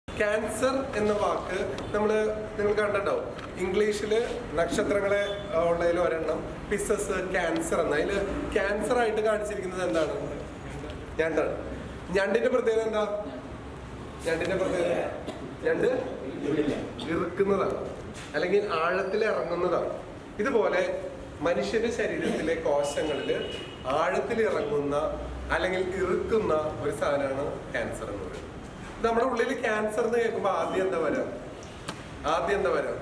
Cancer എന്ന വാക്ക് നിങ്ങൾ കണ്ടിട്ടുണ്ടാവും. ഇംഗ്ലീഷിൽ നക്ഷത്രങ്ങളെ ഉള്ളതിൽ ഒരെണ്ണം പിസസ് ക്യാൻസർ എന്ന. അതിൽ ക്യാൻസർ ആയിട്ട് കാണിച്ചിരിക്കുന്നത് എന്താണ്? ഞണ്ടാണ്. ഞണ്ടിന്റെ പ്രത്യേകത എന്താ? ഞണ്ട് ഇറുക്കുന്നതാണ്, അല്ലെങ്കിൽ ആഴത്തിൽ ഇറങ്ങുന്നതാണ്. ഇതുപോലെ മനുഷ്യന്റെ ശരീരത്തിലെ കോശങ്ങളിൽ ആഴത്തിൽ ഇറങ്ങുന്ന അല്ലെങ്കിൽ ഇറുക്കുന്ന ഒരു സാധനമാണ് ക്യാൻസർ എന്ന് പറയുന്നത്. നമ്മുടെ ഉള്ളിൽ ക്യാൻസർ എന്ന് കേൾക്കുമ്പോൾ ആദ്യം എന്താ വരാ?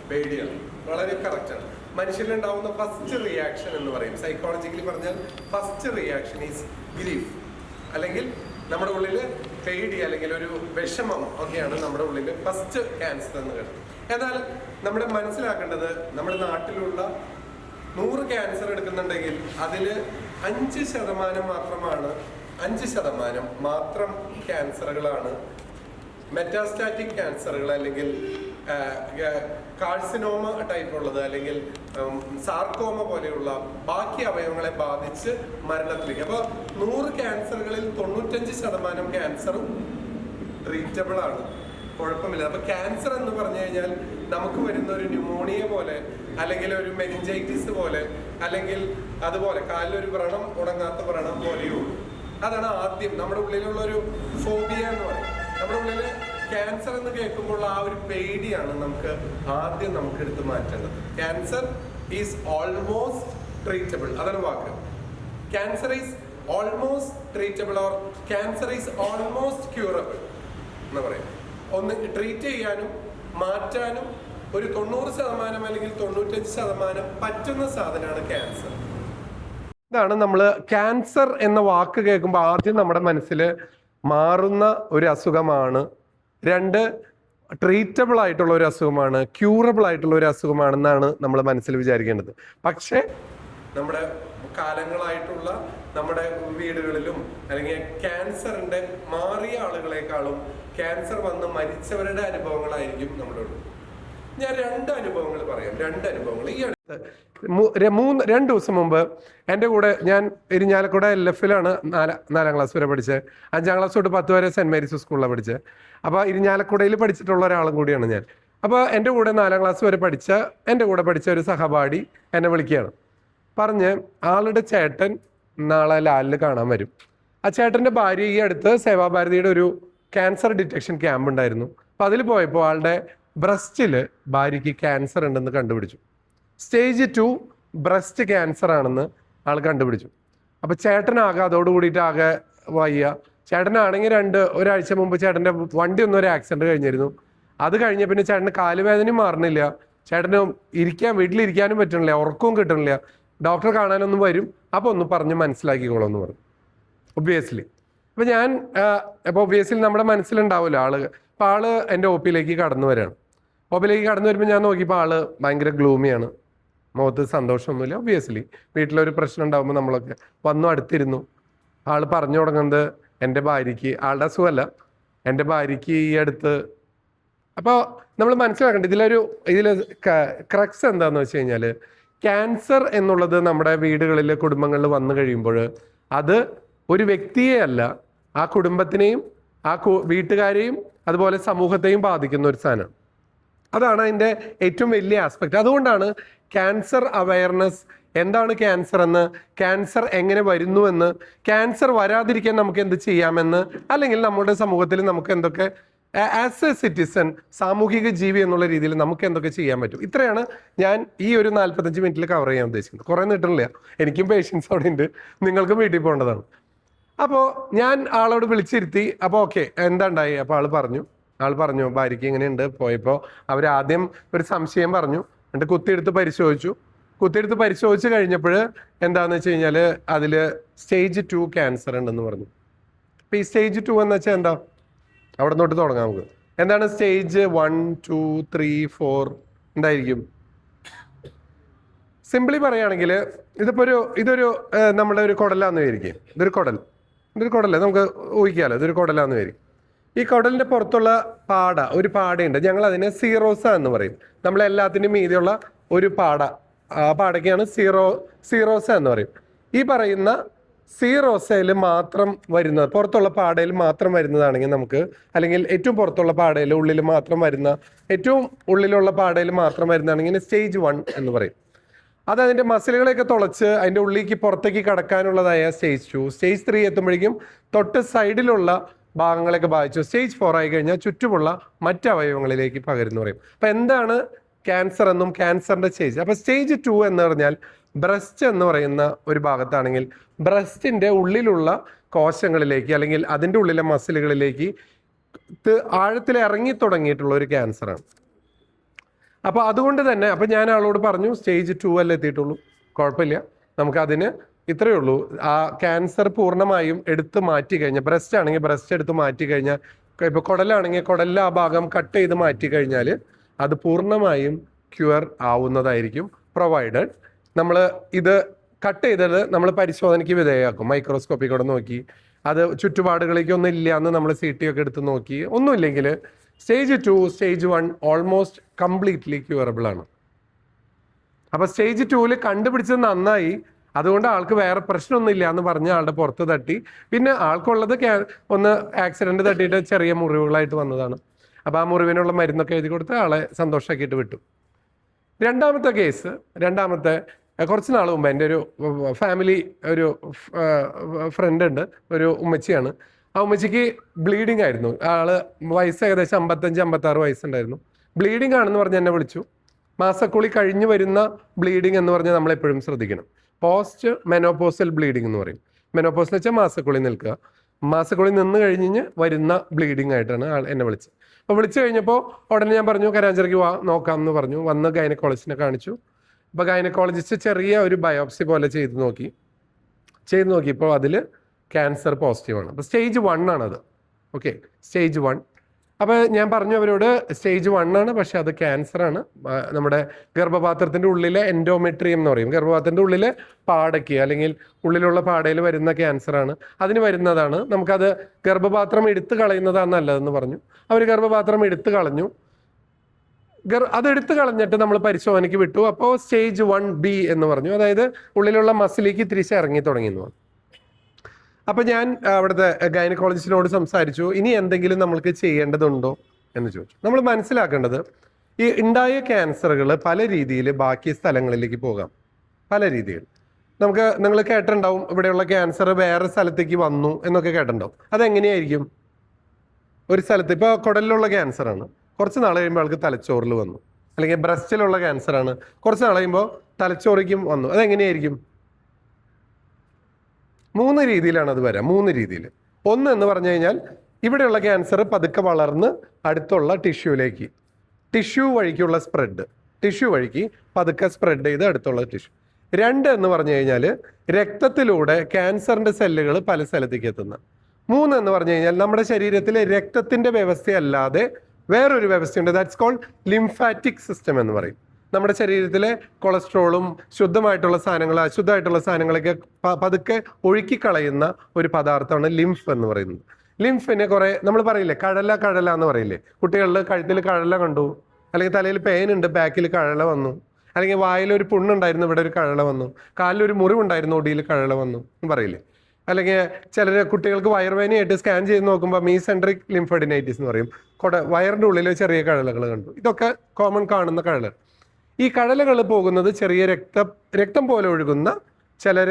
പേടിയാണ്. വളരെ കറക്റ്റാണ്. മനുഷ്യരിലുണ്ടാവുന്ന ഫസ്റ്റ് റിയാക്ഷൻ എന്ന് പറയും, സൈക്കോളജിക്കലി പറഞ്ഞാൽ ഫസ്റ്റ് റിയാക്ഷൻ ഈസ് ഗ്രീഫ്, അല്ലെങ്കിൽ നമ്മുടെ ഉള്ളിൽ പേടി അല്ലെങ്കിൽ ഒരു വിഷമം ഒക്കെയാണ് നമ്മുടെ ഉള്ളിൽ ഫസ്റ്റ് ക്യാൻസർ എന്ന് കേട്ടത്. എന്നാൽ നമ്മുടെ മനസ്സിലാക്കേണ്ടത്, നമ്മുടെ നാട്ടിലുള്ള 100 ക്യാൻസർ എടുക്കുന്നുണ്ടെങ്കിൽ അതിൽ 5% മാത്രം ക്യാൻസറുകളാണ് മെറ്റാസ്റ്റാറ്റിക് ക്യാൻസറുകൾ, അല്ലെങ്കിൽ കാർസിനോമ ടൈപ്പ് ഉള്ളത്, അല്ലെങ്കിൽ സാർക്കോമ പോലെയുള്ള ബാക്കി അവയവങ്ങളെ ബാധിച്ച് മരണത്തിലേക്ക്. അപ്പോൾ 100 ക്യാൻസറുകളിൽ 95% ക്യാൻസറും ട്രീറ്റബിൾ ആണ്, കുഴപ്പമില്ല. അപ്പൊ ക്യാൻസർ എന്ന് പറഞ്ഞു കഴിഞ്ഞാൽ നമുക്ക് വരുന്ന ഒരു ന്യൂമോണിയ പോലെ, അല്ലെങ്കിൽ ഒരു മെനിഞ്ചൈറ്റിസ് പോലെ, അല്ലെങ്കിൽ അതുപോലെ കാലിലൊരു വ്രണം, ഉണങ്ങാത്ത വ്രണം പോലെയോ. അതാണ് ആദ്യം നമ്മുടെ ഉള്ളിലുള്ള ഒരു ഫോബിയ എന്ന് പറയും. നമ്മുടെ ഉള്ളിൽ ക്യാൻസർ എന്ന് കേൾക്കുമ്പോൾ ആ ഒരു പേടിയാണ് ആദ്യം നമുക്ക് എടുത്ത് മാറ്റേണ്ടത്. ക്യാൻസർ ഈസ് ഓൾമോസ്റ്റ് ട്രീറ്റബിൾ, അതാണ് വാക്ക്. Cancer is almost treatable or cancer is almost curable എന്ന് പറയും. ഒന്ന് ട്രീറ്റ് ചെയ്യാനും മാറ്റാനും ഒരു 90% അല്ലെങ്കിൽ 95% പറ്റുന്ന സാധനമാണ് ക്യാൻസർ. ഇതാണ് നമ്മൾ ക്യാൻസർ എന്ന വാക്ക് കേൾക്കുമ്പോൾ ആദ്യം നമ്മുടെ മനസ്സിൽ മാറുന്ന ഒരു അസുഖമാണ്. 2, ട്രീറ്റബിൾ ആയിട്ടുള്ള ഒരു അസുഖമാണ്, ക്യൂറബിൾ ആയിട്ടുള്ള ഒരു അസുഖമാണെന്നാണ് നമ്മൾ മനസ്സിൽ വിചാരിക്കേണ്ടത്. പക്ഷേ നമ്മുടെ കാലങ്ങളായിട്ടുള്ള നമ്മുടെ വീടുകളിലും അല്ലെങ്കിൽ ക്യാൻസറിന്റെ മാറിയ ആളുകളെക്കാളും ക്യാൻസർ വന്ന് മരിച്ചവരുടെ അനുഭവങ്ങളായിരിക്കും നമ്മുടെ ഉള്ളത്. ഞാൻ 2 അനുഭവങ്ങൾ പറയാം. 2 അനുഭവങ്ങൾ. ഈ അടുത്ത് 2 ദിവസം മുമ്പ് എൻ്റെ കൂടെ, ഞാൻ ഇരിഞ്ഞാലക്കുട LF-ലാണ് 4ാം ക്ലാസ് വരെ പഠിച്ചത്. 5ാം ക്ലാസ് തൊട്ട് 10 വരെ സെന്റ് മേരീസ് സ്കൂളിലാണ് പഠിച്ചത്. അപ്പോൾ ഇരിഞ്ഞാലക്കുടയിൽ പഠിച്ചിട്ടുള്ള ഒരാളും കൂടിയാണ് ഞാൻ. അപ്പോൾ എൻ്റെ കൂടെ 4ാം ക്ലാസ് വരെ എൻ്റെ കൂടെ പഠിച്ച ഒരു സഹപാഠി എന്നെ വിളിക്കുകയാണ്. പറഞ്ഞ് ആളുടെ ചേട്ടൻ നാളെ ലാലിൽ കാണാൻ വരും. ആ ചേട്ടൻ്റെ ഭാര്യ ഈ അടുത്ത് സേവാഭാരതിയുടെ ഒരു ക്യാൻസർ ഡിറ്റക്ഷൻ ക്യാമ്പ് ഉണ്ടായിരുന്നു. അപ്പോൾ അതിൽ പോയപ്പോൾ ആളുടെ ബ്രസ്റ്റിൽ ഭാര്യയ്ക്ക് ക്യാൻസർ ഉണ്ടെന്ന് കണ്ടുപിടിച്ചു. സ്റ്റേജ് 2 ബ്രസ്റ്റ് ക്യാൻസർ ആണെന്ന് ആൾ കണ്ടുപിടിച്ചു. അപ്പോൾ ചേട്ടനാകെ അതോടുകൂടിയിട്ട് ആകെ വയ്യ. ചേട്ടനാണെങ്കിൽ ഒരാഴ്ച മുമ്പ് ചേട്ടൻ്റെ വണ്ടി ഒന്നും ഒരു ആക്സിഡൻറ്റ് കഴിഞ്ഞിരുന്നു. അത് കഴിഞ്ഞ പിന്നെ ചേട്ടന് കാലുവേദനയും മാറണില്ല, ചേട്ടന് വീട്ടിലിരിക്കാനും പറ്റണില്ല, ഉറക്കവും കിട്ടണില്ല. ഡോക്ടറെ കാണാനൊന്നും വരും, അപ്പോൾ ഒന്ന് പറഞ്ഞ് മനസ്സിലാക്കിക്കോളൂ എന്ന് പറഞ്ഞു. ഒബ്വിയസ്ലി അപ്പോൾ ഒബ്വിയസ്ലി നമ്മുടെ മനസ്സിലുണ്ടാവില്ല ആള്. അപ്പോൾ ആള് എൻ്റെ OP-യിലേക്ക് കടന്നു വരികയാണ്. OP-യിലേക്ക് കടന്നു വരുമ്പോൾ ഞാൻ നോക്കിയപ്പോൾ ആള് ഭയങ്കര ഗ്ലൂമിയാണ്, മുഖത്ത് സന്തോഷമൊന്നുമില്ല. ഒബ്വിയസ്ലി വീട്ടിലൊരു പ്രശ്നം ഉണ്ടാകുമ്പോൾ നമ്മളൊക്കെ വന്നു അടുത്തിരുന്നു. ആള് പറഞ്ഞു തുടങ്ങുന്നത് എൻ്റെ ഭാര്യയ്ക്ക്, ആളുടെ അസുഖമല്ല, എൻ്റെ ഭാര്യയ്ക്ക് ഈ അടുത്ത്. അപ്പോൾ നമ്മൾ മനസ്സിലാക്കേണ്ടത് ഇതിൽ ക്രക്സ് എന്താണെന്ന് വെച്ച് കഴിഞ്ഞാൽ, ക്യാൻസർ എന്നുള്ളത് നമ്മുടെ വീടുകളിൽ, കുടുംബങ്ങളിൽ വന്നു കഴിയുമ്പോൾ അത് ഒരു വ്യക്തിയെ അല്ല, ആ കുടുംബത്തിനെയും ആ വീട്ടുകാരെയും അതുപോലെ സമൂഹത്തെയും ബാധിക്കുന്ന ഒരു സാധനമാണ്. അതാണ് അതിൻ്റെ ഏറ്റവും വലിയ ആസ്പെക്ട്. അതുകൊണ്ടാണ് ക്യാൻസർ അവയർനെസ്, എന്താണ് ക്യാൻസർ എന്ന്, ക്യാൻസർ എങ്ങനെ വരുന്നുവെന്ന്, ക്യാൻസർ വരാതിരിക്കാൻ നമുക്ക് എന്ത് ചെയ്യാമെന്ന്, അല്ലെങ്കിൽ നമ്മുടെ സമൂഹത്തിൽ നമുക്ക് എന്തൊക്കെ ആസ് എ സിറ്റിസൺ, സാമൂഹിക ജീവി എന്നുള്ള രീതിയിൽ നമുക്ക് എന്തൊക്കെ ചെയ്യാൻ പറ്റും. ഇത്രയാണ് ഞാൻ ഈ ഒരു 45 മിനിറ്റിൽ കവർ ചെയ്യാൻ ഉദ്ദേശിക്കുന്നത്. കുറേ നീട്ടണില്ല, എനിക്കും പേഷ്യൻസ് അവിടെ ഉണ്ട്, നിങ്ങൾക്കും വീട്ടിൽ പോകേണ്ടതാണ്. അപ്പോൾ ഞാൻ ആളോട് വിളിച്ചിരുത്തി. അപ്പോൾ ഓക്കെ, എന്താ ഉണ്ടായി? അപ്പോൾ ആൾ പറഞ്ഞു ഭാര്യയ്ക്ക് ഇങ്ങനെയുണ്ട്. പോയപ്പോൾ അവരാദ്യം ഒരു സംശയം പറഞ്ഞു, എന്നിട്ട് കുത്തിയെടുത്ത് പരിശോധിച്ച് കഴിഞ്ഞപ്പോൾ എന്താണെന്ന് വെച്ച് കഴിഞ്ഞാൽ അതിൽ സ്റ്റേജ് 2 ക്യാൻസർ ഉണ്ടെന്ന് പറഞ്ഞു. അപ്പോൾ ഈ സ്റ്റേജ് 2 എന്ന് വെച്ചാൽ എന്താ? അവിടെ തൊട്ട് തുടങ്ങാം നമുക്ക്. എന്താണ് സ്റ്റേജ് 1, 2, 3, 4 എന്തായിരിക്കും? സിംപിളി പറയുകയാണെങ്കിൽ ഇതൊരു നമ്മുടെ ഒരു കുടലാന്ന് വിചാരിക്കും. ഇതൊരു കുടല നമുക്ക് ഊഹിക്കാമല്ലോ, ഇതൊരു കുടലാന്ന് വിചാരിക്കും. ഈ കുടലിൻ്റെ പുറത്തുള്ള ഒരു പാടയുണ്ട്, ഞങ്ങൾ അതിനെ സീറോസ എന്ന് പറയും. നമ്മളെല്ലാത്തിൻ്റെയും മീതിയുള്ള ഒരു പാട, ആ പാടയ്ക്കാണ് സീറോസ എന്ന് പറയും. ഈ പറയുന്ന സീറോസയിൽ മാത്രം വരുന്നത്, പുറത്തുള്ള പാടയിൽ മാത്രം വരുന്നതാണെങ്കിൽ നമുക്ക്, അല്ലെങ്കിൽ ഏറ്റവും പുറത്തുള്ള പാടയിൽ ഉള്ളിൽ മാത്രം വരുന്ന, ഏറ്റവും ഉള്ളിലുള്ള പാടയിൽ മാത്രം വരുന്നതാണെങ്കിൽ സ്റ്റേജ് 1 എന്ന് പറയും. അത് അതിൻ്റെ മസിലുകളെയൊക്കെ തുളച്ച് അതിൻ്റെ ഉള്ളിലേക്ക് പുറത്തേക്ക് കടക്കാനുള്ളതായ സ്റ്റേജ് 2. സ്റ്റേജ് 3 എത്തുമ്പോഴേക്കും തൊട്ട് സൈഡിലുള്ള ഭാഗങ്ങളൊക്കെ ബാധിച്ചു. സ്റ്റേജ് 4 ആയി കഴിഞ്ഞാൽ ചുറ്റുമുള്ള മറ്റ് അവയവങ്ങളിലേക്ക് പകരുന്നു പറയും. അപ്പം എന്താണ് ക്യാൻസർ എന്നും ക്യാൻസറിൻ്റെ സ്റ്റേജ്? അപ്പം സ്റ്റേജ് 2 എന്ന് പറഞ്ഞാൽ ബ്രസ്റ്റ് എന്ന് പറയുന്ന ഒരു ഭാഗത്താണെങ്കിൽ ബ്രസ്റ്റിൻ്റെ ഉള്ളിലുള്ള കോശങ്ങളിലേക്ക് അല്ലെങ്കിൽ അതിൻ്റെ ഉള്ളിലെ മസിലുകളിലേക്ക് ആഴത്തിൽ ഇറങ്ങി തുടങ്ങിയിട്ടുള്ള ഒരു ക്യാൻസറാണ്. അപ്പോൾ അതുകൊണ്ട് തന്നെ അപ്പം ഞാൻ ആളോട് പറഞ്ഞു സ്റ്റേജ് 2 അല്ലേ എത്തിയിട്ടുള്ളൂ, കുഴപ്പമില്ല, നമുക്കതിന് ഇത്രയേ ഉള്ളൂ. ആ ക്യാൻസർ പൂർണ്ണമായും എടുത്ത് മാറ്റി കഴിഞ്ഞാൽ, ബ്രസ്റ്റ് ആണെങ്കിൽ ബ്രസ്റ്റ് എടുത്ത് മാറ്റി കഴിഞ്ഞാൽ, ഇപ്പോൾ കുടലാണെങ്കിൽ കുടലിലെ ആ ഭാഗം കട്ട് ചെയ്ത് മാറ്റി കഴിഞ്ഞാൽ അത് പൂർണ്ണമായും ക്യൂർ ആവുന്നതായിരിക്കും. പ്രൊവൈഡഡ് നമ്മൾ ഇത് കട്ട് ചെയ്തത് നമ്മൾ പരിശോധനയ്ക്ക് വിധേയമാക്കും. മൈക്രോസ്കോപ്പിൽ കൂടെ നോക്കി അത് ചുറ്റുപാടുകളിലേക്കൊന്നും ഇല്ല എന്ന് നമ്മൾ CT ഒക്കെ എടുത്ത് നോക്കി, ഒന്നുമില്ലെങ്കിൽ stage 2 stage 1 almost completely curable ആണ്. അപ്പോൾ സ്റ്റേജ് 2 കണ്ടുപിടിച്ചത് നന്നായി, അതുകൊണ്ട് ആൾക്ക് വേറെ പ്രശ്നമൊന്നുമില്ല എന്ന് പറഞ്ഞ് ആളുടെ പുറത്ത് തട്ടി. പിന്നെ ആൾക്കുള്ളത് ഒന്ന് ആക്സിഡന്റ് തട്ടിയിട്ട് ചെറിയ മുറിവുകളായിട്ട് വന്നതാണ്. അപ്പോൾ ആ മുറിവിനുള്ള മരുന്നൊക്കെ എഴുതി കൊടുത്ത് ആളെ സന്തോഷമാക്കിയിട്ട് വിട്ടു. രണ്ടാമത്തെ കേസ്, കുറച്ച് നാൾ മുമ്പ് എൻ്റെ ഒരു ഫാമിലി, ഒരു ഫ്രണ്ട് ഉണ്ട്, ഒരു ഉമ്മച്ചിയാണ്. ആ ഉമ്മച്ചിക്ക് ബ്ലീഡിങ് ആയിരുന്നു. ആള് വയസ്സ് ഏകദേശം 55-56 വയസ്സുണ്ടായിരുന്നു. ബ്ലീഡിങ് ആണെന്ന് പറഞ്ഞ് എന്നെ വിളിച്ചു. മാസക്കുളി കഴിഞ്ഞ് വരുന്ന ബ്ലീഡിങ് എന്ന് പറഞ്ഞാൽ നമ്മളെപ്പോഴും ശ്രദ്ധിക്കണം. പോസ്റ്റ് മെനോപോസൽ ബ്ലീഡിങ് എന്ന് പറയും. മെനോപോസ് എന്ന് വെച്ചാൽ മാസക്കുളി നിൽക്കുക. മാസക്കുളി നിന്ന് കഴിഞ്ഞ് വരുന്ന ബ്ലീഡിങ് ആയിട്ടാണ് എന്നെ വിളിച്ചത്. അപ്പോൾ വിളിച്ചു കഴിഞ്ഞപ്പോൾ ഉടനെ ഞാൻ പറഞ്ഞു കരാഞ്ചിറക്കി വാ നോക്കാം എന്ന് പറഞ്ഞു. വന്ന് ഗൈനക്കോളജിസ്റ്റിനെ കാണിച്ചു. അപ്പോൾ ഗൈനക്കോളജിസ്റ്റ് ചെറിയ ഒരു ബയോപ്സി പോലെ ചെയ്ത് നോക്കിയപ്പോൾ അതിൽ ക്യാൻസർ പോസിറ്റീവാണ്. അപ്പോൾ സ്റ്റേജ് 1 ആണത്. Okay, stage 1. അപ്പോൾ ഞാൻ പറഞ്ഞു അവരോട് സ്റ്റേജ് 1 ആണ്, പക്ഷെ അത് ക്യാൻസറാണ്. നമ്മുടെ ഗർഭപാത്രത്തിൻ്റെ ഉള്ളിലെ എൻഡോമെട്രിയം എന്ന് പറയും. ഗർഭപാത്രത്തിൻ്റെ ഉള്ളിലെ പാടയ്ക്ക് അല്ലെങ്കിൽ ഉള്ളിലുള്ള പാടയിൽ വരുന്ന ക്യാൻസറാണ്, അതിന് വരുന്നതാണ്. നമുക്കത് ഗർഭപാത്രം എടുത്തു കളയുന്നതാണ് നല്ലതെന്ന് പറഞ്ഞു. അവർ ഗർഭപാത്രം എടുത്തു കളഞ്ഞു. അതെടുത്ത് കളഞ്ഞിട്ട് നമ്മൾ പരിശോധനയ്ക്ക് വിട്ടു. അപ്പോൾ സ്റ്റേജ് 1B എന്ന് പറഞ്ഞു, അതായത് ഉള്ളിലുള്ള മസിലേക്ക് തിരിച്ച് ഇറങ്ങി തുടങ്ങിയെന്ന് പറഞ്ഞു. അപ്പം ഞാൻ അവിടുത്തെ ഗൈനക്കോളജിസ്റ്റിനോട് സംസാരിച്ചു, ഇനി എന്തെങ്കിലും നമ്മൾക്ക് ചെയ്യേണ്ടതുണ്ടോ എന്ന് ചോദിച്ചു. നമ്മൾ മനസ്സിലാക്കേണ്ടത് ഈ ഉണ്ടായ ക്യാൻസറുകൾ പല രീതിയിൽ ബാക്കി സ്ഥലങ്ങളിലേക്ക് പോകാം. പല രീതിയിൽ നിങ്ങൾ കേട്ടിട്ടുണ്ടാവും, ഇവിടെയുള്ള ക്യാൻസർ വേറെ സ്ഥലത്തേക്ക് വന്നു എന്നൊക്കെ കേട്ടിട്ടുണ്ടാവും. അതെങ്ങനെയായിരിക്കും? ഒരു സ്ഥലത്ത് ഇപ്പോൾ കുടലിലുള്ള ക്യാൻസറാണ്, കുറച്ച് നാൾ കഴിയുമ്പോൾ ആൾക്ക് തലച്ചോറിൽ വന്നു. അല്ലെങ്കിൽ ബ്രസ്റ്റിലുള്ള ക്യാൻസറാണ്, കുറച്ച് നാൾ കഴിയുമ്പോൾ തലച്ചോറിക്കും വന്നു. അതെങ്ങനെയായിരിക്കും? 3 രീതിയിലാണ് അത് വരാം. 3 രീതിയിൽ. ഒന്ന് എന്ന് പറഞ്ഞു കഴിഞ്ഞാൽ ഇവിടെയുള്ള ക്യാൻസർ പതുക്കെ വളർന്ന് അടുത്തുള്ള ടിഷ്യൂലേക്ക്, ടിഷ്യൂ വഴിക്കുള്ള സ്പ്രെഡ്, ടിഷ്യൂ വഴിക്ക് പതുക്കെ സ്പ്രെഡ് ചെയ്ത് അടുത്തുള്ള ടിഷ്യൂ. 2 എന്ന് പറഞ്ഞു കഴിഞ്ഞാൽ രക്തത്തിലൂടെ ക്യാൻസറിൻ്റെ സെല്ലുകൾ പല സ്ഥലത്തേക്ക് എത്തുന്ന. 3 എന്ന് പറഞ്ഞു കഴിഞ്ഞാൽ നമ്മുടെ ശരീരത്തിലെ രക്തത്തിൻ്റെ വ്യവസ്ഥയല്ലാതെ വേറൊരു വ്യവസ്ഥയുണ്ട്, ദാറ്റ്സ് കോൾഡ് ലിംഫാറ്റിക് സിസ്റ്റം എന്ന് പറയും. നമ്മുടെ ശരീരത്തിലെ കൊളസ്ട്രോളും ശുദ്ധമായിട്ടുള്ള സാധനങ്ങൾ അശുദ്ധമായിട്ടുള്ള സാധനങ്ങളൊക്കെ പതുക്കെ ഒഴുക്കിക്കളയുന്ന ഒരു പദാർത്ഥമാണ് ലിംഫ് എന്ന് പറയുന്നത്. ലിംഫിനെ കുറേ നമ്മൾ പറയില്ലേ, കഴല എന്ന് പറയില്ലേ. കുട്ടികളിൽ കഴുത്തിൽ കഴല കണ്ടു, അല്ലെങ്കിൽ തലയിൽ പേനുണ്ട് ബാക്കിൽ കഴല വന്നു, അല്ലെങ്കിൽ വായിലൊരു പുണ്ണുണ്ടായിരുന്നു ഇവിടെ ഒരു കഴല വന്നു, കാലിലൊരു മുറിവുണ്ടായിരുന്നു ഒടിയിൽ കഴല വന്നു എന്ന് പറയില്ലേ. അല്ലെങ്കിൽ ചിലർ കുട്ടികൾക്ക് വയറുവേദനയായിട്ട് സ്കാൻ ചെയ്ത് നോക്കുമ്പോൾ മീസെൻട്രിക് ലിംഫഡിനൈറ്റിസ് എന്ന് പറയും. വയറിൻ്റെ ഉള്ളിൽ ചെറിയ കഴലകൾ കണ്ടു. ഇതൊക്കെ കോമൺ കാണുന്ന കഴലകൾ. ഈ കഴലകൾ പോകുന്നത് ചെറിയ രക്തം പോലെ ഒഴുകുന്ന ചില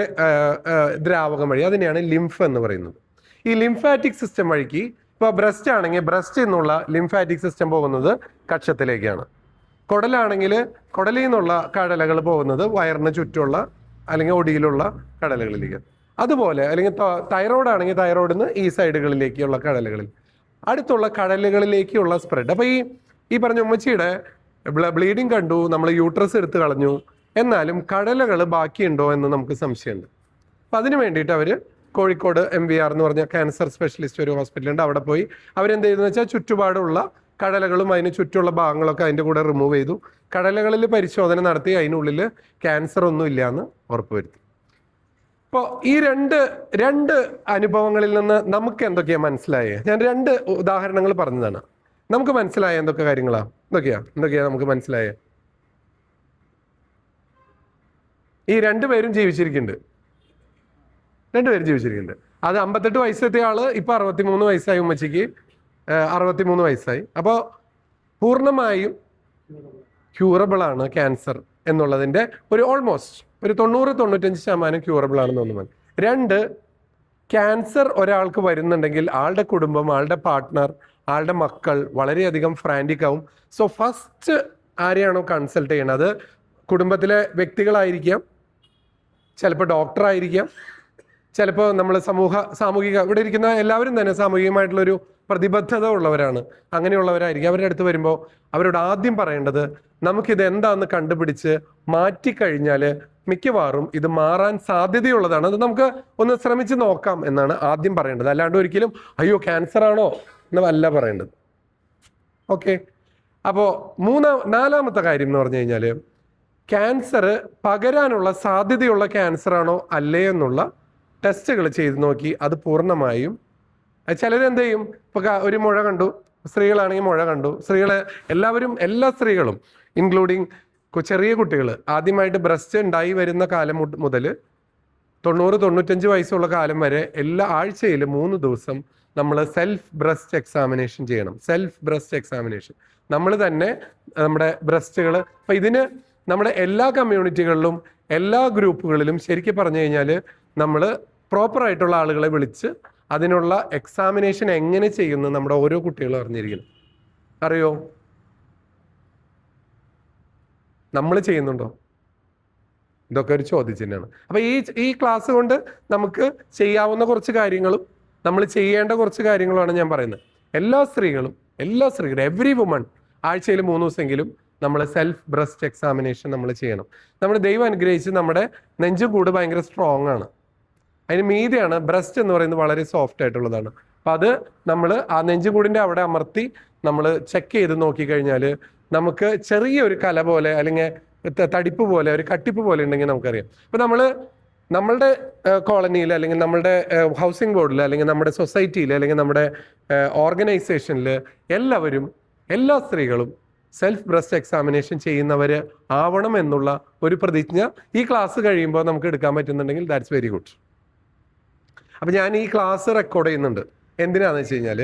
ദ്രാവകം വഴി, അതിനെയാണ് ലിംഫ് എന്ന് പറയുന്നത്. ഈ ലിംഫാറ്റിക് സിസ്റ്റം വഴിക്ക് ഇപ്പോൾ ബ്രസ്റ്റ് ആണെങ്കിൽ ബ്രസ്റ്റിൽ നിന്നുള്ള ലിംഫാറ്റിക് സിസ്റ്റം പോകുന്നത് കക്ഷത്തിലേക്കാണ്. കുടലാണെങ്കിൽ കുടലിൽ നിന്നുള്ള കടലകൾ പോകുന്നത് വയറിന് ചുറ്റുമുള്ള അല്ലെങ്കിൽ ഒടിയിലുള്ള കടലകളിലേക്ക്. അതുപോലെ അല്ലെങ്കിൽ തൈറോയ്ഡ് ആണെങ്കിൽ തൈറോയിഡിൽ നിന്ന് ഈ സൈഡുകളിലേക്കുള്ള കടലകളിൽ അടുത്തുള്ള കടലുകളിലേക്കുള്ള സ്പ്രെഡ്. അപ്പോൾ ഈ പറഞ്ഞ ഉമ്മച്ചിയുടെ ബ്ലീഡിങ് കണ്ടു, നമ്മൾ യൂട്രസ് എടുത്ത് കളഞ്ഞു, എന്നാലും കടലകൾ ബാക്കിയുണ്ടോ എന്ന് നമുക്ക് സംശയമുണ്ട്. അപ്പം അതിന് വേണ്ടിയിട്ട് അവർ കോഴിക്കോട് MVR എന്ന് പറഞ്ഞ ക്യാൻസർ സ്പെഷ്യലിസ്റ്റ് ഒരു ഹോസ്പിറ്റലുണ്ട്, അവിടെ പോയി അവരെന്ത് ചെയ്തെന്ന് വെച്ചാൽ ചുറ്റുപാടുള്ള കടലകളും അതിന് ചുറ്റുമുള്ള ഭാഗങ്ങളൊക്കെ അതിൻ്റെ കൂടെ റിമൂവ് ചെയ്തു. കടലകളിൽ പരിശോധന നടത്തി അതിനുള്ളിൽ ക്യാൻസർ ഒന്നും ഇല്ല എന്ന് ഉറപ്പുവരുത്തി. അപ്പോൾ ഈ രണ്ട് അനുഭവങ്ങളിൽ നിന്ന് നമുക്ക് എന്തൊക്കെയാണ് മനസ്സിലായേ? ഞാൻ 2 ഉദാഹരണങ്ങൾ പറഞ്ഞതാണ്. നമുക്ക് മനസ്സിലായ എന്തൊക്കെ കാര്യങ്ങളാണ്? എന്തൊക്കെയാ നമുക്ക് മനസ്സിലായേ? ഈ രണ്ടുപേരും ജീവിച്ചിരിക്കുന്നുണ്ട്. രണ്ടുപേരും ജീവിച്ചിരിക്കുന്നുണ്ട്. അത് 58 വയസ്സെത്തിയ ആള് ഇപ്പൊ 63 വയസ്സായി. ഉമ്മച്ചിക്ക് 63 വയസ്സായി. അപ്പോൾ പൂർണ്ണമായും ക്യൂറബിൾ ആണ് ക്യാൻസർ എന്നുള്ളതിന്റെ ഒരു ഓൾമോസ്റ്റ് ഒരു 90-95% ക്യൂറബിൾ ആണെന്ന് തോന്നുന്നു. 2, ക്യാൻസർ ഒരാൾക്ക് വരുന്നുണ്ടെങ്കിൽ ആളുടെ കുടുംബം, ആളുടെ പാർട്ട്ണർ, ആളുടെ മക്കൾ വളരെയധികം ഫ്രാൻറ്റിക് ആവും. സോ ഫസ്റ്റ് ആരെയാണോ കൺസൾട്ട് ചെയ്യണത്, കുടുംബത്തിലെ വ്യക്തികളായിരിക്കാം, ചിലപ്പോൾ ഡോക്ടറായിരിക്കാം, ചിലപ്പോൾ നമ്മൾ സാമൂഹിക ഇവിടെ ഇരിക്കുന്ന എല്ലാവരും തന്നെ സാമൂഹികമായിട്ടുള്ളൊരു പ്രതിബദ്ധത ഉള്ളവരാണ്. അങ്ങനെയുള്ളവരായിരിക്കും. അവരുടെ അടുത്ത് വരുമ്പോൾ അവരോട് ആദ്യം പറയേണ്ടത്, നമുക്കിത് എന്താണെന്ന് കണ്ടുപിടിച്ച് മാറ്റിക്കഴിഞ്ഞാൽ മിക്കവാറും ഇത് മാറാൻ സാധ്യതയുള്ളതാണ്, അത് നമുക്ക് ഒന്ന് ശ്രമിച്ച് നോക്കാം എന്നാണ് ആദ്യം പറയേണ്ടത്. അല്ലാണ്ട് ഒരിക്കലും അയ്യോ ക്യാൻസർ ആണോ എന്നല്ല പറയേണ്ടത്. ഓക്കെ. അപ്പോൾ 4-ാമത്തെ കാര്യം എന്ന് പറഞ്ഞു കഴിഞ്ഞാൽ, ക്യാൻസർ പകരാനുള്ള സാധ്യതയുള്ള ക്യാൻസർ ആണോ അല്ലേ എന്നുള്ള ടെസ്റ്റുകൾ ചെയ്ത് നോക്കി അത് പൂർണ്ണമായും ചിലരെന്ത് ചെയ്യും, ഇപ്പൊ ഒരു മുഴ കണ്ടു, സ്ത്രീകളാണെങ്കിൽ മുഴ കണ്ടു, എല്ലാ സ്ത്രീകളും ഇൻക്ലൂഡിങ് ചെറിയ കുട്ടികൾ ആദ്യമായിട്ട് ബ്രസ്റ്റ് ഉണ്ടായി വരുന്ന കാലം മുതൽ 90-95 വയസ്സുള്ള കാലം വരെ എല്ലാ ആഴ്ചയിലും 3 ദിവസം നമ്മൾ സെൽഫ് ബ്രസ്റ്റ് എക്സാമിനേഷൻ ചെയ്യണം. സെൽഫ് ബ്രസ്റ്റ് എക്സാമിനേഷൻ നമ്മൾ തന്നെ നമ്മുടെ ബ്രസ്റ്റുകൾ. അപ്പൊ ഇതിന് നമ്മുടെ എല്ലാ കമ്മ്യൂണിറ്റികളിലും എല്ലാ ഗ്രൂപ്പുകളിലും ശരിക്കും പറഞ്ഞു കഴിഞ്ഞാൽ നമ്മൾ പ്രോപ്പറായിട്ടുള്ള ആളുകളെ വിളിച്ച് അതിനുള്ള എക്സാമിനേഷൻ എങ്ങനെ ചെയ്യുന്നു നമ്മുടെ ഓരോ കുട്ടികളും അറിഞ്ഞിരിക്കണം. അറിയോ? നമ്മൾ ചെയ്യുന്നുണ്ടോ? ഇതൊക്കെ ഒരു ചോദ്യചിഹ്നമാണ്. അപ്പൊ ഈ ക്ലാസ് കൊണ്ട് നമുക്ക് ചെയ്യാവുന്ന കുറച്ച് കാര്യങ്ങളും നമ്മൾ ചെയ്യേണ്ട കുറച്ച് കാര്യങ്ങളുമാണ് ഞാൻ പറയുന്നത്. എല്ലാ സ്ത്രീകളും എവ്രി വുമൺ ആഴ്ചയിൽ 3 ദിവസമെങ്കിലും നമ്മൾ സെൽഫ് ബ്രസ്റ്റ് എക്സാമിനേഷൻ നമ്മൾ ചെയ്യണം. നമ്മൾ ദൈവം അനുഗ്രഹിച്ച് നമ്മുടെ നെഞ്ചുകൂട് ഭയങ്കര സ്ട്രോങ് ആണ്. അതിന് മീതിയാണ് ബ്രസ്റ്റ് എന്ന് പറയുന്നത് വളരെ സോഫ്റ്റ് ആയിട്ടുള്ളതാണ്. അപ്പം അത് നമ്മൾ ആ നെഞ്ചുകൂടിൻ്റെ അവിടെ അമർത്തി നമ്മൾ ചെക്ക് ചെയ്ത് നോക്കിക്കഴിഞ്ഞാൽ നമുക്ക് ചെറിയൊരു കല പോലെ അല്ലെങ്കിൽ തടിപ്പ് പോലെ ഒരു കട്ടിപ്പ് പോലെ ഉണ്ടെങ്കിൽ നമുക്കറിയാം. അപ്പം നമ്മളുടെ കോളനിയിൽ അല്ലെങ്കിൽ നമ്മളുടെ ഹൗസിംഗ് ബോർഡിൽ അല്ലെങ്കിൽ നമ്മുടെ സൊസൈറ്റിയിൽ അല്ലെങ്കിൽ നമ്മുടെ ഓർഗനൈസേഷനിൽ എല്ലാ സ്ത്രീകളും സെൽഫ് ബ്രസ്റ്റ് എക്സാമിനേഷൻ ചെയ്യുന്നവർ ആവണം എന്നുള്ള ഒരു പ്രതിജ്ഞ ഈ ക്ലാസ് കഴിയുമ്പോൾ നമുക്ക് എടുക്കാൻ പറ്റുന്നുണ്ടെങ്കിൽ ദാറ്റ്സ് വെരി ഗുഡ്. അപ്പം ഞാൻ ഈ ക്ലാസ് റെക്കോർഡ് ചെയ്യുന്നുണ്ട്. എന്തിനാണെന്ന് വെച്ച് കഴിഞ്ഞാൽ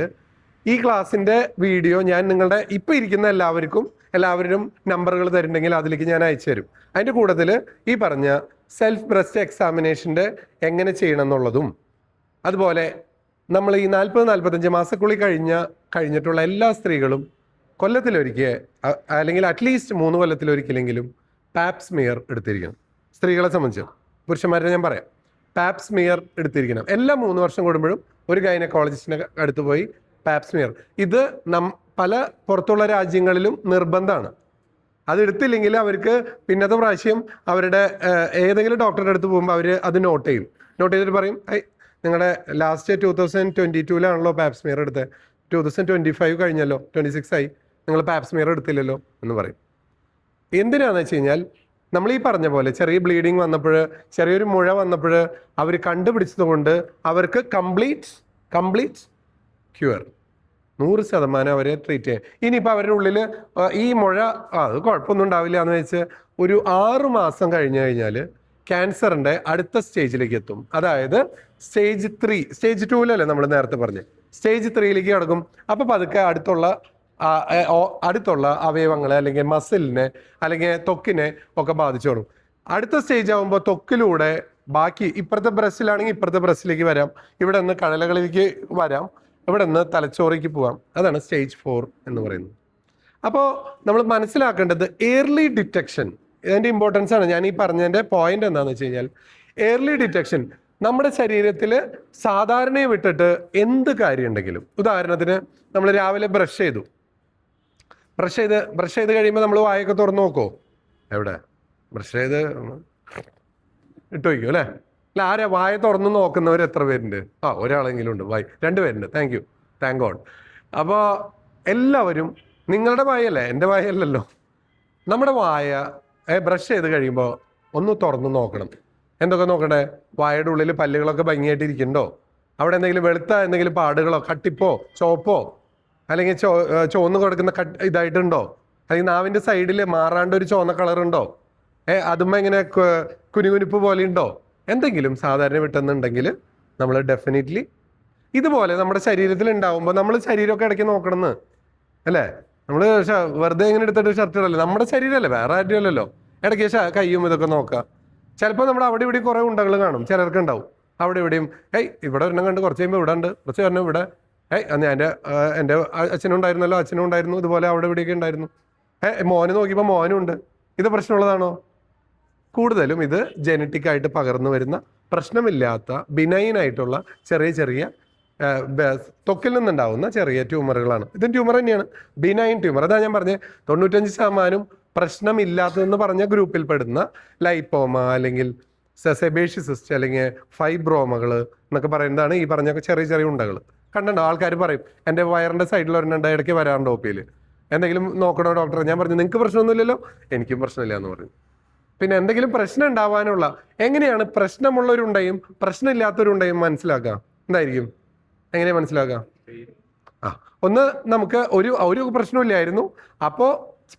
ഈ ക്ലാസ്സിൻ്റെ വീഡിയോ ഞാൻ നിങ്ങളുടെ ഇപ്പം ഇരിക്കുന്ന എല്ലാവരും നമ്പറുകൾ തരുന്നുണ്ടെങ്കിൽ അതിലേക്ക് ഞാൻ അയച്ചു തരും. അതിൻ്റെ കൂട്ടത്തിൽ ഈ പറഞ്ഞ സെൽഫ് ബ്രസ്റ്റ് എക്സാമിനേഷൻ്റെ എങ്ങനെ ചെയ്യണം എന്നുള്ളതും, അതുപോലെ നമ്മൾ ഈ 40-45 മാസക്കുള്ളിൽ കഴിഞ്ഞിട്ടുള്ള എല്ലാ സ്ത്രീകളും കൊല്ലത്തിലൊരിക്കൽ അല്ലെങ്കിൽ അറ്റ്ലീസ്റ്റ് 3 കൊല്ലത്തിലൊരിക്കലെങ്കിലും പാപ്സ്മിയർ എടുത്തിരിക്കണം. സ്ത്രീകളെ സംബന്ധിച്ച്, പുരുഷന്മാരെ ഞാൻ പറയാം, പാപ്സ്മിയർ എടുത്തിരിക്കണം. എല്ലാ 3 വർഷം കൂടുമ്പോഴും ഒരു ഗൈനക്കോളജിസ്റ്റിൻ്റെ അടുത്ത് പോയി പാപ്സ്മിയർ. ഇത് പല പുറത്തുള്ള രാജ്യങ്ങളിലും നിർബന്ധമാണ്. അത് എടുത്തില്ലെങ്കിൽ അവർക്ക് പിന്നത്തെ പ്രാവശ്യം അവരുടെ ഏതെങ്കിലും ഡോക്ടറുടെ അടുത്ത് പോകുമ്പോൾ അവർ അത് നോട്ട് ചെയ്തിട്ട് പറയും, നിങ്ങളുടെ ലാസ്റ്റ് 2022 പാപ്സ്മിയർ എടുത്തത്, 2025 കഴിഞ്ഞല്ലോ, 26 ആയി, നിങ്ങൾ പാപ്സ്മിയർ എടുത്തില്ലല്ലോ എന്ന് പറയും. എന്തിനാണെന്ന് വെച്ച് കഴിഞ്ഞാൽ നമ്മൾ ഈ പറഞ്ഞ പോലെ ചെറിയ ബ്ലീഡിങ് വന്നപ്പോൾ, ചെറിയൊരു മുഴ വന്നപ്പോൾ അവർ കണ്ടുപിടിച്ചത് കൊണ്ട് അവർക്ക് കംപ്ലീറ്റ് ക്യൂർ 100% അവരെ ട്രീറ്റ് ചെയ്യാം. ഇനിയിപ്പോൾ അവരുടെ ഉള്ളിൽ ഈ മുഴ അത് കുഴപ്പമൊന്നും ഉണ്ടാവില്ല എന്ന് വെച്ച് ഒരു 6 മാസം കഴിഞ്ഞ് കഴിഞ്ഞാൽ ക്യാൻസറിൻ്റെ അടുത്ത സ്റ്റേജിലേക്ക് എത്തും. അതായത് സ്റ്റേജ് 2 നമ്മൾ നേരത്തെ പറഞ്ഞ് സ്റ്റേജ് 3ലേക്ക് കിടക്കും. അപ്പോൾ പതുക്കെ അടുത്തുള്ള അവയവങ്ങളെ അല്ലെങ്കിൽ മസിലിനെ അല്ലെങ്കിൽ ത്വക്കിനെ ഒക്കെ ബാധിച്ചു തുടങ്ങും. അടുത്ത സ്റ്റേജ് ആകുമ്പോൾ ത്വക്കിലൂടെ ബാക്കി ഇപ്പുറത്തെ ബ്രസ്റ്റിലാണെങ്കിൽ ഇപ്പുറത്തെ ബ്രസ്റ്റിലേക്ക് വരാം, ഇവിടെ നിന്ന് കഴലകളിലേക്ക് വരാം, ഇവിടെ നിന്ന് തലച്ചോറേക്ക് പോവാം. അതാണ് സ്റ്റേജ് 4 എന്ന് പറയുന്നത്. അപ്പോൾ നമ്മൾ മനസ്സിലാക്കേണ്ടത് ഏർലി ഡിറ്റക്ഷൻ, ഇതിൻ്റെ ഇമ്പോർട്ടൻസ് ആണ്. ഞാൻ ഈ പറഞ്ഞതിൻ്റെ പോയിന്റ് എന്താണെന്ന് വെച്ച് കഴിഞ്ഞാൽ ഏർലി ഡിറ്റക്ഷൻ നമ്മുടെ ശരീരത്തിൽ സാധാരണയെ വിട്ടിട്ട് എന്ത് കാര്യം ഉണ്ടെങ്കിലും, ഉദാഹരണത്തിന് നമ്മൾ രാവിലെ ബ്രഷ് ചെയ്ത് കഴിയുമ്പോൾ നമ്മൾ വായൊക്കെ തുറന്നു നോക്കോ? എവിടെ ബ്രഷ് ചെയ്ത് ഇട്ട് വയ്ക്കും അല്ലേ? അല്ല, ആരാ വായ തുറന്നു നോക്കുന്നവർ എത്ര പേരുണ്ട്? ഒരാളെങ്കിലും ഉണ്ട്. 2 പേരുണ്ട്. Thank God. അപ്പോൾ എല്ലാവരും നിങ്ങളുടെ വായല്ലേ, എൻ്റെ വായല്ലല്ലോ. നമ്മുടെ വായ ബ്രഷ് ചെയ്ത് കഴിയുമ്പോൾ ഒന്ന് തുറന്നു നോക്കണം. എന്തൊക്കെ നോക്കണ്ടേ? വായയുടെ ഉള്ളിൽ പല്ലുകളൊക്കെ ഭംഗിയായിട്ട് ഇരിക്കുന്നുണ്ടോ? അവിടെ എന്തെങ്കിലും വെളുത്ത എന്തെങ്കിലും പാടുകളോ കട്ടിപ്പോ ചോപ്പോ അല്ലെങ്കിൽ ചുവന്ന് കൊടുക്കുന്ന ഇതായിട്ടുണ്ടോ? അല്ലെങ്കിൽ നാവിൻ്റെ സൈഡിൽ മാറാണ്ട് ഒരു ചുവന്ന കളറുണ്ടോ? അതുമ്മ ഇങ്ങനെ കുനികുനിപ്പ് പോലെ ഉണ്ടോ, എന്തെങ്കിലും സാധാരണ വിട്ടെന്നുണ്ടെങ്കിൽ നമ്മൾ ഡെഫിനറ്റ്ലി ഇതുപോലെ നമ്മുടെ ശരീരത്തിൽ ഉണ്ടാവുമ്പോൾ നമ്മൾ ശരീരമൊക്കെ ഇടയ്ക്ക് നോക്കണമെന്ന് അല്ലേ. നമ്മൾ വെറുതെ ഇങ്ങനെ എടുത്തിട്ട് ഷർട്ട് ഇടല്ലേ, നമ്മുടെ ശരീരമല്ലേ, വേറെ ആരും അല്ലല്ലോ. ഇടയ്ക്ക് കയ്യും ഇതൊക്കെ നോക്കുക. ചിലപ്പോൾ നമ്മുടെ അവിടെ ഇവിടെ കുറേ ഉണ്ടകൾ കാണും, ചിലർക്ക് ഉണ്ടാവും അവിടെ ഇവിടെയും. ഇവിടെ ഒരെണ്ണം കണ്ട് കുറച്ച് കഴിയുമ്പോൾ ഇവിടെ ഉണ്ട്, കുറച്ച് പറഞ്ഞു ഇവിടെ. എൻ്റെ അച്ഛനും ഉണ്ടായിരുന്നല്ലോ, അച്ഛനും ഉണ്ടായിരുന്നു, ഇതുപോലെ അവിടെ ഇവിടെയൊക്കെ ഉണ്ടായിരുന്നു. മോന് നോക്കിയപ്പോൾ മോനും ഉണ്ട്. ഇത് പ്രശ്നമുള്ളതാണോ? കൂടുതലും ഇത് ജനറ്റിക് ആയിട്ട് പകർന്നു വരുന്ന പ്രശ്നമില്ലാത്ത ബിനൈൻ ആയിട്ടുള്ള ചെറിയ ചെറിയ ത്വക്കിൽ നിന്നുണ്ടാവുന്ന ചെറിയ ട്യൂമറുകളാണ്. ഇതും ട്യൂമർ തന്നെയാണ്, ബിനൈൻ ട്യൂമർ. അതാ ഞാൻ പറഞ്ഞത് 95% പ്രശ്നമില്ലാത്തതെന്ന് പറഞ്ഞ ഗ്രൂപ്പിൽ പെടുന്ന ലൈപ്പോമ അല്ലെങ്കിൽ സെബേഷ്യസ് സിസ്റ്റ് അല്ലെങ്കിൽ ഫൈബ്രോമകൾ എന്നൊക്കെ പറയുന്നതാണ് ഈ പറഞ്ഞ ചെറിയ ചെറിയ ഉണ്ടകൾ. കണ്ടോ, ആൾക്കാർ പറയും എൻ്റെ വയറിൻ്റെ സൈഡിൽ ഒരെണ്ണുണ്ട്, ഇടയ്ക്ക് വരാറുണ്ട് ഒപ്പിയിൽ, എന്തെങ്കിലും നോക്കണോ ഡോക്ടറെ? ഞാൻ പറഞ്ഞു നിങ്ങൾക്ക് പ്രശ്നമൊന്നുമില്ലല്ലോ. എനിക്കും പ്രശ്നമില്ല എന്ന് പറഞ്ഞു. പിന്നെ എന്തെങ്കിലും പ്രശ്നം ഉണ്ടാവാനുള്ള എങ്ങനെയാണ് പ്രശ്നമുള്ളവരുണ്ടെയും പ്രശ്നമില്ലാത്തവരുണ്ടെയും മനസ്സിലാക്കുക? എന്തായിരിക്കും, എങ്ങനെയാണ് മനസ്സിലാക്കുക? ഒന്ന് നമുക്ക് ഒരു പ്രശ്നമില്ലായിരുന്നു, അപ്പോൾ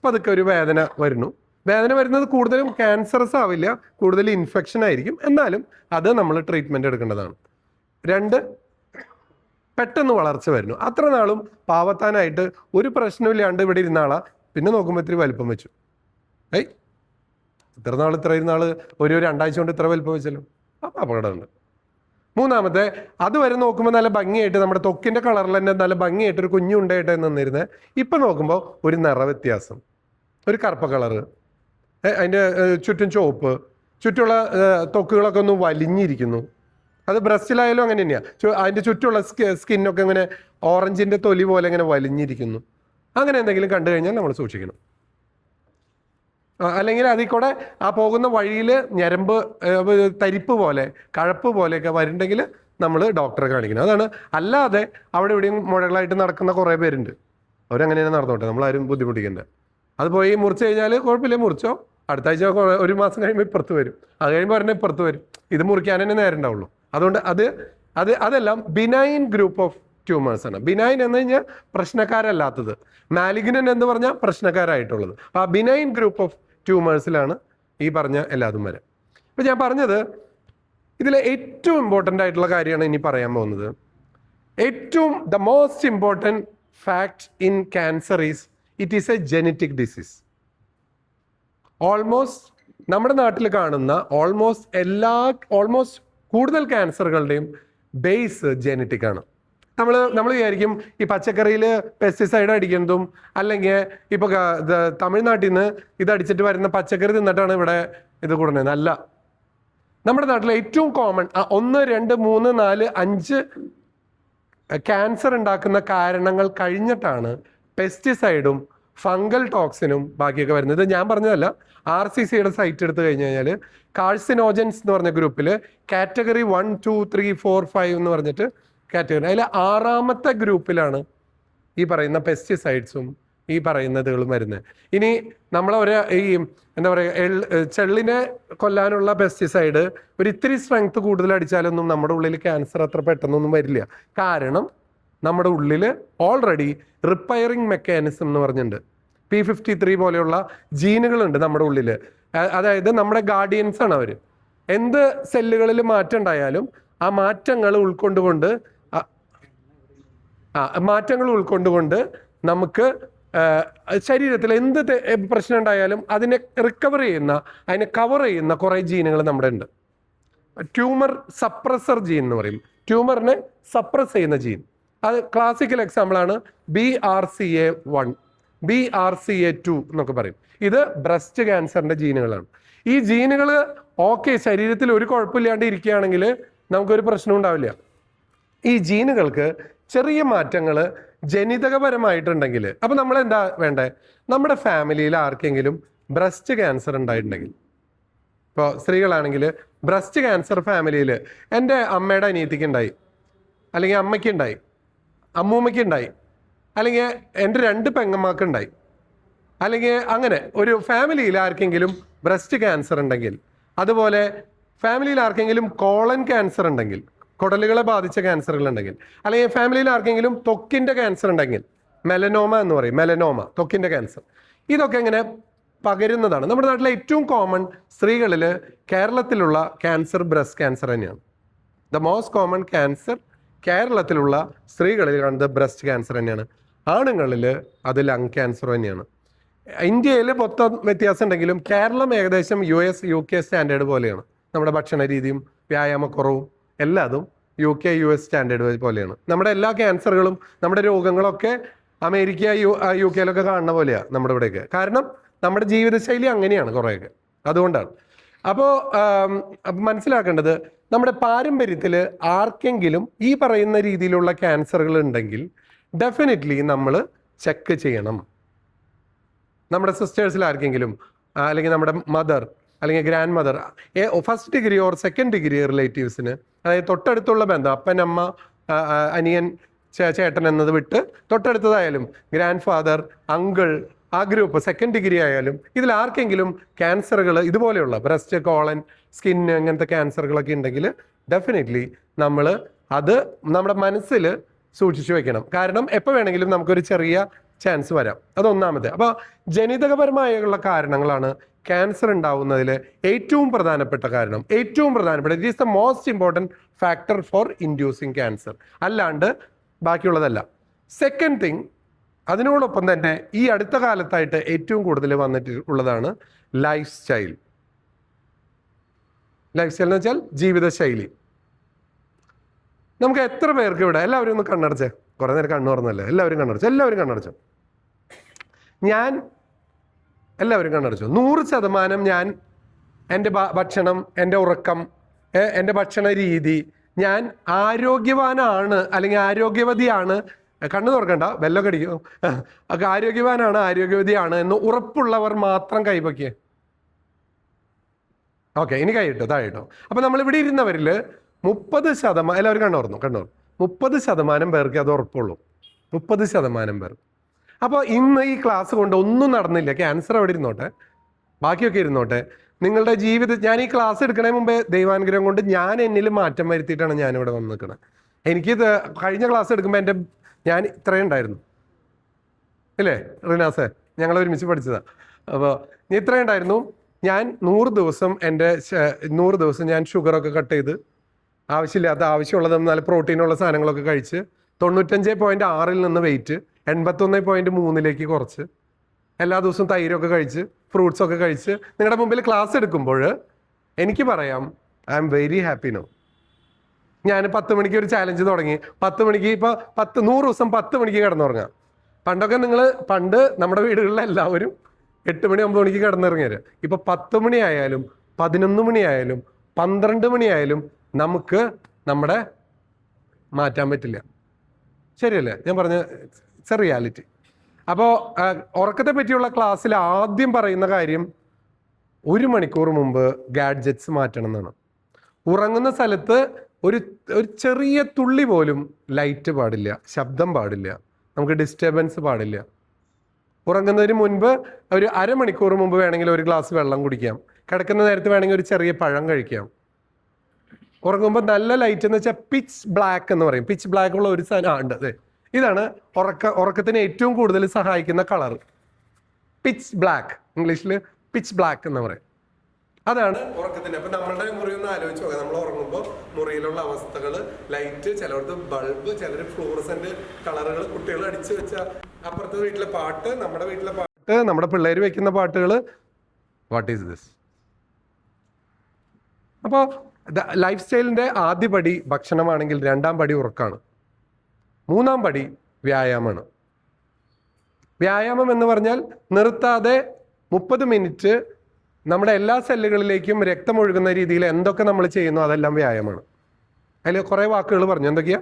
പതുക്കെ ഒരു വേദന വരുന്നു. വേദന വരുന്നത് കൂടുതലും ക്യാൻസറസ് ആവില്ല, കൂടുതൽ ഇൻഫെക്ഷൻ ആയിരിക്കും, എന്നാലും അത് നമ്മൾ ട്രീറ്റ്മെൻറ്റ് എടുക്കേണ്ടതാണ്. 2, പെട്ടെന്ന് വളർച്ച വരുന്നു. അത്ര നാളും പാവത്താനായിട്ട് ഒരു പ്രശ്നമില്ലാണ്ട് ഇവിടെ ഇരുന്ന ആളാ, പിന്നെ നോക്കുമ്പോൾ ഇത്തിരി വലിപ്പം വെച്ചു. ഇത്ര ഇരുന്നാൾ ഒരു 2 ആഴ്ച കൊണ്ട് ഇത്ര വലിപ്പം വെച്ചല്ലോ, അപ്പം അപകടമുണ്ട്. 3, അതുവരെ നോക്കുമ്പോൾ നല്ല ഭംഗിയായിട്ട് നമ്മുടെ ത്വക്കിൻ്റെ കളറിൽ തന്നെ നല്ല ഭംഗിയായിട്ട് ഒരു കുഞ്ഞുണ്ടായിട്ട് നിന്നിരുന്നത്, ഇപ്പം നോക്കുമ്പോൾ ഒരു നിറ വ്യത്യാസം, ഒരു കറുപ്പ കളറ്, അതിൻ്റെ ചുറ്റും ചുവപ്പ്, ചുറ്റുമുള്ള ത്വക്കുകളൊക്കെ ഒന്ന് വലിഞ്ഞിരിക്കുന്നു. അത് ബ്രസ്റ്റിലായാലും അങ്ങനെ തന്നെയാണ്. അതിൻ്റെ ചുറ്റുമുള്ള സ്കിന്നൊക്കെ ഇങ്ങനെ ഓറഞ്ചിൻ്റെ തൊലി പോലെ ഇങ്ങനെ വലിഞ്ഞിരിക്കുന്നു. അങ്ങനെ എന്തെങ്കിലും കണ്ടു കഴിഞ്ഞാൽ നമ്മൾ സൂക്ഷിക്കണം. അല്ലെങ്കിൽ അതിൽ കൂടെ ആ പോകുന്ന വഴിയിൽ ഞരമ്പ് തരിപ്പ് പോലെ കഴപ്പ് പോലെയൊക്കെ വരുന്നുണ്ടെങ്കിൽ നമ്മൾ ഡോക്ടറെ കാണിക്കണം. അതാണ്. അല്ലാതെ അവിടെ ഇവിടെയും മുഴകളായിട്ട് നടക്കുന്ന കുറേ പേരുണ്ട്, അവരങ്ങനെ തന്നെ നടന്നോട്ടെ, നമ്മളാരും ബുദ്ധിമുട്ടിക്കണ്ട. അത് പോയി മുറിച്ച് കഴിഞ്ഞാൽ കുഴപ്പമില്ല, മുറിച്ചോ, അടുത്ത ആഴ്ച 1 മാസം കഴിയുമ്പോൾ ഇപ്പുറത്ത് വരും, അത് കഴിയുമ്പോൾ പറഞ്ഞാൽ ഇപ്പുറത്ത് വരും. ഇത് മുറിക്കാൻ തന്നെ നേരം ഉണ്ടാവുള്ളൂ. അതുകൊണ്ട് അതെല്ലാം ബിനൈൻ ഗ്രൂപ്പ് ഓഫ് ട്യൂമേഴ്സ് ആണ്. ബിനൈൻ എന്ന് കഴിഞ്ഞാൽ പ്രശ്നക്കാരല്ലാത്തത്, മാലിഗ്നൻ എന്ന് പറഞ്ഞാൽ പ്രശ്നക്കാരായിട്ടുള്ളത്. ആ ബിനൈൻ ഗ്രൂപ്പ് ഓഫ് ട്യൂമേഴ്സിലാണ് ഈ പറഞ്ഞ എല്ലാതും വരെ. ഇപ്പം ഞാൻ പറഞ്ഞത് ഇതിലെ ഏറ്റവും ഇമ്പോർട്ടൻ്റ് ആയിട്ടുള്ള കാര്യമാണ് ഇനി പറയാൻ പോകുന്നത്. The most important fact in cancer is it is A genetic disease. Almost നമ്മുടെ നാട്ടിൽ കാണുന്ന ഓൾമോസ്റ്റ് കൂടുതൽ ക്യാൻസറുകളുടെയും ബേസ് ജനറ്റിക് ആണ്. നമ്മൾ വിചാരിക്കും ഈ പച്ചക്കറിയിൽ പെസ്റ്റിസൈഡ് അടിക്കുന്നതും അല്ലെങ്കിൽ ഇപ്പോൾ തമിഴ്നാട്ടിൽ നിന്ന് ഇതടിച്ചിട്ട് വരുന്ന പച്ചക്കറി തിന്നിട്ടാണ് ഇവിടെ ഇത് കൂടുന്നത്. അല്ല, നമ്മുടെ നാട്ടിൽ ഏറ്റവും കോമൺ 1, 2, 3, 4, 5 ക്യാൻസർ ഉണ്ടാക്കുന്ന കാരണങ്ങൾ കഴിഞ്ഞിട്ടാണ് പെസ്റ്റിസൈഡും ഫംഗൽ ടോക്സിനും ബാക്കിയൊക്കെ വരുന്നത്. ഞാൻ പറഞ്ഞതല്ല, RCCയുടെ സൈറ്റ് എടുത്തു കഴിഞ്ഞ് കഴിഞ്ഞാൽ കാർസിനോജൻസ് എന്ന് പറഞ്ഞ ഗ്രൂപ്പിൽ കാറ്റഗറി 1, 2, 3, 4, 5 എന്ന് പറഞ്ഞിട്ട് കാറ്റഗറി, അതിൽ 6ാമത്തെ ഗ്രൂപ്പിലാണ് ഈ പറയുന്ന പെസ്റ്റിസൈഡ്സും ഈ പറയുന്നതുകളും വരുന്നത്. ഇനി ഈ എന്താ പറയുക, ചെള്ളിനെ കൊല്ലാനുള്ള പെസ്റ്റിസൈഡ് ഒരു ഇത്തിരി സ്ട്രെങ്ത് കൂടുതൽ അടിച്ചാലൊന്നും നമ്മുടെ ഉള്ളിൽ ക്യാൻസർ അത്ര പെട്ടെന്നൊന്നും വരില്ല. കാരണം നമ്മുടെ ഉള്ളിൽ ഓൾറെഡി റിപ്പയറിങ് മെക്കാനിസം എന്ന് പറഞ്ഞിട്ടുണ്ട്. P53 പോലെയുള്ള ജീനുകളുണ്ട് നമ്മുടെ ഉള്ളിൽ. അതായത് നമ്മുടെ ഗാർഡിയൻസ് ആണ് അവർ. എന്ത് സെല്ലുകളിൽ മാറ്റം ഉണ്ടായാലും ആ മാറ്റങ്ങൾ ഉൾക്കൊണ്ടുകൊണ്ട് നമുക്ക് ശരീരത്തിൽ എന്ത് പ്രശ്നം ഉണ്ടായാലും അതിനെ റിക്കവർ ചെയ്യുന്ന, അതിനെ കവർ ചെയ്യുന്ന കുറേ ജീനുകൾ നമ്മുടെ ഉണ്ട്. ട്യൂമർ സപ്രസർ ജീൻ എന്ന് പറയും. ട്യൂമറിനെ സപ്രസ് ചെയ്യുന്ന ജീൻ. അത് ക്ലാസിക്കൽ എക്സാമ്പിളാണ് BRCA1, BRCA2 എന്നൊക്കെ പറയും. ഇത് ബ്രസ്റ്റ് ക്യാൻസറിന്റെ ജീനുകളാണ്. ഈ ജീനുകൾ ശരീരത്തിൽ ഒരു കുഴപ്പമില്ലാണ്ട് ഇരിക്കുകയാണെങ്കിൽ നമുക്കൊരു പ്രശ്നം ഉണ്ടാവില്ല. ഈ ജീനുകൾക്ക് ചെറിയ മാറ്റങ്ങൾ ജനിതകപരമായിട്ടുണ്ടെങ്കിൽ, അപ്പോൾ നമ്മൾ എന്താ വേണ്ടേ? നമ്മുടെ ഫാമിലിയിൽ ആർക്കെങ്കിലും ബ്രസ്റ്റ് ക്യാൻസർ ഉണ്ടായിട്ടുണ്ടെങ്കിൽ, ഇപ്പോൾ സ്ത്രീകളാണെങ്കിൽ ബ്രസ്റ്റ് ക്യാൻസർ ഫാമിലിയിൽ എൻ്റെ അമ്മയുടെ അനിയത്തിക്ക് ഉണ്ടായി, അല്ലെങ്കിൽ അമ്മയ്ക്ക് ഉണ്ടായി, അമ്മൂമ്മയ്ക്ക് ഉണ്ടായി, അല്ലെങ്കിൽ എൻ്റെ 2 പെങ്ങന്മാർക്ക് ഉണ്ടായി, അല്ലെങ്കിൽ അങ്ങനെ ഒരു ഫാമിലിയിൽ ആർക്കെങ്കിലും ബ്രസ്റ്റ് ക്യാൻസർ ഉണ്ടെങ്കിൽ, അതുപോലെ ഫാമിലിയിൽ ആർക്കെങ്കിലും കോളൻ ക്യാൻസർ ഉണ്ടെങ്കിൽ, കുടലുകളെ ബാധിച്ച ക്യാൻസറുകൾ ഉണ്ടെങ്കിൽ, അല്ലെങ്കിൽ ഫാമിലിയിൽ ആർക്കെങ്കിലും ത്വക്കിൻ്റെ ക്യാൻസർ ഉണ്ടെങ്കിൽ, മെലനോമ എന്ന് പറയും, മെലനോമ ത്വക്കിൻ്റെ ക്യാൻസർ, ഇതൊക്കെ ഇങ്ങനെ പകരുന്നതാണ്. നമ്മുടെ നാട്ടിലെ ഏറ്റവും കോമൺ സ്ത്രീകളിൽ കേരളത്തിലുള്ള ക്യാൻസർ ബ്രസ്റ്റ് ക്യാൻസർ തന്നെയാണ്. ദ മോസ്റ്റ് കോമൺ ക്യാൻസർ കേരളത്തിലുള്ള സ്ത്രീകളിൽ കാണുന്നത് ബ്രസ്റ്റ് ക്യാൻസർ തന്നെയാണ്. ആണുങ്ങളിൽ അത് ലങ് ക്യാൻസർ തന്നെയാണ്. ഇന്ത്യയിൽ മൊത്തം വ്യത്യാസം ഉണ്ടെങ്കിലും കേരളം ഏകദേശം US UK സ്റ്റാൻഡേർഡ് പോലെയാണ്. നമ്മുടെ ഭക്ഷണ രീതിയും വ്യായാമക്കുറവും എല്ലാതും US സ്റ്റാൻഡേർഡ് പോലെയാണ്. നമ്മുടെ എല്ലാ ക്യാൻസറുകളും നമ്മുടെ രോഗങ്ങളൊക്കെ അമേരിക്ക UK കാണുന്ന പോലെയാണ് നമ്മുടെ ഇവിടെയൊക്കെ. കാരണം നമ്മുടെ ജീവിതശൈലി അങ്ങനെയാണ് കുറേയൊക്കെ, അതുകൊണ്ടാണ്. അപ്പോൾ മനസ്സിലാക്കേണ്ടത്, നമ്മുടെ പാരമ്പര്യത്തിൽ ആർക്കെങ്കിലും ഈ പറയുന്ന രീതിയിലുള്ള ക്യാൻസറുകൾ ഉണ്ടെങ്കിൽ ഡെഫിനറ്റ്ലി നമ്മൾ ചെക്ക് ചെയ്യണം. നമ്മുടെ സിസ്റ്റേഴ്സിൽ ആർക്കെങ്കിലും, അല്ലെങ്കിൽ നമ്മുടെ മദർ അല്ലെങ്കിൽ grandmother, first degree or second degree റിലേറ്റീവ്സിന്, അതായത് തൊട്ടടുത്തുള്ള ബന്ധം, അപ്പൻ, അമ്മ, അനിയൻ, ചേട്ടൻ എന്നത് വിട്ട് തൊട്ടടുത്തതായാലും ഗ്രാൻഡ് ഫാദർ, അങ്കിൾ, ആ ഗ്രൂപ്പ് സെക്കൻഡ് ഡിഗ്രി ആയാലും ഇതിൽ ആർക്കെങ്കിലും ക്യാൻസറുകൾ ഇതുപോലെയുള്ള ബ്രസ്റ്റ്, കോളൻ, സ്കിന്ന് അങ്ങനത്തെ ക്യാൻസറുകളൊക്കെ ഉണ്ടെങ്കിൽ ഡെഫിനറ്റ്ലി നമ്മൾ അത് നമ്മുടെ മനസ്സിൽ സൂക്ഷിച്ചു വെക്കണം. കാരണം എപ്പോൾ വേണമെങ്കിലും നമുക്കൊരു ചെറിയ ചാൻസ് വരാം. അതൊന്നാമത്തെ. അപ്പോൾ ജനിതകപരമായുള്ള കാരണങ്ങളാണ് ക്യാൻസർ ഉണ്ടാവുന്നതിൽ ഏറ്റവും പ്രധാനപ്പെട്ട കാരണം. ഏറ്റവും പ്രധാനപ്പെട്ട, it is the most important factor for inducing cancer, അല്ലാണ്ട് ബാക്കിയുള്ളതല്ല. സെക്കൻഡ് തിങ്, അതിനോടൊപ്പം തന്നെ ഈ അടുത്ത കാലത്തായിട്ട് ഏറ്റവും കൂടുതൽ വന്നിട്ടുള്ളതാണ് ലൈഫ് സ്റ്റൈൽ. ലൈഫ് സ്റ്റൈൽ എന്ന് വെച്ചാൽ ജീവിതശൈലി. നമുക്ക് എത്ര പേർക്ക് ഇവിടെ, എല്ലാവരും ഒന്ന് കണ്ണടച്ചേ, കുറേ നേരം കണ്ണു തുറന്നല്ലേ, എല്ലാവരും കണ്ണടച്ചു, എല്ലാവരും കണ്ണടച്ചു. എല്ലാവരും കണ്ണടച്ചു. 100% ഞാൻ എൻ്റെ ഭക്ഷണം, എൻ്റെ ഉറക്കം, എൻ്റെ ഭക്ഷണ രീതി, ഞാൻ ആരോഗ്യവാനാണ് അല്ലെങ്കിൽ ആരോഗ്യവതിയാണ്, കണ്ണു തുറക്കണ്ട, ബെല്ലൊക്കെ അടിക്കും, ആരോഗ്യവാനാണ്, ആരോഗ്യവതിയാണ് എന്ന് ഉറപ്പുള്ളവർ മാത്രം കൈപൊക്കിയേ. ഓക്കെ, ഇനി കൈ ഇട്ടോ, താഴെ ഇട്ടോ. അപ്പം നമ്മളിവിടെ ഇരുന്നവരിൽ 30%, എല്ലാവരും കണ്ണോർന്നു 30% പേർക്ക് അത് ഉറപ്പുള്ളൂ. 30% പേർ. അപ്പോൾ ഇന്ന് ഈ ക്ലാസ് കൊണ്ട് ഒന്നും നടന്നില്ല. ക്യാൻസർ അവിടെ ഇരുന്നോട്ടെ, ബാക്കിയൊക്കെ ഇരുന്നോട്ടെ. നിങ്ങളുടെ ജീവിതം, ഞാൻ ഈ ക്ലാസ് എടുക്കണേ മുമ്പേ ദൈവാനുഗ്രഹം കൊണ്ട് ഞാൻ എന്നിൽ മാറ്റം വരുത്തിയിട്ടാണ് ഞാനിവിടെ വന്ന് നിൽക്കുന്നത്. എനിക്കിത് കഴിഞ്ഞ ക്ലാസ് എടുക്കുമ്പോൾ ഞാൻ ഇത്രയും ഉണ്ടായിരുന്നു, ഇല്ലേ റിനാസേ, ഞങ്ങൾ ഒരുമിച്ച് പഠിച്ചതാണ്. അപ്പോൾ ഇത്രയും ഉണ്ടായിരുന്നു. ഞാൻ 100 ദിവസം ഞാൻ ഷുഗറൊക്കെ കട്ട് ചെയ്ത് ആവശ്യമില്ലാത്ത, ആവശ്യമുള്ളത് നല്ല പ്രോട്ടീനുള്ള സാധനങ്ങളൊക്കെ കഴിച്ച് 95.6 നിന്ന് വെയിറ്റ് 81.3 കുറച്ച്, എല്ലാ ദിവസവും തൈരൊക്കെ കഴിച്ച് ഫ്രൂട്ട്സൊക്കെ കഴിച്ച് നിങ്ങളുടെ മുമ്പിൽ ക്ലാസ് എടുക്കുമ്പോൾ എനിക്ക് പറയാം, I am very happy no. ഞാൻ 10 മണിക്ക് ഒരു ചാലഞ്ച് തുടങ്ങി. 10 മണിക്ക് ഇപ്പോൾ 100 ദിവസം 10 മണിക്ക് കിടന്നുറങ്ങാം. പണ്ടൊക്കെ പണ്ട് നമ്മുടെ വീടുകളിൽ എല്ലാവരും 8 മണി 9 മണിക്ക് കിടന്നിറങ്ങിയത്. ഇപ്പോൾ 10 മണിയായാലും 11 മണിയായാലും 12 മണിയായാലും നമുക്ക് നമ്മുടെ മാറ്റാൻ പറ്റില്ല. ശരിയല്ലേ ഞാൻ പറഞ്ഞ? It's A reality. അപ്പോൾ ഉറക്കത്തെ പറ്റിയുള്ള ക്ലാസ്സിൽ ആദ്യം പറയുന്ന കാര്യം 1 മണിക്കൂർ മുമ്പ് ഗാഡ്ജറ്റ്സ് മാറ്റണം എന്നാണ്. ഉറങ്ങുന്ന സ്ഥലത്ത് ഒരു ചെറിയ തുള്ളി പോലും ലൈറ്റ് പാടില്ല, ശബ്ദം പാടില്ല, നമുക്ക് ഡിസ്റ്റർബൻസ് പാടില്ല. ഉറങ്ങുന്നതിന് മുൻപ് ഒരു അരമണിക്കൂർ മുമ്പ് വേണമെങ്കിൽ ഒരു ഗ്ലാസ് വെള്ളം കുടിക്കാം. കിടക്കുന്ന നേരത്ത് വേണമെങ്കിൽ ഒരു ചെറിയ പഴം കഴിക്കാം. ഉറങ്ങുമ്പോൾ നല്ല ലൈറ്റ് എന്ന് വെച്ചാൽ പിച്ച് ബ്ലാക്ക് എന്ന് പറയും. പിച്ച് ബ്ലാക്ക് ഉള്ള ഒരു സാധനം ഉണ്ട്. അതെ, ഇതാണ് ഉറക്കത്തിന് ഏറ്റവും കൂടുതൽ സഹായിക്കുന്ന കളർ. പിച്ച് ബ്ലാക്ക്, ഇംഗ്ലീഷിൽ പിച്ച് ബ്ലാക്ക് എന്ന് പറയും. അതാണ് ഉറക്കത്തിന്. അപ്പൊ നമ്മളുടെ മുറി ഒന്ന് ആലോചിച്ച് നോക്കാം. നമ്മൾ ഉറങ്ങുമ്പോൾ മുറിയിലുള്ള അവസ്ഥകൾ, ലൈറ്റ്, ചിലർക്ക് ബൾബ്, ചിലർ ഫ്ലൂറസെന്റ് കളറുകൾ, കുട്ടികൾ അടിച്ചു വെച്ച അപ്പുറത്തെ വീട്ടിലെ പാട്ട്, നമ്മുടെ വീട്ടിലെ പാട്ട്, നമ്മുടെ പിള്ളേർ വെക്കുന്ന പാട്ടുകൾ. What is this? അപ്പോൾ ലൈഫ് സ്റ്റൈലിന്റെ ആദ്യ പടി ഭക്ഷണമാണെങ്കിൽ 2ാം പടി ഉറക്കാണ്. 3ാം പടി വ്യായാമമാണ്. വ്യായാമം എന്ന് പറഞ്ഞാൽ നിർത്താതെ 30 മിനിറ്റ് നമ്മുടെ എല്ലാ സെല്ലുകളിലേക്കും രക്തം ഒഴുകുന്ന രീതിയിൽ എന്തൊക്കെ നമ്മൾ ചെയ്യുന്നു അതെല്ലാം വ്യായാമമാണ്. അതിൽ കുറേ വാക്കുകൾ പറഞ്ഞു. എന്തൊക്കെയാ?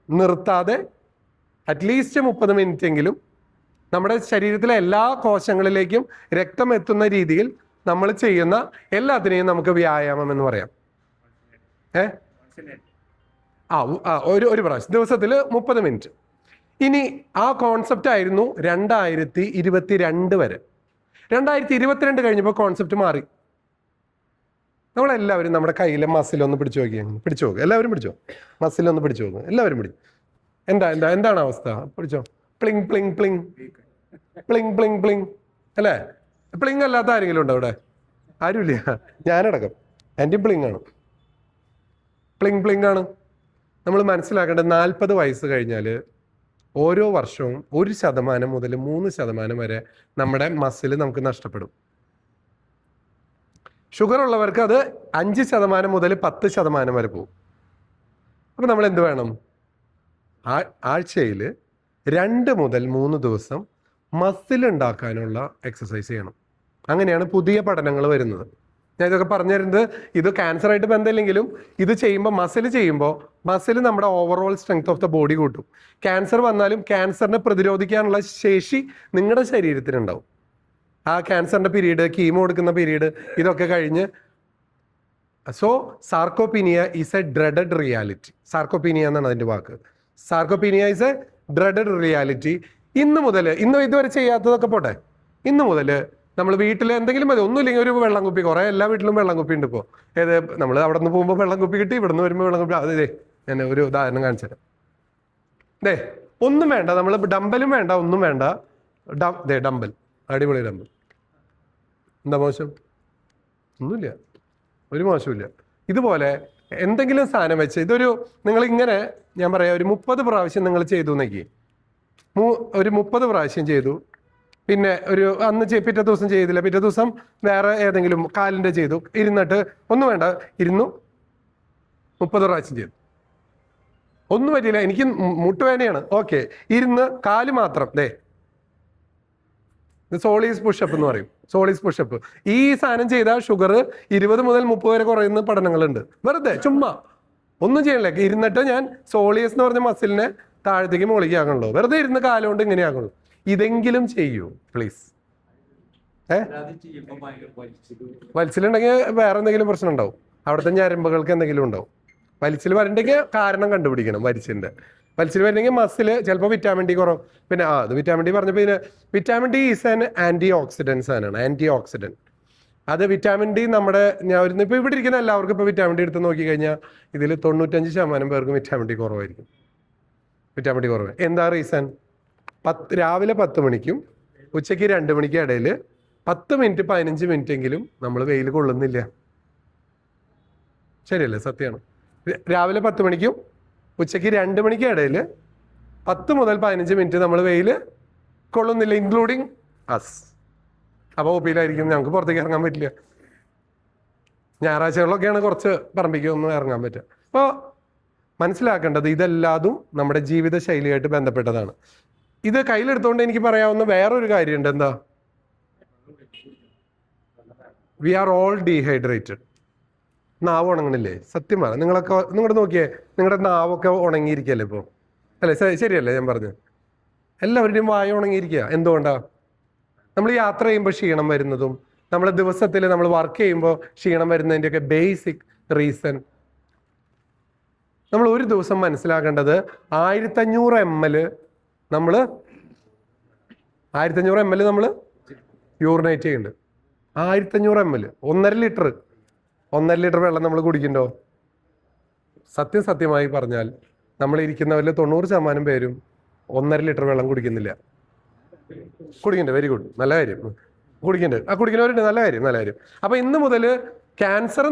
നിർത്താതെ അറ്റ്ലീസ്റ്റ് 30 മിനിറ്റ് എങ്കിലും നമ്മുടെ ശരീരത്തിലെ എല്ലാ കോശങ്ങളിലേക്കും രക്തം എത്തുന്ന രീതിയിൽ നമ്മൾ ചെയ്യുന്ന എല്ലാത്തിനെയും നമുക്ക് വ്യായാമം എന്ന് പറയാം. ഒരു പ്രാവശ്യം ദിവസത്തിൽ 30 മിനിറ്റ്. ഇനി ആ കോൺസെപ്റ്റ് ആയിരുന്നു 2022 വരെ. 2022 കഴിഞ്ഞപ്പോൾ കോൺസെപ്റ്റ് മാറി. നമ്മളെല്ലാവരും നമ്മുടെ കയ്യിലെ മസിലൊന്ന് പിടിച്ചു നോക്കുക. എല്ലാവരും പിടിച്ചോ, മസിലൊന്ന് പിടിച്ചു നോക്കുക. എല്ലാവരും പിടിച്ചു. എന്താണ് അവസ്ഥ? പിടിച്ചോ. പ്ലിങ് പ്ലിങ് പ്ലിങ് പ്ലിങ് പ്ലിങ് പ്ലിങ് അല്ലേ? പ്ലിങ് അല്ലാത്ത ആരെങ്കിലും ഉണ്ടോ അവിടെ? ആരുമില്ല. ഞാനടക്കം. എൻ്റെ പ്ലിങ് ആണ്. പ്ലിങ് ആണ്. നമ്മൾ മനസ്സിലാക്കേണ്ടത് 40 വയസ്സ് കഴിഞ്ഞാൽ ഓരോ വർഷവും 1% മുതൽ 3% വരെ നമ്മുടെ മസിൽ നമുക്ക് നഷ്ടപ്പെടും. ഷുഗർ ഉള്ളവർക്ക് അത് 5% മുതൽ 10% വരെ പോകും. അപ്പം നമ്മൾ എന്ത് വേണം? ആഴ്ചയിൽ 2 മുതൽ 3 ദിവസം മസിൽ ഉണ്ടാക്കാനുള്ള എക്സസൈസ് ചെയ്യണം. അങ്ങനെയാണ് പുതിയ പഠനങ്ങൾ വരുന്നത്. ഞാൻ ഇതൊക്കെ പറഞ്ഞു തരുന്നത് ഇത് ക്യാൻസറായിട്ട് ബന്ധമില്ലെങ്കിലും ഇത് ചെയ്യുമ്പോൾ മസിൽ നമ്മുടെ overall strength of the body കൂട്ടും. ക്യാൻസർ വന്നാലും ക്യാൻസറിനെ പ്രതിരോധിക്കാനുള്ള ശേഷി നിങ്ങളുടെ ശരീരത്തിനുണ്ടാവും. ആ ക്യാൻസറിൻ്റെ പീരീഡ്, കീമോ കൊടുക്കുന്ന പീരീഡ് ഇതൊക്കെ കഴിഞ്ഞ്. So sarcopenia is a dreaded reality. Sarcopenia എന്നാണ് അതിൻ്റെ വാക്ക്. Sarcopenia is a dreaded reality. ഇന്ന് ഇതുവരെ ചെയ്യാത്തതൊക്കെ പോട്ടെ, ഇന്ന് മുതൽ നമ്മൾ വീട്ടിൽ എന്തെങ്കിലും മതി, ഒന്നുമില്ലെങ്കിൽ ഒരു വെള്ളം കുപ്പി, കുറേ എല്ലാ വീട്ടിലും വെള്ളം കുപ്പി ഉണ്ട് ഇപ്പോൾ. നമ്മൾ അവിടെ നിന്ന് പോകുമ്പോൾ വെള്ളം കുപ്പി കിട്ടി, ഇവിടെ നിന്ന് വരുമ്പോൾ വെള്ളം കുപ്പി. അതെ, ഞാൻ ഒരു ഉദാഹരണം കാണിച്ചു തരാം. ഒന്നും വേണ്ട, നമ്മൾ ഡമ്പലും വേണ്ട, ഒന്നും വേണ്ട. ഡമ്പൽ, അടിപൊളി ഡമ്പൽ. എന്താ മോശം? ഒന്നുമില്ല, ഒരു മോശമില്ല. ഇതുപോലെ എന്തെങ്കിലും സാധനം വെച്ച് ഇതൊരു നിങ്ങളിങ്ങനെ, ഞാൻ പറയാം, ഒരു 30 പ്രാവശ്യം നിങ്ങൾ ചെയ്തു എന്നൊക്കെ, ഒരു 30 പ്രാവശ്യം ചെയ്തു. പിന്നെ അന്ന് പിറ്റേ ദിവസം ചെയ്തില്ല, പിറ്റേ ദിവസം വേറെ ഏതെങ്കിലും കാലിൻ്റെ ചെയ്തു. ഇരുന്നിട്ട് ഒന്നും വേണ്ട, 30 പ്രാവശ്യം ചെയ്തു. ഒന്നും പറ്റിയില്ല, എനിക്ക് മുട്ടുവേദനയാണ്. ഓക്കെ, ഇരുന്ന് കാല് മാത്രം. സോളീസ് പുഷപ്പ് എന്ന് പറയും. സോളീസ് പുഷപ്പ് ഈ സാധനം ചെയ്താൽ ഷുഗർ 20 മുതൽ 30 വരെ കുറയുന്ന പഠനങ്ങളുണ്ട്. വെറുതെ ചുമ്മാ ഒന്നും ചെയ്യണില്ല. ഇരുന്നിട്ട് ഞാൻ സോളിയസ് എന്ന് പറഞ്ഞ മസിലിനെ താഴത്തേക്ക് മുകളിലേക്ക് ആകണല്ലോ. വെറുതെ ഇരുന്ന് കാലുകൊണ്ട് ഇങ്ങനെ ആകണല്ലോ. ഇതെങ്കിലും ചെയ്യൂ പ്ലീസ്. വലിച്ചിലുണ്ടെങ്കിൽ വേറെ എന്തെങ്കിലും പ്രശ്നം ഉണ്ടാവും, അവിടുത്തെ ഞരമ്പുകൾക്ക് എന്തെങ്കിലും ഉണ്ടാവും. വലിച്ചിൽ വരണ്ടെങ്കിൽ കാരണം കണ്ടുപിടിക്കണം. വലിച്ചിൽ വരണമെങ്കിൽ മസിൽ ചിലപ്പോൾ വിറ്റാമിൻ ഡി കുറവ്. പിന്നെ അത് വിറ്റാമിൻ ഡി പറഞ്ഞപ്പോൾ ഇതിന് vitamin D is an antioxidants ആണ്. ആൻറ്റി ഓക്സിഡൻറ്റ് അത് വിറ്റാമിൻ ഡി നമ്മുടെ ഇപ്പോൾ ഇവിടെ ഇരിക്കുന്ന എല്ലാവർക്കും ഇപ്പോൾ വിറ്റാമിൻ ഡി എടുത്ത് നോക്കിക്കഴിഞ്ഞാൽ ഇതിൽ 95% പേർക്കും വിറ്റാമിൻ ഡി കുറവായിരിക്കും. വിറ്റാമിൻ ഡി കുറവ്. എന്താ റീസൺ? രാവിലെ 10 മണിക്കും ഉച്ചയ്ക്ക് 2 മണിക്കും ഇടയിൽ 10 മിനിറ്റ് 15 മിനിറ്റ് എങ്കിലും നമ്മൾ വെയിൽ കൊള്ളുന്നില്ല. ശരിയല്ലേ? സത്യമാണ്. രാവിലെ 10 മണിക്കും ഉച്ചയ്ക്ക് 2 മണിക്കും ഇടയിൽ 10 മുതൽ 15 മിനിറ്റ് നമ്മൾ വെയിൽ കൊള്ളുന്നില്ല, ഇൻക്ലൂഡിങ് അസ്. അപ്പോൾ ഒപ്പിയിലായിരിക്കും, ഞങ്ങൾക്ക് പുറത്തേക്ക് ഇറങ്ങാൻ പറ്റില്ല. ഞായറാഴ്ചകളിലൊക്കെയാണ് കുറച്ച് പറമ്പിക്ക് ഒന്ന് ഇറങ്ങാൻ പറ്റുക. അപ്പോൾ മനസ്സിലാക്കേണ്ടത് ഇതെല്ലാതും നമ്മുടെ ജീവിത ശൈലിയായിട്ട് ബന്ധപ്പെട്ടതാണ്. ഇത് കയ്യിലെടുത്തുകൊണ്ട് എനിക്ക് പറയാവുന്ന വേറൊരു കാര്യമുണ്ട്. എന്താ? We are all dehydrated. നാവ് ഉണങ്ങണില്ലേ? സത്യം പറ, നിങ്ങളുടെ നോക്കിയേ, നിങ്ങളുടെ നാവൊക്കെ ഉണങ്ങിയിരിക്കുകയല്ലേ ഇപ്പോൾ? അല്ലേ? ശരിയല്ലേ ഞാൻ പറഞ്ഞത്? എല്ലാവരുടെയും വായ ഉണങ്ങിയിരിക്കുക. എന്തുകൊണ്ടാ? നമ്മൾ യാത്ര ചെയ്യുമ്പോൾ ക്ഷീണം വരുന്നതും നമ്മുടെ ദിവസത്തിൽ നമ്മൾ വർക്ക് ചെയ്യുമ്പോൾ ക്ഷീണം വരുന്നതിൻ്റെയൊക്കെ ബേസിക് റീസൺ നമ്മൾ ഒരു ദിവസം മനസ്സിലാക്കേണ്ടത് 1500 ml നമ്മൾ യൂറിനേറ്റ് ചെയ്യുന്നുണ്ട്. 1500 ml, 1.5 ലിറ്റർ വെള്ളം നമ്മൾ കുടിക്കണ്ടോ? സത്യമായി പറഞ്ഞാൽ നമ്മൾ ഇരിക്കുന്നവരിൽ 90% പേരും 1.5 ലിറ്റർ വെള്ളം കുടിക്കുന്നില്ല. കുടിക്കണ്ടേ? വെരി ഗുഡ്, നല്ല കാര്യം. കുടിക്കുന്നവരുണ്ട്, നല്ല കാര്യം. അപ്പൊ ഇന്ന് മുതൽ ക്യാൻസർ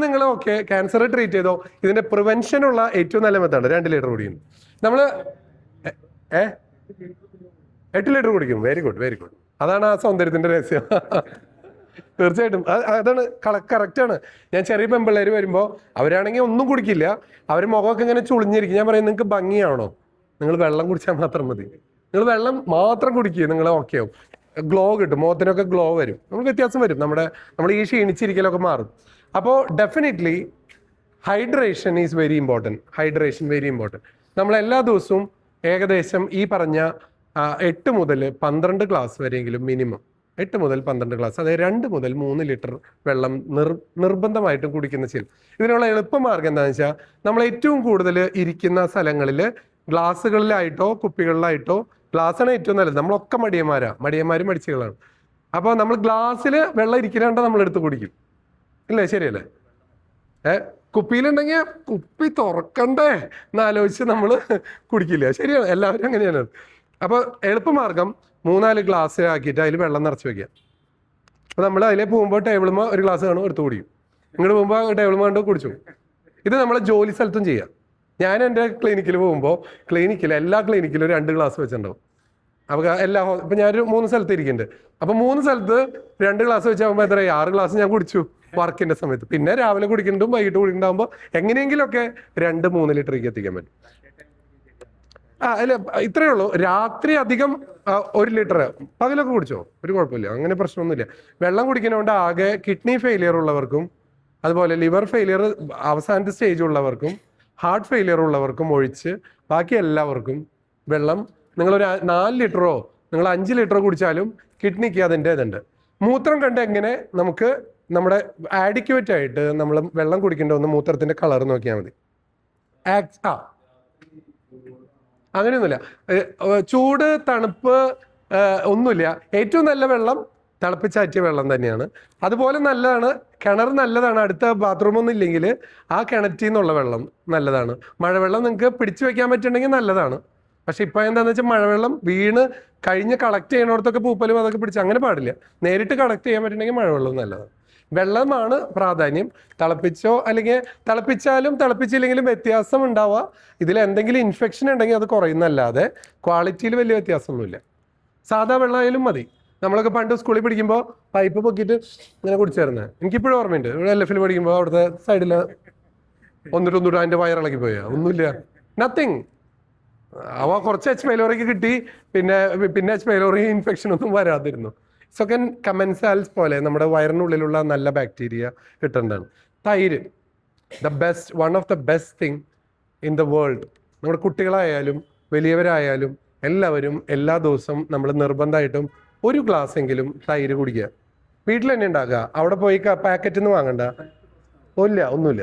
ക്യാൻസർ ട്രീറ്റ് ചെയ്തോ. ഇതിന്റെ പ്രിവെൻഷനുള്ള ഏറ്റവും നല്ല മെത്തേഡ് 2 ലിറ്റർ കുടിക്കും. നമ്മൾ 8 ലിറ്റർ കുടിക്കും. Very good. അതാണ് ആ സൗന്ദര്യത്തിന്റെ രഹസ്യം. തീർച്ചയായിട്ടും അതാണ് കറക്റ്റാണ്. ഞാൻ ചെറിയ പെമ്പിള്ളേർ വരുമ്പോൾ അവരാണെങ്കിൽ ഒന്നും കുടിക്കില്ല, അവർ മുഖമൊക്കെ ഇങ്ങനെ ചുളിഞ്ഞിരിക്കും. ഞാൻ പറയും, നിങ്ങൾക്ക് ഭംഗിയാണോ? നിങ്ങൾ വെള്ളം കുടിച്ചാൽ മാത്രം മതി. നിങ്ങൾ വെള്ളം മാത്രം കുടിക്കുക, നിങ്ങൾ ഓക്കെ ആവും. ഗ്ലോ കിട്ടും, മുഖത്തിനൊക്കെ ഗ്ലോ വരും, നമുക്ക് വ്യത്യാസം വരും, നമ്മൾ ഈ ക്ഷീണിച്ചിരിക്കലൊക്കെ മാറും. അപ്പോൾ definitely hydration is very important. നമ്മൾ എല്ലാ ദിവസവും ഏകദേശം ഈ പറഞ്ഞ 8 മുതൽ 12 ഗ്ലാസ് വരെയെങ്കിലും മിനിമം 8 മുതൽ 12 ഗ്ലാസ്, അതായത് 2 മുതൽ 3 ലിറ്റർ വെള്ളം നിർബന്ധമായിട്ടും കുടിക്കുന്ന ശീലം. ഇതിനുള്ള എളുപ്പമാർഗം എന്താണെന്ന് വെച്ചാൽ, നമ്മൾ ഏറ്റവും കൂടുതൽ ഇരിക്കുന്ന സ്ഥലങ്ങളിൽ ഗ്ലാസ്സുകളിലായിട്ടോ കുപ്പികളിലായിട്ടോ, ഗ്ലാസ്സാണ് ഏറ്റവും നല്ലത്. നമ്മളൊക്കെ മടിയന്മാരും മടിച്ചുകളാണ്. അപ്പോൾ നമ്മൾ ഗ്ലാസ്സിൽ വെള്ളം ഇരിക്കാണ്ട് നമ്മളെടുത്ത് കുടിക്കും, ഇല്ലേ? ശരിയല്ലേ? കുപ്പിയിലുണ്ടെങ്കിൽ കുപ്പി തുറക്കണ്ടേ എന്നാലോചിച്ച് നമ്മൾ കുടിക്കില്ല. ശരിയാണ്, എല്ലാവരും അങ്ങനെയാണ്. അപ്പോൾ എളുപ്പമാർഗം 3-4 ഗ്ലാസ് ആക്കിയിട്ട് അതിൽ വെള്ളം നിറച്ച് വെക്കുക. അപ്പോൾ നമ്മൾ അതിലേ പോകുമ്പോൾ ടേബിളുമ്പോൾ ഒരു ഗ്ലാസ് കാണും എടുത്ത് കുടിക്കും, ഇങ്ങോട്ട് പോകുമ്പോൾ ടേബിളുമ്പോൾ കണ്ട് കുടിച്ചു. ഇത് നമ്മൾ ജോലി സ്ഥലത്തും ചെയ്യാം. ഞാൻ എൻ്റെ ക്ലിനിക്കിൽ പോകുമ്പോൾ എല്ലാ ക്ലിനിക്കിലും 2 ഗ്ലാസ് വെച്ചിട്ടുണ്ടാവും. അപ്പോൾ ഇപ്പം ഞാനൊരു 3 സ്ഥലത്ത് ഇരിക്കുന്നുണ്ട്. അപ്പോൾ 3 സ്ഥലത്ത് 2 ഗ്ലാസ് വെച്ചാകുമ്പോൾ എത്ര 6 ഗ്ലാസ് ഞാൻ കുടിച്ചു വർക്കിൻ്റെ സമയത്ത്. പിന്നെ രാവിലെ കുടിക്കുന്നുണ്ടും വൈകിട്ട് കുടിക്കുന്നുണ്ടാകുമ്പോൾ എങ്ങനെയെങ്കിലുമൊക്കെ 2-3 ലിറ്ററേക്ക് എത്തിക്കാൻ പറ്റും. അല്ല ഇത്രയേ ഉള്ളൂ. രാത്രി അധികം 1 ലിറ്റർ, പകലൊക്കെ കുടിച്ചോ ഒരു കുഴപ്പമില്ല, അങ്ങനെ പ്രശ്നമൊന്നുമില്ല. വെള്ളം കുടിക്കുന്നതുകൊണ്ട് ആകെ കിഡ്നി ഫെയിലിയർ ഉള്ളവർക്കും അതുപോലെ ലിവർ ഫെയിലിയർ അവസാനത്തെ സ്റ്റേജ് ഉള്ളവർക്കും ഹാർട്ട് ഫെയിലിയർ ഉള്ളവർക്കും ഒഴിച്ച് ബാക്കി എല്ലാവർക്കും വെള്ളം നിങ്ങളൊരു 4 ലിറ്ററോ നിങ്ങൾ 5 ലിറ്ററോ കുടിച്ചാലും കിഡ്നിക്ക് അതിൻ്റെ ഇതുണ്ട്. മൂത്രം കണ്ട് എങ്ങനെ നമുക്ക് നമ്മുടെ ആഡിക്വേറ്റ് ആയിട്ട് നമ്മൾ വെള്ളം കുടിക്കേണ്ട ഒന്ന് മൂത്രത്തിൻ്റെ കളർ നോക്കിയാൽ മതി. അങ്ങനെയൊന്നുമില്ല, ചൂട് തണുപ്പ് ഒന്നുമില്ല. ഏറ്റവും നല്ല വെള്ളം തിളപ്പിച്ചാറ്റിയ വെള്ളം തന്നെയാണ്. അതുപോലെ നല്ലതാണ് കിണർ, നല്ലതാണ്. അടുത്ത ബാത്റൂമൊന്നും ഇല്ലെങ്കിൽ ആ കിണറ്റിൽ നിന്നുള്ള വെള്ളം നല്ലതാണ്. മഴവെള്ളം നിങ്ങൾക്ക് പിടിച്ചു വെക്കാൻ പറ്റുന്നുണ്ടെങ്കിൽ നല്ലതാണ്. പക്ഷെ ഇപ്പം എന്താണെന്ന് വെച്ചാൽ മഴവെള്ളം വീണ് കഴിഞ്ഞ് കളക്ട് ചെയ്യണോടത്തൊക്കെ പൂപ്പലും അതൊക്കെ പിടിച്ച് അങ്ങനെ പാടില്ല. നേരിട്ട് കളക്ട് ചെയ്യാൻ പറ്റുന്നുണ്ടെങ്കിൽ മഴവെള്ളം നല്ലതാണ്. വെള്ളമാണ് പ്രാധാന്യം. തിളപ്പിച്ചോ അല്ലെങ്കിൽ തിളപ്പിച്ചാലും തിളപ്പിച്ചില്ലെങ്കിലും വ്യത്യാസം ഉണ്ടാവുക. ഇതിൽ എന്തെങ്കിലും ഇൻഫെക്ഷൻ ഉണ്ടെങ്കിൽ അത് കുറയുന്നല്ലാതെ ക്വാളിറ്റിയിൽ വലിയ വ്യത്യാസമൊന്നുമില്ല. സാധാ വെള്ളമായാലും മതി. നമ്മളൊക്കെ പണ്ട് സ്കൂളിൽ പഠിക്കുമ്പോൾ പൈപ്പ് പൊക്കിയിട്ട് ഇങ്ങനെ കുടിച്ചായിരുന്നത് എനിക്കിപ്പോഴും ഓർമ്മയുണ്ട്. ഇവിടെ LF പഠിക്കുമ്പോൾ അവിടുത്തെ സൈഡിൽ ഒന്നിട്ടൊന്നിട്ട് അതിൻ്റെ വയറിളക്കി പോയാൽ ഒന്നുമില്ല, നത്തിങ്. അവ കുറച്ച് H. പൈലോറിക്ക് കിട്ടി, പിന്നെ H. പൈലോറി ഇൻഫെക്ഷൻ ഒന്നും വരാതിരുന്നു. സെക്കൻഡ് കമൻസാൽസ് പോലെ നമ്മുടെ വയറിനുള്ളിലുള്ള നല്ല ബാക്ടീരിയ കിട്ടേണ്ടതാണ്. തൈര് one of the best thing in the world. നമ്മുടെ കുട്ടികളായാലും വലിയവരായാലും എല്ലാവരും എല്ലാ ദിവസവും നമ്മൾ നിർബന്ധമായിട്ടും 1 ഗ്ലാസ് എങ്കിലും തൈര് കുടിക്കുക. വീട്ടിൽ തന്നെ ഉണ്ടാക്കുക, അവിടെ പോയി പാക്കറ്റിൽ നിന്ന് വാങ്ങണ്ട. ഒന്നുമില്ല.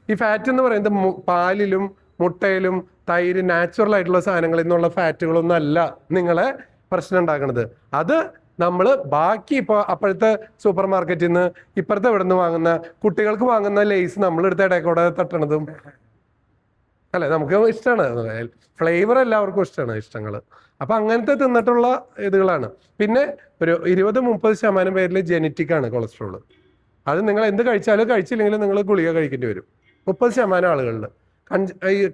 ഈ ഫാറ്റ് എന്ന് പറയുന്നത് പാലിലും മുട്ടയിലും തൈര് നാച്ചുറൽ ആയിട്ടുള്ള സാധനങ്ങളിൽ നിന്നുള്ള ഫാറ്റുകളൊന്നും അല്ല നിങ്ങളെ പ്രശ്നം ഉണ്ടാക്കുന്നത്. അത് നമ്മൾ ബാക്കി ഇപ്പോൾ അപ്പോഴത്തെ സൂപ്പർ മാർക്കറ്റിൽ നിന്ന് ഇപ്പുറത്തെ ഇവിടെ നിന്ന് വാങ്ങുന്ന കുട്ടികൾക്ക് വാങ്ങുന്ന ലേസ് നമ്മളെടുത്ത് ഇടയ്ക്കൂടെ തട്ടണതും അല്ലെ, നമുക്ക് ഇഷ്ടമാണ്. ഫ്ലേവർ എല്ലാവർക്കും ഇഷ്ടമാണ്, ഇഷ്ടങ്ങൾ. അപ്പം അങ്ങനത്തെ തിന്നിട്ടുള്ള ഇതുകളാണ്. പിന്നെ ഒരു 20-30% പേരിൽ ജെനറ്റിക് ആണ് കൊളസ്ട്രോൾ. അത് നിങ്ങൾ എന്ത് കഴിച്ചാലും കഴിച്ചില്ലെങ്കിലും നിങ്ങൾ ഗുളിക കഴിക്കേണ്ടി വരും. 30% ആളുകളിൽ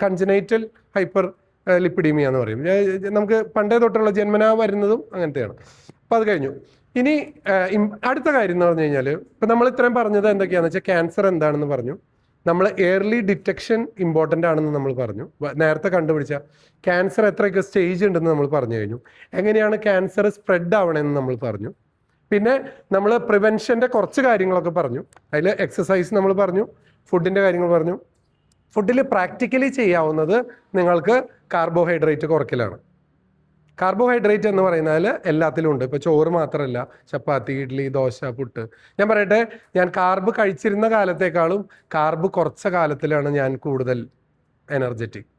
കൺജനൈറ്റൽ ഹൈപ്പർ ലിപ്പിഡീമിയ എന്ന് പറയും. നമുക്ക് പണ്ടേ തൊട്ടുള്ള ജന്മനാ വരുന്നതും അങ്ങനത്തെയാണ്. അപ്പം അത് കഴിഞ്ഞു. ഇനി അടുത്ത കാര്യം എന്ന് പറഞ്ഞു കഴിഞ്ഞാൽ ഇപ്പം നമ്മൾ ഇത്രയും പറഞ്ഞത് എന്തൊക്കെയാണെന്ന് വെച്ചാൽ ക്യാൻസർ എന്താണെന്ന് പറഞ്ഞു, നമ്മൾ എയർലി ഡിറ്റക്ഷൻ ഇമ്പോർട്ടൻ്റ് ആണെന്ന് നമ്മൾ പറഞ്ഞു. നേരത്തെ കണ്ടുപിടിച്ച ക്യാൻസർ എത്രയൊക്കെ സ്റ്റേജ് ഉണ്ടെന്ന് നമ്മൾ പറഞ്ഞു കഴിഞ്ഞു. എങ്ങനെയാണ് ക്യാൻസർ സ്പ്രെഡ് ആവണമെന്ന് നമ്മൾ പറഞ്ഞു. പിന്നെ നമ്മൾ പ്രിവെൻഷൻ്റെ കുറച്ച് കാര്യങ്ങളൊക്കെ പറഞ്ഞു. അതിൽ എക്സസൈസ് നമ്മൾ പറഞ്ഞു, ഫുഡിൻ്റെ കാര്യങ്ങൾ പറഞ്ഞു. ഫുഡിൽ പ്രാക്ടിക്കലി ചെയ്യാവുന്നത് നിങ്ങൾക്ക് കാർബോഹൈഡ്രേറ്റ് കുറയ്ക്കലാണ്. കാർബോഹൈഡ്രേറ്റ് എന്ന് പറയുന്നതിൽ എല്ലാത്തിലും ഉണ്ട്. ഇപ്പോൾ ചോറ് മാത്രമല്ല, ചപ്പാത്തി, ഇഡ്ഡലി, ദോശ, പുട്ട്. ഞാൻ പറയട്ടെ, ഞാൻ കാർബ് കഴിച്ചിരുന്ന കാലത്തേക്കാളും കാർബ് കുറച്ച കാലത്തിലാണ് ഞാൻ കൂടുതൽ എനർജറ്റിക്.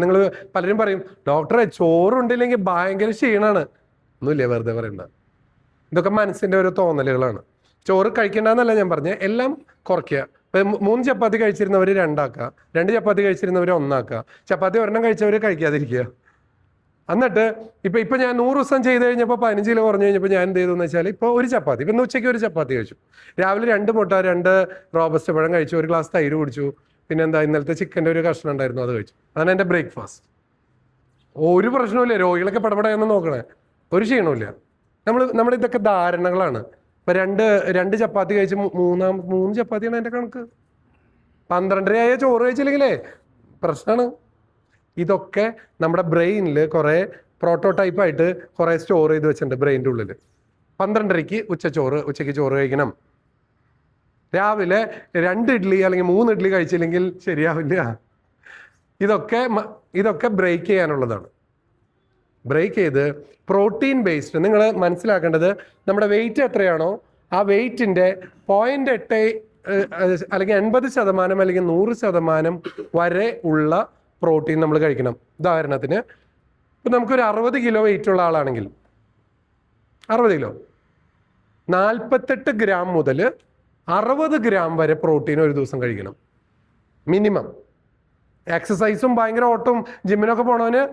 നിങ്ങൾ പലരും പറയും ഡോക്ടറെ ചോറുണ്ടില്ലെങ്കിൽ ഭയങ്കര ക്ഷീണമാണ്. ഒന്നുമില്ല, വെറുതെ പറയണ്ട. ഇതൊക്കെ മനസ്സിൻ്റെ ഓരോ തോന്നലുകളാണ്. ചോറ് കഴിക്കേണ്ടെന്നല്ല ഞാൻ പറഞ്ഞത്, എല്ലാം കുറയ്ക്കുക. ഇപ്പം 3 ചപ്പാത്തി കഴിച്ചിരുന്നവർ 2 ആക്കുക, 2 ചപ്പാത്തി കഴിച്ചിരുന്നവർ 1 ആക്കുക, ചപ്പാത്തി ഒരെണ്ണം കഴിച്ചവർ കഴിക്കാതിരിക്കുക. എന്നിട്ട് ഇപ്പം ഞാൻ 100 ദിവസം ചെയ്ത് കഴിഞ്ഞപ്പോൾ 15 കിലോ കുറഞ്ഞു കഴിഞ്ഞപ്പോൾ ഞാൻ എന്ത് ചെയ്തെന്ന് വെച്ചാൽ ഇപ്പോൾ ഒരു ചപ്പാത്തി, ഇപ്പം ഉച്ചയ്ക്ക് ഒരു ചപ്പാത്തി കഴിച്ചു, രാവിലെ 2 മുട്ട, 2 റോബസ്റ്റ് പഴം കഴിച്ചു, 1 ഗ്ലാസ് തൈര് കുടിച്ചു, പിന്നെ എന്താ ഇന്നലത്തെ ചിക്കൻ്റെ ഒരു കഷ്ണം ഉണ്ടായിരുന്നു അത് കഴിച്ചു. അതാണ് എൻ്റെ ബ്രേക്ക്ഫാസ്റ്റ്. ഒരു പ്രശ്നവുമില്ല. രോഗികളൊക്കെ പടപടയെന്ന് നോക്കണേ, ഒരു ക്ഷീണമില്ല. നമ്മുടെ ഇതൊക്കെ ധാരണകളാണ്. ഇപ്പം 2 ചപ്പാത്തി കഴിച്ച് 3 ചപ്പാത്തിയാണ് എൻ്റെ കണക്ക്. 12:30 ചോറ് കഴിച്ചില്ലെങ്കിലേ പ്രശ്നമാണ്. ഇതൊക്കെ നമ്മുടെ ബ്രെയിനിൽ കുറേ പ്രോട്ടോടൈപ്പായിട്ട് കുറേ സ്റ്റോർ ചെയ്ത് വെച്ചിട്ടുണ്ട് ബ്രെയിൻ്റെ ഉള്ളിൽ. 12:30 ഉച്ചയ്ക്ക് ചോറ് കഴിക്കണം. രാവിലെ 2 ഇഡ്ഡലി അല്ലെങ്കിൽ 3 ഇഡ്ഡലി കഴിച്ചില്ലെങ്കിൽ ശരിയാവില്ല. ഇതൊക്കെ ബ്രേക്ക് ചെയ്യാനുള്ളതാണ്. ബ്രേക്ക് ചെയ്ത് പ്രോട്ടീൻ ബേസ്ഡ് നിങ്ങൾ മനസ്സിലാക്കേണ്ടത്, നമ്മുടെ വെയിറ്റ് എത്രയാണോ ആ വെയിറ്റിൻ്റെ 0.8 അല്ലെങ്കിൽ 80% അല്ലെങ്കിൽ 100% വരെ ഉള്ള പ്രോട്ടീൻ നമ്മൾ കഴിക്കണം. ഉദാഹരണത്തിന് ഇപ്പം നമുക്കൊരു 60 കിലോ വെയിറ്റ് ഉള്ള ആളാണെങ്കിൽ 60 കിലോ 48 ഗ്രാം മുതൽ 60 ഗ്രാം വരെ പ്രോട്ടീൻ ഒരു ദിവസം കഴിക്കണം മിനിമം. എക്സസൈസും ഭയങ്കര ഓട്ടവും ജിമ്മിനൊക്കെ പോണവന്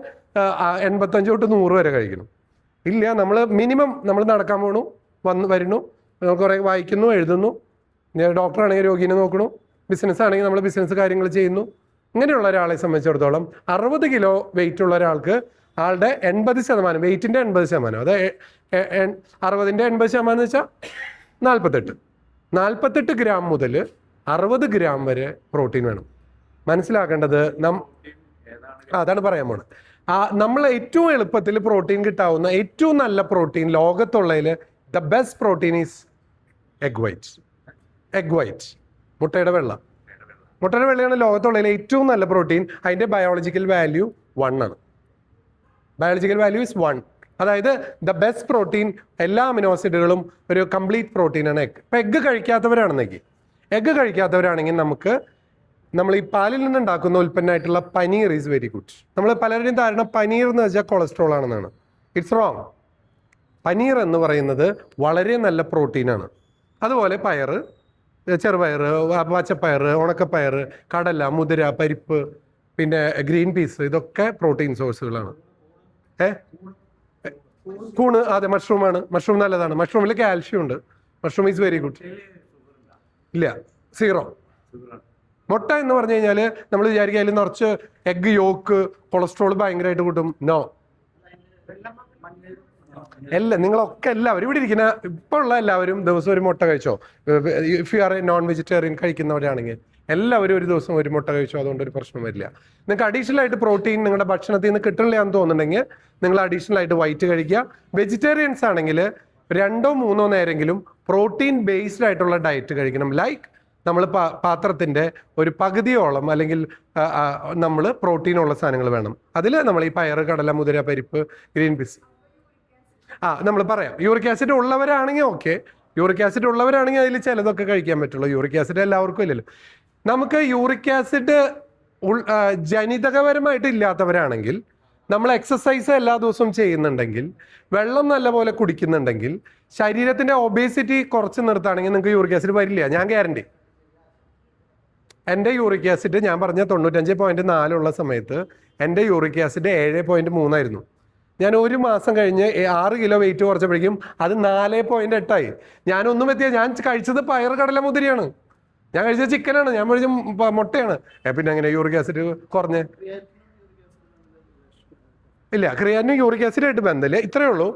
85 തൊട്ട് 100 വരെ കഴിക്കണം. ഇല്ല, നമ്മൾ മിനിമം നമ്മൾ നടക്കാൻ പോകണു, വരുന്നു, കുറേ വായിക്കുന്നു, എഴുതുന്നു. ഡോക്ടറാണെങ്കിൽ രോഗീനെ നോക്കണു, ബിസിനസ് ആണെങ്കിൽ നമ്മൾ ബിസിനസ് കാര്യങ്ങൾ ചെയ്യുന്നു. ഇങ്ങനെയുള്ള ഒരാളെ സംബന്ധിച്ചിടത്തോളം 60 കിലോ വെയിറ്റ് ഉള്ള ഒരാൾക്ക് ആളുടെ 80%, വെയിറ്റിൻ്റെ 80%, അത് 60ൻ്റെ 80% എന്ന് വെച്ചാൽ 48 ഗ്രാം മുതൽ 60 ഗ്രാം വരെ പ്രോട്ടീൻ വേണം. മനസ്സിലാക്കേണ്ടത് അതാണ് പറയാൻ പോണത്. നമ്മൾ ഏറ്റവും എളുപ്പത്തിൽ പ്രോട്ടീൻ കിട്ടാവുന്ന ഏറ്റവും നല്ല പ്രോട്ടീൻ ലോകത്തുള്ളതിൽ the best protein is egg white, മുട്ടയുടെ വെള്ള. മുട്ടയുടെ വെള്ളയാണ് ലോകത്തുള്ളതിൽ ഏറ്റവും നല്ല പ്രോട്ടീൻ. അതിൻ്റെ ബയോളജിക്കൽ വാല്യൂ 1 ആണ്. Biological value is 1. അതായത് ദ ബെസ്റ്റ് പ്രോട്ടീൻ, എല്ലാ അമിനോ ആസിഡുകളും ഒരു കംപ്ലീറ്റ് പ്രോട്ടീനാണ് എഗ്. ഇപ്പം എഗ് കഴിക്കാത്തവരാണെങ്കിൽ നമ്മൾ ഈ പാലിൽ നിന്നുണ്ടാക്കുന്ന ഉൽപ്പന്നമായിട്ടുള്ള പനീർ ഈസ് വെരി ഗുഡ്. നമ്മൾ പലരുടെയും ധാരണ പനീർ എന്ന് വെച്ചാൽ കൊളസ്ട്രോൾ ആണെന്നാണ്. It's wrong. പനീർ എന്ന് പറയുന്നത് വളരെ നല്ല പ്രോട്ടീനാണ്. അതുപോലെ പയർ, ചെറുപയർ, പച്ചപ്പയർ, ഉണക്കപ്പയർ, കടല, മുതിര, പരിപ്പ്, പിന്നെ ഗ്രീൻ പീസ്, ഇതൊക്കെ പ്രോട്ടീൻ സോഴ്സുകളാണ്. കൂണ്, അതെ, മഷ്റൂമാണ്. മഷ്റൂം നല്ലതാണ്. മഷ്റൂമിൽ കാൽഷ്യം ഉണ്ട്. Mushroom is very good. ഇല്ല, 0. മുട്ട എന്ന് പറഞ്ഞു കഴിഞ്ഞാൽ നമ്മൾ വിചാരിക്കുക അതിൽ നിറച്ച് എഗ് യോക്ക് കൊളസ്ട്രോൾ ഭയങ്കരമായിട്ട് കൂട്ടും. നോ, നിങ്ങളൊക്കെ എല്ലാവരും ഇവിടെ ഇരിക്കുന്ന ഇപ്പോൾ ഉള്ള എല്ലാവരും ദിവസം ഒരു മുട്ട കഴിച്ചോ? If you are a non vegetarian കഴിക്കുന്നവരാണെങ്കിൽ എല്ലാവരും ഒരു ദിവസം ഒരു മുട്ട കഴിച്ചോ, അതുകൊണ്ട് ഒരു പ്രശ്നം വരില്ല. നിങ്ങൾക്ക് അഡീഷണൽ ആയിട്ട് പ്രോട്ടീൻ നിങ്ങളുടെ ഭക്ഷണത്തിൽ നിന്ന് കിട്ടണില്ല എന്ന് തോന്നുന്നുണ്ടെങ്കിൽ നിങ്ങൾ അഡീഷണൽ ആയിട്ട് വൈറ്റ് കഴിക്കുക. വെജിറ്റേറിയൻസ് ആണെങ്കിൽ 2-3 നേരമെങ്കിലും പ്രോട്ടീൻ ബേസ്ഡ് ആയിട്ടുള്ള ഡയറ്റ് കഴിക്കണം. ലൈക്ക് നമ്മൾ പാത്രത്തിൻ്റെ ഒരു പകുതിയോളം അല്ലെങ്കിൽ നമ്മൾ പ്രോട്ടീനുള്ള സാധനങ്ങൾ വേണം. അതിൽ നമ്മൾ ഈ പയർ, കടല, മുതിര, പരിപ്പ്, ഗ്രീൻ പീസ്, നമ്മൾ പറയാം. യൂറിക് ആസിഡ് ഉള്ളവരാണെങ്കിൽ ഓക്കെ. യൂറിക് ആസിഡ് ഉള്ളവരാണെങ്കിൽ അതിൽ ചിലതൊക്കെ കഴിക്കാൻ പറ്റുള്ളൂ. യൂറിക് ആസിഡ് എല്ലാവർക്കും ഇല്ലല്ലോ. നമുക്ക് യൂറിക് ആസിഡ് ജനിതകപരമായിട്ട് ഇല്ലാത്തവരാണെങ്കിൽ, നമ്മൾ എക്സസൈസ് എല്ലാ ദിവസവും ചെയ്യുന്നുണ്ടെങ്കിൽ, വെള്ളം നല്ലപോലെ കുടിക്കുന്നുണ്ടെങ്കിൽ, ശരീരത്തിൻ്റെ ഒബേസിറ്റി കുറച്ച് നിർത്തുകയാണെങ്കിൽ നിങ്ങൾക്ക് യൂറിക് ആസിഡ് വരില്ല. ഞാൻ ഗ്യാരണ്ടി. എൻ്റെ യൂറിക് ആസിഡ് ഞാൻ പറഞ്ഞ 95.4 ഉള്ള സമയത്ത് എൻ്റെ യൂറിക് ആസിഡ് 7.3 ആയിരുന്നു. ഞാൻ 1 മാസം കഴിഞ്ഞ് 6 കിലോ വെയിറ്റ് കുറച്ചപ്പോഴേക്കും അത് 4.8 ആയി. ഞാനൊന്നും എത്തിയ, ഞാൻ കഴിച്ചത് പയർ, കടല, മുതിരയാണ്. ഞാൻ കഴിച്ചത് ചിക്കനാണ്. ഞാൻ കഴിച്ച മുട്ടയാണ്. പിന്നെ അങ്ങനെ യൂറിക് ആസിഡ് കുറഞ്ഞ്? ഇല്ല, ക്രിയാറ്റിനും യൂറിക് ആസിഡായിട്ട് ബന്ധമില്ല. ഇത്രയേ ഉള്ളൂ.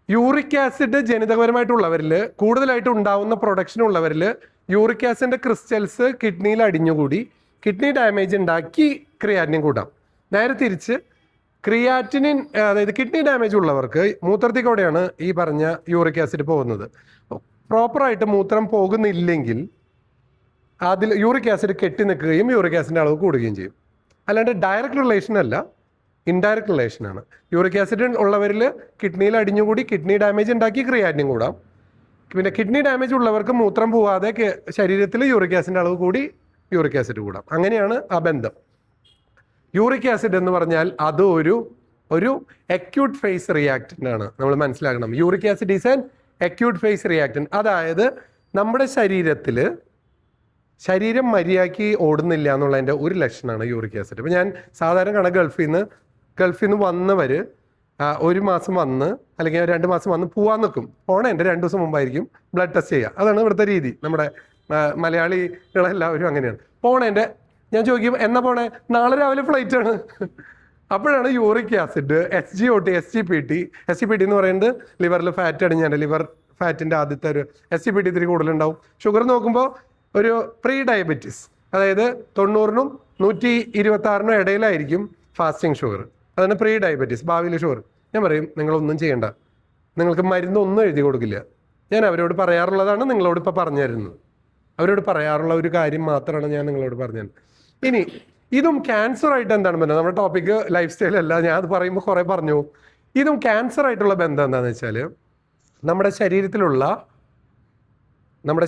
യൂറിക് ആസിഡ് ജനിതകപരമായിട്ടുള്ളവരിൽ കൂടുതലായിട്ട് ഉണ്ടാവുന്ന പ്രൊഡക്ഷൻ ഉള്ളവരിൽ യൂറിക് ആസിഡിൻ്റെ ക്രിസ്റ്റൽസ് കിഡ്നിയിൽ അടിഞ്ഞുകൂടി കിഡ്നി ഡാമേജ് ഉണ്ടാക്കി ക്രിയാറ്റിനിൻ കൂട്ടാം. നേരെ തിരിച്ച് ക്രിയാറ്റിനിൻ, അതായത് കിഡ്നി ഡാമേജ് ഉള്ളവർക്ക് മൂത്രത്തിൽ കൂടെയാണ് ഈ പറഞ്ഞ യൂറിക് ആസിഡ് പോകുന്നത്. പ്രോപ്പറായിട്ട് മൂത്രം പോകുന്നില്ലെങ്കിൽ അതിൽ യൂറിക് ആസിഡ് കെട്ടി നിൽക്കുകയും യൂറിക് ആസിഡിൻ്റെ അളവ് കൂടുകയും ചെയ്യും. അല്ലാണ്ട് ഡയറക്റ്റ് റിലേഷൻ അല്ല, ഇൻഡയറക്റ്റ് റിലേഷനാണ്. യൂറിക് ആസിഡ് ഉള്ളവരിൽ കിഡ്നിയിൽ അടിഞ്ഞുകൂടി കിഡ്നി ഡാമേജ് ഉണ്ടാക്കി ക്രിയാറ്റിനിൻ കൂടാം. പിന്നെ കിഡ്നി ഡാമേജ് ഉള്ളവർക്ക് മൂത്രം പോവാതെ ശരീരത്തിൽ യൂറിക് ആസിഡിൻ്റെ അളവ് കൂടി യൂറിക് ആസിഡ് കൂടാം. അങ്ങനെയാണ് ആ ബന്ധം. യൂറിക് ആസിഡ് എന്ന് പറഞ്ഞാൽ അത് ഒരു അക്യൂട്ട് ഫേസ് റിയാക്റ്റൻ്റ് ആണ്. നമ്മൾ മനസ്സിലാക്കണം. Uric acid is an acute phase reactant. അതായത് നമ്മുടെ ശരീരം മര്യാദയ്ക്ക് ഓടുന്നില്ല എന്നുള്ളതിൻ്റെ ഒരു ലക്ഷണമാണ് യൂറിക് ആസിഡ്. ഇപ്പം ഞാൻ സാധാരണ കാണാം, ഗൾഫിൽ നിന്ന് വന്നവർ 1 മാസം വന്ന് അല്ലെങ്കിൽ 2 മാസം വന്ന് പോകാൻ നിൽക്കും. പോണേൻ്റെ 2 ദിവസം മുമ്പായിരിക്കും ബ്ലഡ് ടെസ്റ്റ് ചെയ്യുക. അതാണ് ഇവിടുത്തെ രീതി. നമ്മുടെ മലയാളികളെല്ലാവരും അങ്ങനെയാണ്. പോണേൻ്റെ ഞാൻ ചോദിക്കും, എന്നാ പോണേ? നാളെ രാവിലെ ഫ്ലൈറ്റ് ആണ്. അപ്പോഴാണ് യൂറിക് ആസിഡ്, SGOT, SGPT എന്ന് പറയുന്നത് ലിവറിൽ ഫാറ്റ് അടിഞ്ഞാൽ ലിവർ ഫാറ്റിൻ്റെ ആദ്യത്തെ ഒരു SGPT ഇത്തിരി കൂടുതലുണ്ടാവും. ഷുഗർ നോക്കുമ്പോൾ ഒരു പ്രീ ഡയബറ്റീസ്, അതായത് 90നും 126നും ഇടയിലായിരിക്കും ഫാസ്റ്റിംഗ് ഷുഗർ. അതാണ് പ്രീ ഡയബറ്റീസ്, ഭാവിയിലെ ഷുഗർ. ഞാൻ പറയും, നിങ്ങളൊന്നും ചെയ്യണ്ട, നിങ്ങൾക്ക് മരുന്നൊന്നും എഴുതി കൊടുക്കില്ല. ഞാൻ അവരോട് പറയാറുള്ളതാണ് നിങ്ങളോട് ഇപ്പോൾ പറഞ്ഞു തരുന്നത്. അവരോട് പറയാറുള്ള ഒരു കാര്യം മാത്രമാണ് ഞാൻ നിങ്ങളോട് പറഞ്ഞത്. ഇനി ഇതും ക്യാൻസറായിട്ട് എന്താണ് ബന്ധം? നമ്മുടെ ടോപ്പിക്ക് ലൈഫ് സ്റ്റൈലല്ല, ഞാൻ അത് പറയുമ്പോൾ കുറേ പറഞ്ഞു. ഇതും ക്യാൻസറായിട്ടുള്ള ബന്ധം എന്താണെന്ന് വെച്ചാൽ, നമ്മുടെ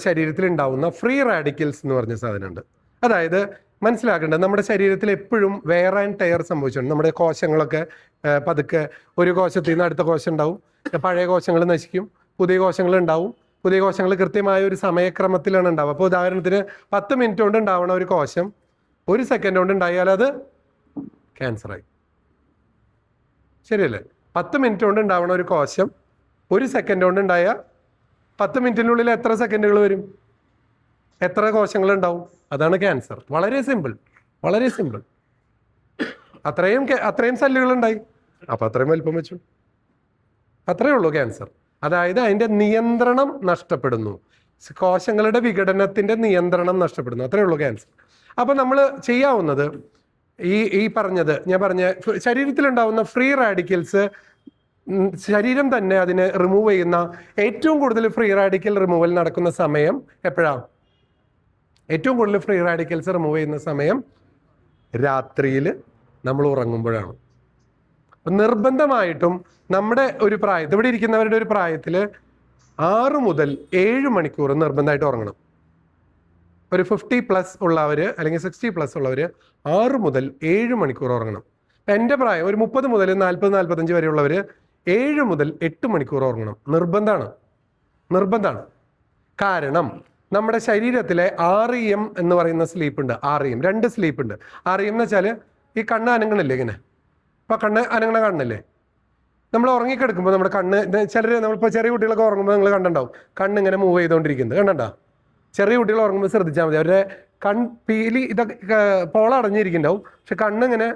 ശരീരത്തിലുണ്ടാവുന്ന ഫ്രീ റാഡിക്കൽസ് എന്ന് പറഞ്ഞ സാധനമുണ്ട്. അതായത് മനസ്സിലാക്കേണ്ടത്, നമ്മുടെ ശരീരത്തിൽ എപ്പോഴും വെയർ ആൻഡ് ടയർ സംഭവിച്ചിട്ടുണ്ട്. നമ്മുടെ കോശങ്ങളൊക്കെ പതുക്കെ ഒരു കോശത്തിൽ നിന്ന് അടുത്ത കോശം ഉണ്ടാവും. പഴയ കോശങ്ങൾ നശിക്കും, പുതിയ കോശങ്ങൾ ഉണ്ടാവും. പുതിയ കോശങ്ങൾ കൃത്യമായ ഒരു സമയക്രമത്തിലാണ് ഉണ്ടാവുക. അപ്പോൾ ഉദാഹരണത്തിന് 10 മിനിറ്റ് കൊണ്ട് ഉണ്ടാവണ ഒരു കോശം 1 സെക്കൻഡ് കൊണ്ട് ഉണ്ടായാൽ അത് ക്യാൻസറായി. ശരിയല്ലേ? 10 മിനിറ്റ് കൊണ്ട് ഉണ്ടാവണ ഒരു കോശം 1 സെക്കൻഡ് കൊണ്ട് ഉണ്ടായാൽ 10 മിനിറ്റിനുള്ളിൽ എത്ര സെക്കൻഡുകൾ വരും? എത്ര കോശങ്ങൾ ഉണ്ടാവും? അതാണ് ക്യാൻസർ. വളരെ സിമ്പിൾ, വളരെ സിമ്പിൾ. അത്രയും സെല്ലുകൾ ഉണ്ടായി, അപ്പൊ അത്രയും വലിപ്പം വെച്ചു. അത്രയേ ഉള്ളൂ ക്യാൻസർ. അതായത് അതിന്റെ നിയന്ത്രണം നഷ്ടപ്പെടുന്നു, കോശങ്ങളുടെ വിഘടനത്തിന്റെ നിയന്ത്രണം നഷ്ടപ്പെടുന്നു. അത്രയേ ഉള്ളൂ ക്യാൻസർ. അപ്പൊ നമ്മൾ ചെയ്യാവുന്നത് ഈ പറഞ്ഞത് ഞാൻ പറഞ്ഞ ശരീരത്തിലുണ്ടാവുന്ന ഫ്രീ റാഡിക്കൽസ് ശരീരം തന്നെ അതിനെ റിമൂവ് ചെയ്യുന്ന ഏറ്റവും കൂടുതൽ ഫ്രീ റാഡിക്കൽ റിമൂവൽ നടക്കുന്ന സമയം എപ്പോഴാണ്? ഏറ്റവും കൂടുതൽ ഫ്രീ റാഡിക്കൽസ് റിമൂവ് ചെയ്യുന്ന സമയം രാത്രിയിൽ നമ്മൾ ഉറങ്ങുമ്പോഴാണ്. നിർബന്ധമായിട്ടും നമ്മുടെ ഒരു പ്രായത്തിൽ, ഇവിടെ ഇരിക്കുന്നവരുടെ ഒരു പ്രായത്തിൽ 6 മുതൽ 7 മണിക്കൂർ നിർബന്ധമായിട്ട് ഉറങ്ങണം. ഒരു 50+ ഉള്ളവർ അല്ലെങ്കിൽ 60+ ഉള്ളവർ 6 മുതൽ 7 മണിക്കൂർ ഉറങ്ങണം. എൻ്റെ പ്രായം ഒരു 30 മുതൽ 40-45 വരെയുള്ളവർ 7 മുതൽ 8 മണിക്കൂർ ഉറങ്ങണം. നിർബന്ധമാണ്. കാരണം നമ്മുടെ ശരീരത്തിലെ REM എന്ന് പറയുന്ന സ്ലീപ്പ് ഉണ്ട്. REM 2 സ്ലീപ്പ് ഉണ്ട്. REM എന്ന് വെച്ചാൽ ഈ കണ്ണ് അനങ്ങണില്ലേ ഇങ്ങനെ, ഇപ്പൊ കണ്ണ് അനങ്ങണ കണ്ണില്ലേ? നമ്മൾ ഉറങ്ങിക്കിടക്കുമ്പോൾ നമ്മുടെ കണ്ണ്, നമ്മളിപ്പോൾ ചെറിയ കുട്ടികളൊക്കെ ഉറങ്ങുമ്പോൾ നിങ്ങൾ കണ്ടുണ്ടാവും കണ്ണ് ഇങ്ങനെ മൂവ് ചെയ്തുകൊണ്ടിരിക്കുന്നത് കണ്ടോ? ചെറിയ കുട്ടികൾ ഉറങ്ങുമ്പോൾ ശ്രദ്ധിച്ചാൽ മതി, അവരുടെ പീലി ഇതൊക്കെ പോളടഞ്ഞിരിക്കുന്നുണ്ടാവും, പക്ഷെ കണ്ണിങ്ങനെ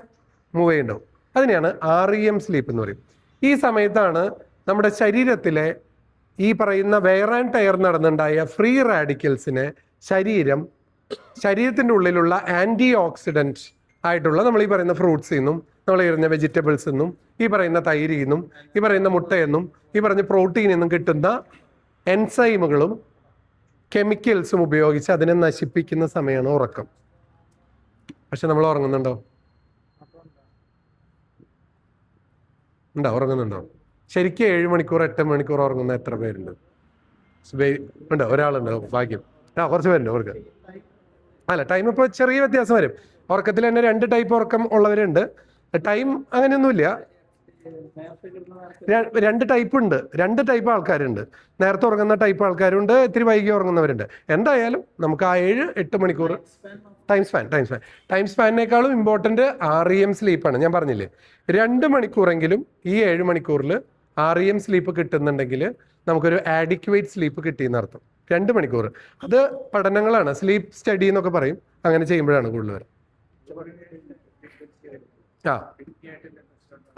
മൂവ് ചെയ്യുന്നുണ്ടാവും. അതിനെയാണ് REM സ്ലീപ്പ് എന്ന് പറയും. ഈ സമയത്താണ് നമ്മുടെ ശരീരത്തിലെ ഈ പറയുന്ന വെയർ ആൻഡ് ടയർ നടന്നുണ്ടായ ഫ്രീ റാഡിക്കൽസിനെ ശരീരത്തിൻ്റെ ഉള്ളിലുള്ള ആൻറ്റി ഓക്സിഡൻറ്റ് ആയിട്ടുള്ള നമ്മൾ ഈ പറയുന്ന ഫ്രൂട്ട്സിൽ നിന്നും, നമ്മൾ ഈ പറയുന്ന വെജിറ്റബിൾസിൽ നിന്നും, ഈ പറയുന്ന തൈരിൽ നിന്നും, ഈ പറയുന്ന മുട്ടയെന്നും, ഈ പറഞ്ഞ പ്രോട്ടീനിൽ നിന്നും കിട്ടുന്ന എൻസൈമുകളും കെമിക്കൽസും ഉപയോഗിച്ച് അതിനെ നശിപ്പിക്കുന്ന സമയമാണ് ഉറക്കം. പക്ഷെ നമ്മൾ ഉറങ്ങുന്നുണ്ടോ? ഉറങ്ങുന്നുണ്ടോ? ശരിക്കും 7 മണിക്കൂർ 8 മണിക്കൂർ ഉറങ്ങുന്ന എത്ര പേരുണ്ട്? ഉണ്ടോ? ഒരാളുണ്ടോ? ഭാഗ്യം. കുറച്ച് പേരുണ്ട്. അവർക്ക് അല്ല, ടൈം ഇപ്പോൾ ചെറിയ വ്യത്യാസം വരും. ഉറക്കത്തിൽ തന്നെ 2 ടൈപ്പ് ഉറക്കം ഉള്ളവരുണ്ട്. ടൈം അങ്ങനെയൊന്നുമില്ല, 2 ടൈപ്പ് ഉണ്ട്. 2 ടൈപ്പ് ആൾക്കാരുണ്ട്. നേരത്തെ ഉറങ്ങുന്ന ടൈപ്പ് ആൾക്കാരുണ്ട്, ഇത്തിരി വൈകി ഉറങ്ങുന്നവരുണ്ട്. എന്തായാലും നമുക്ക് ആ 7-8 മണിക്കൂർ ടൈം സ്പാനിനേക്കാളും ഇമ്പോർട്ടൻറ്റ് REM സ്ലീപ്പാണ്. ഞാൻ പറഞ്ഞില്ലേ, 2 മണിക്കൂറെങ്കിലും ഈ 7 മണിക്കൂറിൽ REM സ്ലീപ്പ് കിട്ടുന്നുണ്ടെങ്കിൽ നമുക്കൊരു ആഡിക്വേറ്റ് സ്ലീപ്പ് കിട്ടിയെന്ന് അർത്ഥം. 2 മണിക്കൂർ. അത് പഠനങ്ങളാണ്, സ്ലീപ്പ് സ്റ്റഡി എന്നൊക്കെ പറയും. അങ്ങനെ ചെയ്യുമ്പോഴാണ് കൂടുതൽ വരും.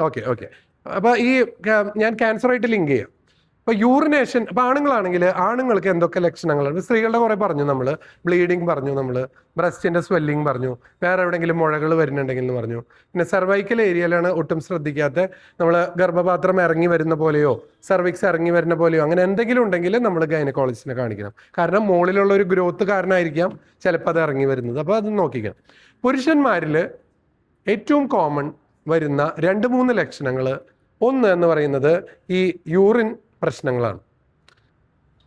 ഓക്കെ. അപ്പോൾ ഈ ഞാൻ ക്യാൻസറായിട്ട് ലിങ്ക് ചെയ്യാം. അപ്പോൾ യൂറിനേഷൻ, അപ്പോൾ ആണുങ്ങളാണെങ്കിൽ ആണുങ്ങൾക്ക് എന്തൊക്കെ ലക്ഷണങ്ങളാണ്? സ്ത്രീകളുടെ കുറേ പറഞ്ഞു നമ്മൾ, ബ്ലീഡിങ് പറഞ്ഞു, നമ്മൾ ബ്രസ്റ്റിൻ്റെ സ്വെല്ലിങ് പറഞ്ഞു, വേറെ എവിടെയെങ്കിലും മുഴകൾ വരുന്നുണ്ടെങ്കിൽ എന്ന് പറഞ്ഞു. പിന്നെ സെർവൈക്കൽ ഏരിയയിലാണ് ഒട്ടും ശ്രദ്ധിക്കാത്ത, നമ്മൾ ഗർഭപാത്രം ഇറങ്ങി വരുന്ന പോലെയോ സെർവിക്സ് ഇറങ്ങി വരുന്ന പോലെയോ അങ്ങനെ എന്തെങ്കിലും ഉണ്ടെങ്കിൽ നമ്മൾ ഗൈനക്കോളജിസ്റ്റിനെ കാണിക്കണം. കാരണം മുകളിലുള്ള ഒരു ഗ്രോത്ത് കാരണമായിരിക്കാം ചിലപ്പോൾ അത് ഇറങ്ങി വരുന്നത്. അപ്പോൾ അത് നോക്കിക്കണം. പുരുഷന്മാരിൽ ഏറ്റവും കോമൺ വരുന്ന 2-3 ലക്ഷണങ്ങൾ, ഒന്ന് എന്ന് പറയുന്നത് ഈ യൂറിൻ പ്രശ്നങ്ങളാണ്.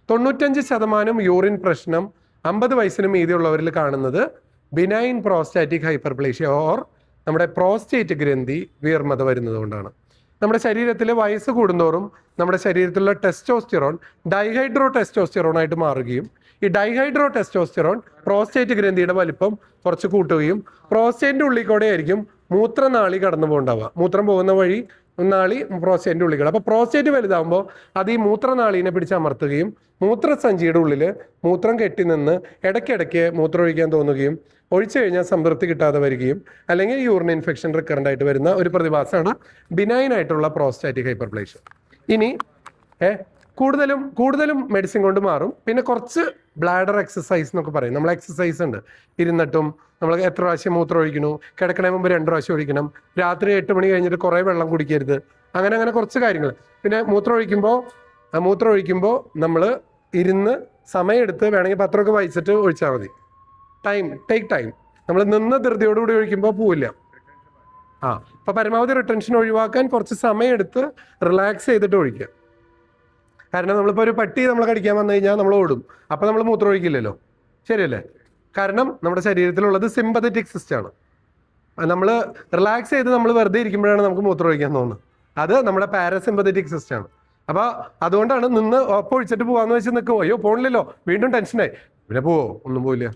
95% യൂറിൻ പ്രശ്നം 50 വയസ്സിന് മീതിയുള്ളവരിൽ കാണുന്നത് ബിനൈൻ പ്രോസ്റ്റാറ്റിക് ഹൈപ്പർപ്ലേഷ്യ ഓർ നമ്മുടെ പ്രോസ്റ്റേറ്റ് ഗ്രന്ഥി വീർമത വരുന്നത് കൊണ്ടാണ്. നമ്മുടെ ശരീരത്തിൽ വയസ്സ് കൂടുന്തോറും നമ്മുടെ ശരീരത്തിലുള്ള ടെസ്റ്റോസ്റ്റിറോൺ ഡൈഹൈഡ്രോ ടെസ്റ്റോസ്റ്റിറോൺ ആയിട്ട് മാറുകയും ഈ ഡൈഹൈഡ്രോ ടെസ്റ്റോസ്റ്റിറോൺ പ്രോസ്റ്റേറ്റ് ഗ്രന്ഥിയുടെ വലിപ്പം കുറച്ച് കൂട്ടുകയും പ്രോസ്റ്റേറ്റിൻ്റെ ഉള്ളിൽ കൂടെ ആയിരിക്കും മൂത്രനാളി കടന്നു പോകണ്ടാവുക. മൂത്രം പോകുന്ന വഴി നാളി പ്രോസ്റ്റേറ്റിൻ്റെ ഉള്ളിൽ. അപ്പോൾ പ്രോസ്റ്റേറ്റ് വലുതാകുമ്പോൾ അത് ഈ മൂത്രനാളീനെ പിടിച്ചമർത്തുകയും മൂത്രസഞ്ചിയുടെ ഉള്ളിൽ മൂത്രം കെട്ടി നിന്ന് ഇടയ്ക്കിടയ്ക്ക് മൂത്രം ഒഴിക്കാൻ തോന്നുകയും ഒഴിച്ചു കഴിഞ്ഞാൽ സംതൃപ്തി കിട്ടാതെ വരികയും അല്ലെങ്കിൽ യൂറിൻ ഇൻഫെക്ഷൻ റിക്കറൻ്റ് ആയിട്ട് വരുന്ന ഒരു പ്രതിഭാസമാണ് ബിനൈൻ ആയിട്ടുള്ള പ്രോസ്റ്റാറ്റിക് ഹൈപ്പർപ്ലേഷ്യ. ഇനി കൂടുതലും മെഡിസിൻ കൊണ്ട് മാറും. പിന്നെ കുറച്ച് ബ്ലാഡർ എക്സസൈസ് എന്നൊക്കെ പറയും. നമ്മൾ എക്സസൈസ് ഉണ്ട്, ഇരുന്നിട്ടും നമ്മൾ എത്ര പ്രാവശ്യം മൂത്രം ഒഴിക്കണു, കിടക്കണ മുമ്പ് 2 പ്രാവശ്യം ഒഴിക്കണം, രാത്രി 8 മണി കഴിഞ്ഞിട്ട് കുറേ വെള്ളം കുടിക്കരുത്, അങ്ങനെ കുറച്ച് കാര്യങ്ങൾ. പിന്നെ മൂത്രം ഒഴിക്കുമ്പോൾ നമ്മൾ ഇരുന്ന് സമയമെടുത്ത് വേണമെങ്കിൽ പത്രമൊക്കെ വായിച്ചിട്ട് ഒഴിച്ചാൽ മതി. Take time. നമ്മൾ നിന്ന് ധൃതിയോടുകൂടി ഒഴിക്കുമ്പോൾ പോവില്ല. അപ്പോൾ പരമാവധി റിട്ടൻഷൻ ഒഴിവാക്കാൻ കുറച്ച് സമയമെടുത്ത് റിലാക്സ് ചെയ്തിട്ട് ഒഴിക്കുക. കാരണം നമ്മളിപ്പോൾ ഒരു പട്ടി നമ്മളെ കടിക്കാൻ വന്നു കഴിഞ്ഞാൽ നമ്മൾ ഓടും, അപ്പോൾ നമ്മൾ മൂത്രം ഒഴിക്കില്ലല്ലോ, ശരിയല്ലേ? കാരണം നമ്മുടെ ശരീരത്തിലുള്ളത് സിമ്പതറ്റിക് സിസ്റ്റമാണ്. നമ്മൾ റിലാക്സ് ചെയ്ത് നമ്മൾ വെറുതെ ഇരിക്കുമ്പോഴാണ് നമുക്ക് മൂത്രം ഒഴിക്കാൻ തോന്നുന്നത്. അത് നമ്മുടെ പാരസിമ്പതറ്റിക് സിസ്റ്റമാണ്. അപ്പോൾ അതുകൊണ്ടാണ് നിന്ന് ഒപ്പം ഒഴിച്ചിട്ട് പോകാന്ന് വെച്ച് നിൽക്കുമോ, അയ്യോ പോണില്ലല്ലോ, വീണ്ടും ടെൻഷനായി, പിന്നെ ഒന്നും പോവില്ല.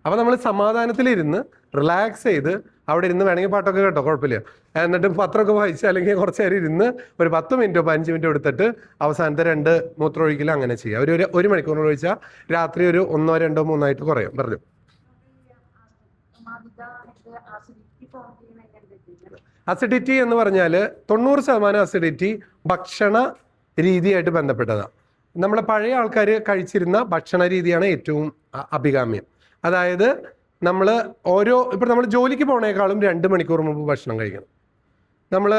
അപ്പോൾ നമ്മൾ സമാധാനത്തിലിരുന്ന് റിലാക്സ് ചെയ്ത് അവിടെ ഇരുന്ന് വേണമെങ്കിൽ പാട്ടൊക്കെ കേട്ടോ, കുഴപ്പമില്ല. എന്നിട്ട് പത്രമൊക്കെ വായിച്ച് അല്ലെങ്കിൽ കുറച്ച് നേരം ഇരുന്ന് ഒരു 10 മിനിറ്റോ 15 മിനിറ്റോ എടുത്തിട്ട് അവസാനത്തെ 2 മൂത്രമൊഴിക്കൽ അങ്ങനെ ചെയ്യുക. ഒരു മണിക്കൂർ ഒഴിച്ചാൽ രാത്രി ഒരു 1, 2, 3 ആയിട്ട് കുറയും. പറഞ്ഞു. അസിഡിറ്റി എന്ന് പറഞ്ഞാൽ 90% അസിഡിറ്റി ഭക്ഷണ രീതിയായിട്ട് ബന്ധപ്പെട്ടതാണ്. നമ്മളെ പഴയ ആൾക്കാർ കഴിച്ചിരുന്ന ഭക്ഷണ രീതിയാണ് ഏറ്റവും അഭികാമ്യം. അതായത് ഇപ്പോൾ നമ്മൾ ജോലിക്ക് പോണേക്കാളും 2 മണിക്കൂർ മുമ്പ് ഭക്ഷണം കഴിക്കണം. നമ്മൾ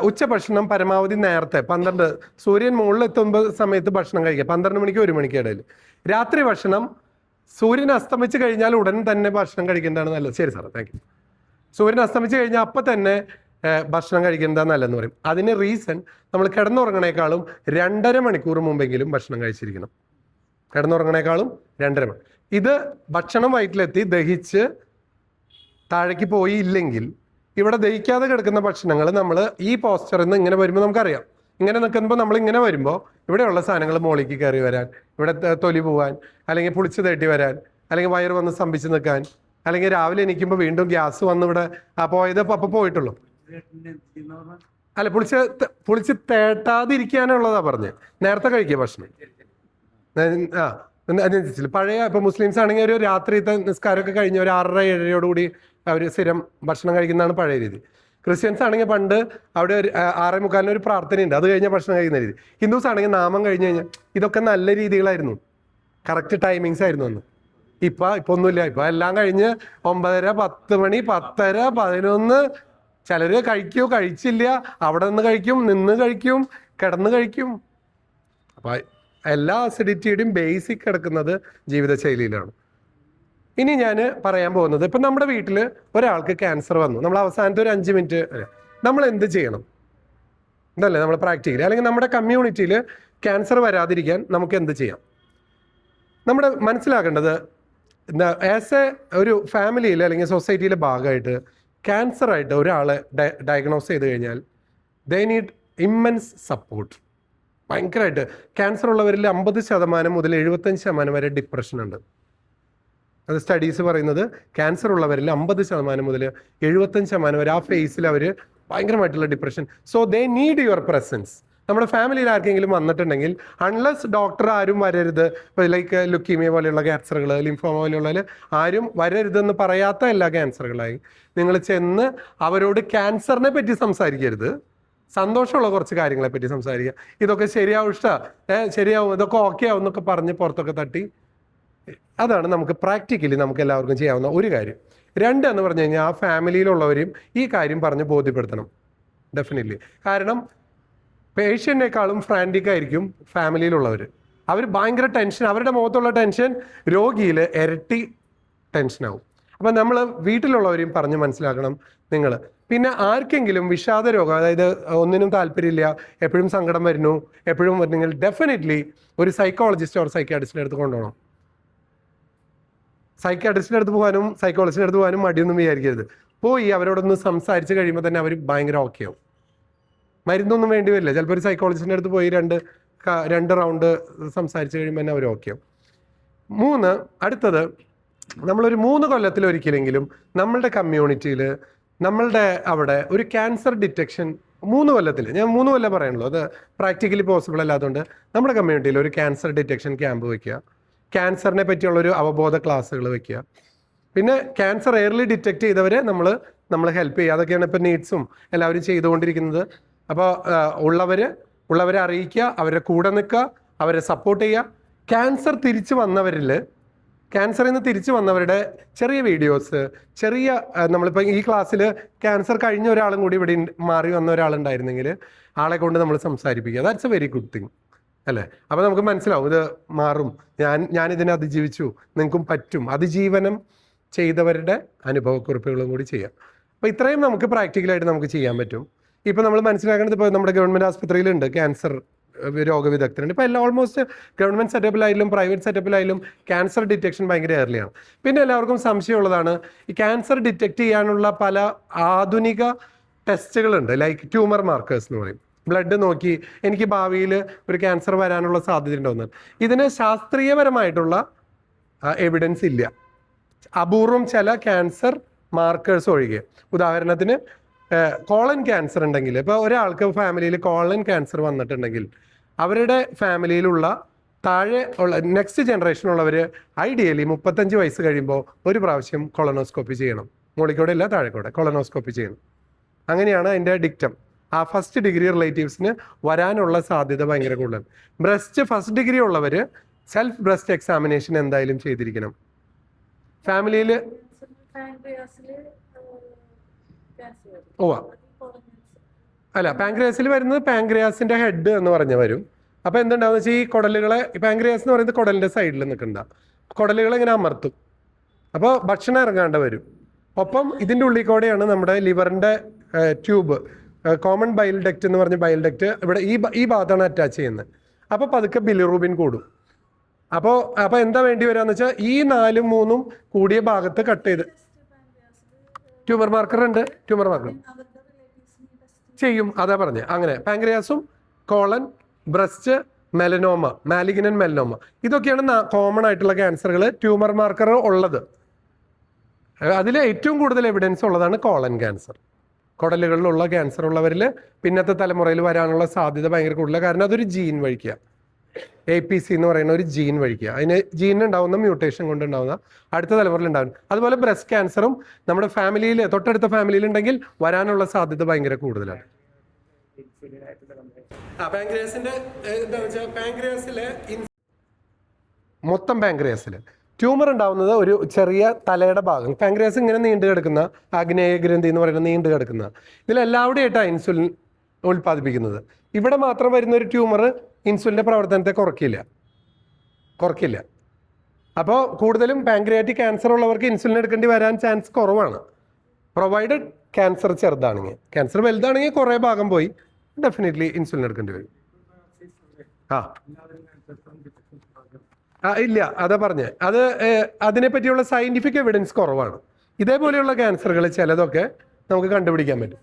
ഉച്ചഭക്ഷണം പരമാവധി നേരത്തെ 12 സൂര്യൻ മുകളിൽ എത്തുമ്പോൾ സമയത്ത് ഭക്ഷണം കഴിക്കുക, 12 മണിക്ക് 1 മണിക്ക് ഇടയിൽ. രാത്രി ഭക്ഷണം സൂര്യൻ അസ്തമിച്ച് കഴിഞ്ഞാൽ ഉടൻ തന്നെ ഭക്ഷണം കഴിക്കേണ്ടതാണ് നല്ലത്. ശരി സാർ, താങ്ക് യു. സൂര്യൻ അസ്തമിച്ച് കഴിഞ്ഞാൽ അപ്പം തന്നെ ഭക്ഷണം കഴിക്കേണ്ടതാണ് നല്ലതെന്ന് പറയും. അതിന് റീസൺ നമ്മൾ കിടന്നുറങ്ങണേക്കാളും 2.5 മണിക്കൂർ മുമ്പെങ്കിലും ഭക്ഷണം കഴിച്ചിരിക്കണം. കിടന്നുറങ്ങണേക്കാളും 2.5 മണിക്കൂർ. ഇത് ഭക്ഷണം വയറ്റിലെത്തി ദഹിച്ച് താഴേക്ക് പോയില്ലെങ്കിൽ ഇവിടെ ദഹിക്കാതെ കിടക്കുന്ന ഭക്ഷണങ്ങൾ നമ്മൾ ഈ പോസ്ചറിൽ നിന്ന് ഇങ്ങനെ വരുമ്പോൾ നമുക്കറിയാം. ഇങ്ങനെ നിൽക്കുമ്പോൾ നമ്മൾ ഇങ്ങനെ വരുമ്പോൾ ഇവിടെയുള്ള സാധനങ്ങൾ മുകളിലേക്ക് കയറി വരാൻ, ഇവിടെ തൊലി പോവാൻ, അല്ലെങ്കിൽ പുളിച്ച് തേട്ടി വരാൻ, അല്ലെങ്കിൽ വയറ് വന്ന് സ്തംഭിച്ച് നിൽക്കാൻ, അല്ലെങ്കിൽ രാവിലെ എണീക്കുമ്പോൾ വീണ്ടും ഗ്യാസ് വന്ന് ഇവിടെ പോയത് അപ്പം പോയിട്ടുള്ളൂ. അല്ല, പുളിച്ച് തേട്ടാതിരിക്കാനുള്ളതാ പറഞ്ഞത്. നേരത്തെ കഴിക്കുക ഭക്ഷണം. അതിനനുസരിച്ചില്ല. പഴയ ഇപ്പോൾ മുസ്ലിംസ് ആണെങ്കിൽ ഒരു രാത്രിത്തെ നിസ്കാരമൊക്കെ കഴിഞ്ഞ് ഒരു 6:30-7:00 അവർ സ്ഥിരം ഭക്ഷണം കഴിക്കുന്നതാണ് പഴയ രീതി. ക്രിസ്ത്യൻസ് ആണെങ്കിൽ പണ്ട് അവിടെ ഒരു 6:45 ഒരു പ്രാർത്ഥനയുണ്ട്, അത് കഴിഞ്ഞാൽ ഭക്ഷണം കഴിക്കുന്ന രീതി. ഹിന്ദുസ് ആണെങ്കിൽ നാമം കഴിഞ്ഞ് കഴിഞ്ഞാൽ ഇതൊക്കെ നല്ല രീതികളായിരുന്നു, കറക്റ്റ് ടൈമിങ്സ് ആയിരുന്നു അന്ന്. ഇപ്പൊ ഒന്നുമില്ല. ഇപ്പൊ എല്ലാം കഴിഞ്ഞ് 9:30, 10 മണി, 10:30, 11. ചിലര് കഴിക്കോ കഴിച്ചില്ല, അവിടെ നിന്ന് കഴിക്കും, നിന്ന് കഴിക്കും, കിടന്ന് കഴിക്കും. അപ്പൊ എല്ലാ അസിഡിറ്റിയുടെയും ബേസിക് കിടക്കുന്നത് ജീവിതശൈലിയിലാണ്. ഇനി ഞാൻ പറയാൻ പോകുന്നത്, ഇപ്പം നമ്മുടെ വീട്ടിൽ ഒരാൾക്ക് ക്യാൻസർ വന്നു, നമ്മൾ അവസാനത്തെ ഒരു 5 മിനിറ്റ് നമ്മൾ എന്ത് ചെയ്യണം ഇതല്ലേ നമ്മൾ പ്രാക്ടിക്കലി, അല്ലെങ്കിൽ നമ്മുടെ കമ്മ്യൂണിറ്റിയിൽ ക്യാൻസർ വരാതിരിക്കാൻ നമുക്ക് എന്ത് ചെയ്യാം? നമ്മുടെ മനസ്സിലാക്കേണ്ടത് ആസ് ഒരു ഫാമിലിയിൽ അല്ലെങ്കിൽ സൊസൈറ്റിയിലെ ഭാഗമായിട്ട് ക്യാൻസറായിട്ട് ഒരാളെ ഡയഗ്നോസ് ചെയ്ത് കഴിഞ്ഞാൽ ദേ നീഡ് ഇമ്മൻസ് സപ്പോർട്ട്. ഭയങ്കരമായിട്ട് ക്യാൻസർ ഉള്ളവരിൽ 50% മുതൽ 75% വരെ ഡിപ്രഷൻ ഉണ്ട്. അത് സ്റ്റഡീസ് പറയുന്നത് ക്യാൻസർ ഉള്ളവരിൽ 50% മുതൽ 75% വരെ ആ ഫേസിൽ അവർ ഭയങ്കരമായിട്ടുള്ള depression. So they need your presence. നമ്മുടെ ഫാമിലിയിൽ ആർക്കെങ്കിലും വന്നിട്ടുണ്ടെങ്കിൽ അൺലെസ് ഡോക്ടർ ആരും വരരുത്, ഇപ്പോൾ ലൈക്ക് ലുക്കീമിയ പോലെയുള്ള ക്യാൻസറുകൾ, ലിംഫോമ പോലെയുള്ള ആരും വരരുതെന്ന് പറയാത്ത എല്ലാ ക്യാൻസറുകളായി നിങ്ങൾ ചെന്ന് അവരോട് ക്യാൻസറിനെ പറ്റി സംസാരിക്കരുത്, സന്തോഷമുള്ള കുറച്ച് കാര്യങ്ങളെ പറ്റി സംസാരിക്കുക. ഇതൊക്കെ ശരിയാവും, ശരിയാവും, ഇതൊക്കെ ഓക്കെ ആവും എന്നൊക്കെ പറഞ്ഞ് പുറത്തൊക്കെ തട്ടി. അതാണ് നമുക്ക് പ്രാക്ടിക്കലി നമുക്ക് എല്ലാവർക്കും ചെയ്യാവുന്ന ഒരു കാര്യം. 2 എന്ന് പറഞ്ഞു കഴിഞ്ഞാൽ ആ ഫാമിലിയിലുള്ളവരെയും ഈ കാര്യം പറഞ്ഞ് ബോധ്യപ്പെടുത്തണം ഡെഫിനറ്റ്ലി. കാരണം പേഷ്യൻറ്റിനേക്കാളും ഫ്രാൻറ്റിക് ആയിരിക്കും ഫാമിലിയിലുള്ളവർ. അവർ ഭയങ്കര ടെൻഷൻ, അവരുടെ മുഖത്തുള്ള ടെൻഷൻ രോഗിയിൽ ഇരട്ടി ടെൻഷനാവും. അപ്പം നമ്മൾ വീട്ടിലുള്ളവരെയും പറഞ്ഞ് മനസ്സിലാക്കണം നിങ്ങൾ. പിന്നെ ആർക്കെങ്കിലും വിഷാദ രോഗം, അതായത് ഒന്നിനും താല്പര്യമില്ല, എപ്പോഴും സങ്കടം വരുന്നു, എപ്പോഴും നിങ്ങൾ ഡെഫിനറ്റ്ലി ഒരു സൈക്കോളജിസ്റ്റ് ഓർ സൈക്യാട്രിസ്റ്റിൻ്റെ അടുത്ത് കൊണ്ടുപോകണം. സൈക്യാട്രിസ്റ്റിൻ്റെ അടുത്ത് പോകാനും സൈക്കോളജിസ്റ്റിൻ്റെ അടുത്ത് പോകാനും മടിയൊന്നും വിചാരിക്കരുത്. പോയി അവരോടൊന്ന് സംസാരിച്ച് കഴിയുമ്പോൾ തന്നെ അവർ ഭയങ്കര ഓക്കെ ആവും. മരുന്നൊന്നും വേണ്ടി വരില്ല. ചിലപ്പോൾ ഒരു സൈക്കോളജിസ്റ്റിൻ്റെ അടുത്ത് പോയി 2 റൗണ്ട് സംസാരിച്ച് കഴിയുമ്പോൾ തന്നെ അവർ ഓക്കെ ആവും. 3 അടുത്തത്, നമ്മളൊരു 3 കൊല്ലത്തിലൊരിക്കലെങ്കിലും നമ്മളുടെ കമ്മ്യൂണിറ്റിയിൽ നമ്മളുടെ അവിടെ ഒരു ക്യാൻസർ ഡിറ്റക്ഷൻ 3 കൊല്ലത്തിൽ, ഞാൻ 3 കൊല്ലം പറയാനുള്ളൂ, അത് പ്രാക്ടിക്കലി പോസിബിൾ അല്ലാത്തതുകൊണ്ട് നമ്മുടെ കമ്മ്യൂണിറ്റിയിൽ ഒരു ക്യാൻസർ ഡിറ്റക്ഷൻ ക്യാമ്പ് വയ്ക്കുക, ക്യാൻസറിനെ പറ്റിയുള്ളൊരു അവബോധ ക്ലാസ്സുകൾ വയ്ക്കുക. പിന്നെ ക്യാൻസർ എയർലി ഡിറ്റക്ട് ചെയ്തവരെ നമ്മൾ ഹെൽപ്പ് ചെയ്യുക. അതൊക്കെയാണ് ഇപ്പോൾ നീഡ്സും എല്ലാവരും ചെയ്തുകൊണ്ടിരിക്കുന്നത്. അപ്പോൾ ഉള്ളവരെ അറിയിക്കുക, അവരുടെ കൂടെ നിൽക്കുക, അവരെ സപ്പോർട്ട് ചെയ്യുക. ക്യാൻസറിൽ നിന്ന് തിരിച്ചു വന്നവരുടെ ചെറിയ വീഡിയോസ്, നമ്മളിപ്പോൾ ഈ ക്ലാസ്സിൽ ക്യാൻസർ കഴിഞ്ഞ ഒരാളും കൂടി ഇവിടെ മാറി വന്ന ഒരാളുണ്ടായിരുന്നെങ്കിൽ ആളെ കൊണ്ട് നമ്മൾ സംസാരിപ്പിക്കുക. That's a very good thing അല്ലേ? അപ്പോൾ നമുക്ക് മനസ്സിലാവും ഇത് മാറും, ഞാനിതിനെ അതിജീവിച്ചു, നിങ്ങൾക്കും പറ്റും. അതിജീവനം ചെയ്തവരുടെ അനുഭവക്കുറിപ്പുകളും കൂടി ചെയ്യാം. അപ്പോൾ ഇത്രയും നമുക്ക് പ്രാക്ടിക്കലായിട്ട് നമുക്ക് ചെയ്യാൻ പറ്റും. ഇപ്പോൾ നമ്മൾ മനസ്സിലാക്കേണ്ടത്, ഇപ്പോൾ നമ്മുടെ ഗവൺമെൻറ് ആസ്പത്രിയിലുണ്ട് ക്യാൻസർ രോഗവിദഗ്ധരുണ്ട്. ഇപ്പോൾ ഓൾമോസ്റ്റ് ഗവൺമെൻറ് സെറ്റപ്പിലായാലും പ്രൈവറ്റ് സെറ്റപ്പിലായാലും ക്യാൻസർ ഡിറ്റക്ഷൻ ഭയങ്കര ഏർലിയാണ്. പിന്നെ എല്ലാവർക്കും സംശയമുള്ളതാണ്, ഈ ക്യാൻസർ ഡിറ്റക്ട് ചെയ്യാനുള്ള പല ആധുനിക ടെസ്റ്റുകളുണ്ട്, ലൈക്ക് ട്യൂമർ മാർക്കേഴ്സ് എന്ന് പറയും. ബ്ലഡ് നോക്കി എനിക്ക് ഭാവിയിൽ ഒരു ക്യാൻസർ വരാനുള്ള സാധ്യത ഉണ്ടോയെന്ന്. ഇതിന് ശാസ്ത്രീയപരമായിട്ടുള്ള എവിഡൻസ് ഇല്ല. അപൂർവം ചില ക്യാൻസർ മാർക്കേഴ്സ് ഒഴികെ. ഉദാഹരണത്തിന് കോളൻ ക്യാൻസർ ഉണ്ടെങ്കിൽ, ഇപ്പോൾ ഒരാൾക്ക് ഫാമിലിയിൽ കോളൻ ക്യാൻസർ വന്നിട്ടുണ്ടെങ്കിൽ അവരുടെ ഫാമിലിയിലുള്ള താഴെ ഉള്ള നെക്സ്റ്റ് ജനറേഷനുള്ളവർ ഐഡിയലി 35 വയസ്സ് കഴിയുമ്പോൾ ഒരു പ്രാവശ്യം കൊളനോസ്കോപ്പി ചെയ്യണം. മുകളിക്കൂടെ ഇല്ല, താഴെക്കൂടെ കൊളനോസ്കോപ്പി ചെയ്യണം. അങ്ങനെയാണ് അതിൻ്റെ ഡിക്റ്റം. ആ ഫസ്റ്റ് ഡിഗ്രി റിലേറ്റീവ്സിന് വരാനുള്ള സാധ്യത ഭയങ്കര കൂടുതലാണ്. ബ്രസ്റ്റ് ഫസ്റ്റ് ഡിഗ്രി ഉള്ളവർ സെൽഫ് ബ്രസ്റ്റ് എക്സാമിനേഷൻ എന്തായാലും ചെയ്തിരിക്കണം. ഫാമിലിയിൽ അല്ല, പാങ്ക്രിയാസിൽ വരുന്നത് പാങ്ക്രിയാസിന്റെ ഹെഡ് എന്ന് പറഞ്ഞ വരും. അപ്പോൾ എന്തുണ്ടാവുന്ന വെച്ചാൽ ഈ കുടലുകളെ, പാങ്ക്രിയാസ് എന്ന് പറയുന്നത് കുടലിന്റെ സൈഡിൽ നിൽക്കണ്ട, കുടലുകളെ ഇങ്ങനെ അമർത്തും. അപ്പോൾ ഭക്ഷണം ഇറങ്ങാണ്ട് വരും. ഒപ്പം ഇതിൻ്റെ ഉള്ളിൽ കൂടെയാണ് നമ്മുടെ ലിവറിന്റെ ട്യൂബ്, കോമൺ ബൈൽ ഡക്റ്റ് എന്ന് പറഞ്ഞ ബൈൽ ഡക്റ്റ് ഇവിടെ ഈ ഭാഗത്താണ് അറ്റാച്ച് ചെയ്യുന്നത്. അപ്പോൾ പതുക്കെ ബിലിറൂബിൻ കൂടും. അപ്പോൾ എന്താ വേണ്ടി വരാന്ന് വെച്ചാൽ ഈ 4ഉം 3ഉം കൂടിയ ഭാഗത്ത് കട്ട് ചെയ്ത് ട്യൂമർ മാർക്കർ ഉണ്ട്, ട്യൂമർ മാർക്കർ ചെയ്യും. അതാ പറഞ്ഞത്. അങ്ങനെ പാങ്ക്രിയാസും colon, breast, melanoma, malignant melanoma, ഇതൊക്കെയാണ് കോമൺ ആയിട്ടുള്ള ക്യാൻസറുകൾ ട്യൂമർ മാർക്കർ ഉള്ളത്. അതിൽ ഏറ്റവും കൂടുതൽ എവിഡൻസ് ഉള്ളതാണ് കോളൻ ക്യാൻസർ. കുടലുകളിലുള്ള ക്യാൻസർ ഉള്ളവരിൽ പിന്നത്തെ തലമുറയിൽ വരാനുള്ള സാധ്യത ഭയങ്കര കൂടുതലാണ്. കാരണം അതൊരു ജീൻ വഴിക്കുക, APC എന്ന് പറയുന്ന ഒരു ജീൻ വഴിക്കുക. അതിന് ജീനുണ്ടാവുന്ന മ്യൂട്ടേഷൻ കൊണ്ടുണ്ടാവുന്ന അടുത്ത തലമുറയിൽ ഉണ്ടാകും. അതുപോലെ ബ്രസ്റ്റ് ക്യാൻസറും നമ്മുടെ ഫാമിലിയിൽ, തൊട്ടടുത്ത ഫാമിലിയിൽ ഉണ്ടെങ്കിൽ വരാനുള്ള സാധ്യത ഭയങ്കര കൂടുതലാണ്. മൊത്തം പാങ്ക്രിയാസിൽ ട്യൂമർ ഉണ്ടാവുന്നത് ഒരു ചെറിയ തലയുടെ ഭാഗം. പാങ്ക്രിയാസ് ഇങ്ങനെ നീണ്ടു കിടക്കുന്ന ആഗ്നേയ ഗ്രന്ഥി എന്ന് പറയുന്നത് നീണ്ടു കിടക്കുന്ന, ഇതിലെല്ലാവിടെയായിട്ടാണ് ഇൻസുലിൻ ഉൽപ്പാദിപ്പിക്കുന്നത്. ഇവിടെ മാത്രം വരുന്ന ഒരു ട്യൂമർ ഇൻസുലിൻ്റെ പ്രവർത്തനത്തെ കുറയ്ക്കില്ല. അപ്പോൾ കൂടുതലും പാങ്ക്രിയാറ്റിക് ക്യാൻസർ ഉള്ളവർക്ക് ഇൻസുലിൻ എടുക്കേണ്ടി വരാൻ ചാൻസ് കുറവാണ്, പ്രൊവൈഡഡ് ക്യാൻസർ ചെറുതാണെങ്കിൽ. ക്യാൻസർ വലുതാണെങ്കിൽ കുറേ ഭാഗം പോയി ഡെഫിനറ്റ്ലി ഇൻസുലിൻ എടുക്കേണ്ടി വരും. ഇല്ല, അതാ പറഞ്ഞത്. അതിനെപ്പറ്റിയുള്ള സയന്റിഫിക് എവിഡൻസ് കുറവാണ്. ഇതേപോലെയുള്ള ക്യാൻസറുകൾ ചിലതൊക്കെ നമുക്ക് കണ്ടുപിടിക്കാൻ പറ്റും.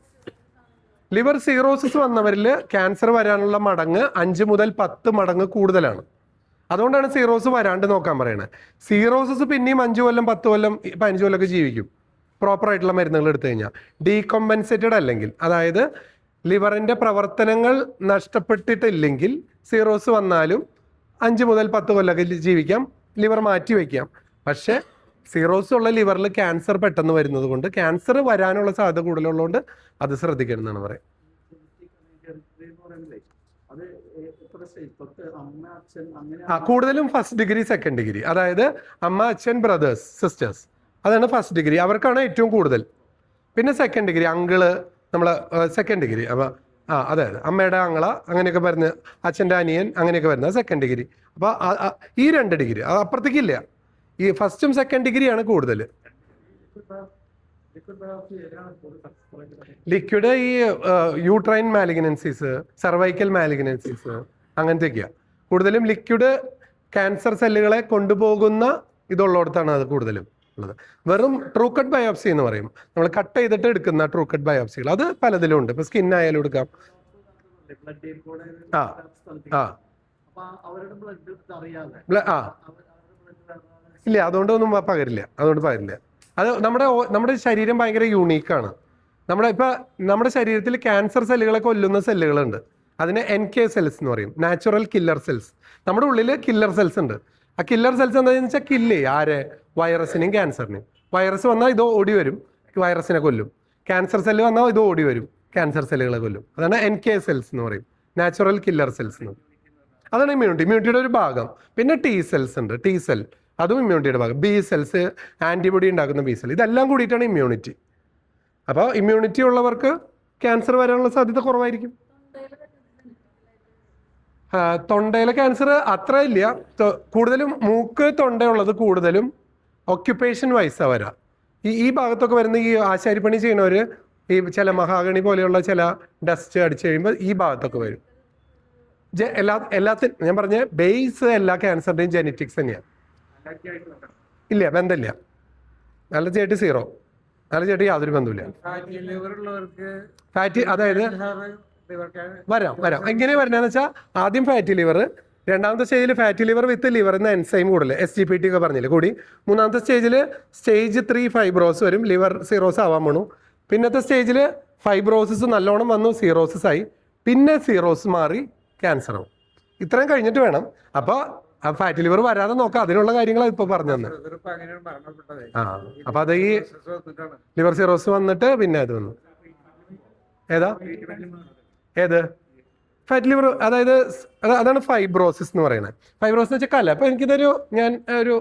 ലിവർ സീറോസിസ് വന്നവരിൽ ക്യാൻസർ വരാനുള്ള മടങ്ങ് 5 മുതൽ 10 മടങ്ങ് കൂടുതലാണ്. അതുകൊണ്ടാണ് സീറോസ് വരാണ്ട് നോക്കാൻ പറയണത്. സീറോസിസ് പിന്നെയും 5 കൊല്ലം 10 കൊല്ലം 15 കൊല്ലമൊക്കെ ജീവിക്കും പ്രോപ്പറായിട്ടുള്ള മരുന്നുകൾ എടുത്തു കഴിഞ്ഞാൽ. ഡീകോമ്പൻസേറ്റഡ് അല്ലെങ്കിൽ, അതായത് ലിവറിൻ്റെ പ്രവർത്തനങ്ങൾ നഷ്ടപ്പെട്ടിട്ടില്ലെങ്കിൽ സീറോസ് വന്നാലും 5 മുതൽ 10 കൊല്ലമൊക്കെ ജീവിക്കാം, ലിവർ മാറ്റി വയ്ക്കാം. പക്ഷേ സീറോസ് ഉള്ള ലിവറിൽ ക്യാൻസർ പെട്ടെന്ന് വരുന്നത് കൊണ്ട്, ക്യാൻസർ വരാനുള്ള സാധ്യത കൂടുതലുള്ളതുകൊണ്ട് അത് ശ്രദ്ധിക്കണം എന്നാണ് പറയുന്നത്. കൂടുതലും ഫസ്റ്റ് ഡിഗ്രി, സെക്കൻഡ് ഡിഗ്രി, അതായത് അമ്മ, അച്ഛൻ, ബ്രദേഴ്സ്, സിസ്റ്റേഴ്സ്, അതാണ് ഫസ്റ്റ് ഡിഗ്രി. അവർക്കാണ് ഏറ്റവും കൂടുതൽ. പിന്നെ സെക്കൻഡ് ഡിഗ്രി, അങ്കിള്, നമ്മളെ സെക്കൻഡ് ഡിഗ്രി. അപ്പോൾ അതായത് അമ്മയുടെ ആങ്ങള അങ്ങനെയൊക്കെ വരുന്ന, അച്ഛൻ്റെ അനിയൻ അങ്ങനെയൊക്കെ വരുന്നത് സെക്കൻഡ് ഡിഗ്രി. അപ്പോൾ ഈ 2 ഡിഗ്രി അപ്പുറത്തേക്കില്ല. ഈ ഫസ്റ്റും സെക്കൻഡ് ഡിഗ്രിയാണ് കൂടുതൽ. ലിക്വിഡ് ഈ യൂട്രൈൻ മാലിഗ്നൻസീസ്, സർവൈക്കൽ മാലിഗ്നൻസീസ്, അങ്ങനത്തെയൊക്കെയാണ് കൂടുതലും. ലിക്വിഡ് ക്യാൻസർ സെല്ലുകളെ കൊണ്ടുപോകുന്ന ഇതുള്ളിടത്താണ് അത് കൂടുതലും ഉള്ളത്. വെറും ട്രൂ കട്ട് ബയോപ്സി എന്ന് പറയും, നമ്മൾ കട്ട് ചെയ്തിട്ട് എടുക്കുന്ന ട്രൂ കട്ട് ബയോപ്സികൾ, അത് പലതിലും ഉണ്ട്. ഇപ്പൊ സ്കിൻ ആയാലും എടുക്കാം. ഇല്ല, അതുകൊണ്ടൊന്നും പകരില്ല. അത് നമ്മുടെ ശരീരം ഭയങ്കര യൂണീക്കാണ്. നമ്മുടെ ശരീരത്തിൽ ക്യാൻസർ സെല്ലുകളെ കൊല്ലുന്ന സെല്ലുകളുണ്ട്. അതിന് NK സെൽസ് എന്ന് പറയും, നാച്ചുറൽ കില്ലർ സെൽസ്. നമ്മുടെ ഉള്ളിൽ കില്ലർ സെൽസ് ഉണ്ട്. ആ കില്ലർ സെൽസ് എന്താണെന്ന് വെച്ചാൽ കില്ലേ ആരെ, വൈറസിനെയും ക്യാൻസറിനെയും. വൈറസ് വന്നാൽ ഇത് ഓടി വരും, വൈറസിനെ കൊല്ലും. ക്യാൻസർ സെല്ല് വന്നാൽ ഇത് ഓടി വരും, ക്യാൻസർ സെല്ലുകളെ കൊല്ലും. അതാണ് NK സെൽസ് എന്ന് പറയും, നാച്ചുറൽ കില്ലർ സെൽസ് എന്ന്. അതാണ് ഇമ്മ്യൂണിറ്റിയുടെ ഒരു ഭാഗം. പിന്നെ T സെൽസ് ഉണ്ട്, T സെൽ, അതും ഇമ്മ്യൂണിറ്റിയുടെ ഭാഗം. B സെൽസ്, ആൻറ്റിബോഡി ഉണ്ടാക്കുന്ന B സെൽ, ഇതെല്ലാം കൂടിയിട്ടാണ് ഇമ്മ്യൂണിറ്റി. അപ്പോൾ ഇമ്മ്യൂണിറ്റി ഉള്ളവർക്ക് ക്യാൻസർ വരാനുള്ള സാധ്യത കുറവായിരിക്കും. തൊണ്ടയിലെ ക്യാൻസർ അത്ര ഇല്ല. കൂടുതലും മൂക്ക്, തൊണ്ടയുള്ളത് കൂടുതലും ഒക്യുപ്പേഷൻ വൈസാണ് വരാം. ഈ ഭാഗത്തൊക്കെ വരുന്ന ഈ ആശാരിപ്പണി ചെയ്യുന്നവർ ഈ ചില മഹാഗണി പോലെയുള്ള ചില ഡസ്റ്റ് അടിച്ചു കഴിയുമ്പോൾ ഈ ഭാഗത്തൊക്കെ വരും. എല്ലാത്തിനും ഞാൻ പറഞ്ഞ ബേസ് എല്ലാ ക്യാൻസറിൻ്റെയും ജെനറ്റിക്സ് തന്നെയാണ്. ഇല്ല, ബന്ധമില്ല. അലർജിയായിട്ട് 0, അലർജിയായിട്ട് യാതൊരു ബന്ധമില്ല. ഫാറ്റി, അതായത് വരാം. എങ്ങനെ വരുന്നതെന്ന് വെച്ചാൽ ആദ്യം ഫാറ്റി ലിവർ, രണ്ടാമത്തെ സ്റ്റേജിൽ ഫാറ്റി ലിവർ വിത്ത് ലിവറിന്ന് എൻസൈം കൂടുതൽ SGPT ഒക്കെ പറഞ്ഞില്ലേ കൂടി. മൂന്നാമത്തെ സ്റ്റേജിൽ സ്റ്റേജ് 3 ഫൈബ്രോസ് വരും, ലിവർ സീറോസ് ആവാൻ പോണു. പിന്നത്തെ സ്റ്റേജിൽ ഫൈബ്രോസിസ് നല്ലോണം വന്നു, സീറോസിസ് ആയി, പിന്നെ സീറോസ് മാറി ക്യാൻസർ ആവും. ഇത്രയും കഴിഞ്ഞിട്ട് വേണം. അപ്പോൾ ഫാറ്റി ലിവർ വരാതെ നോക്കാം, അതിനുള്ള കാര്യങ്ങളാണ് ഇപ്പോൾ പറഞ്ഞു തന്നെ. ആ അപ്പോൾ അത് ഈ ലിവർ സീറോസ് വന്നിട്ട് പിന്നെ അത് വന്നു. ഏതാ ഏത് ഫാറ്റ് ലിവർ? അതായത് അതാണ് ഫൈബ്രോസിസ് എന്ന് പറയുന്നത്. ഫൈബ്രോസിസ് എന്ന് വെച്ചാൽ കല. അപ്പോൾ എനിക്കിതൊരു ഞാൻ ഒരു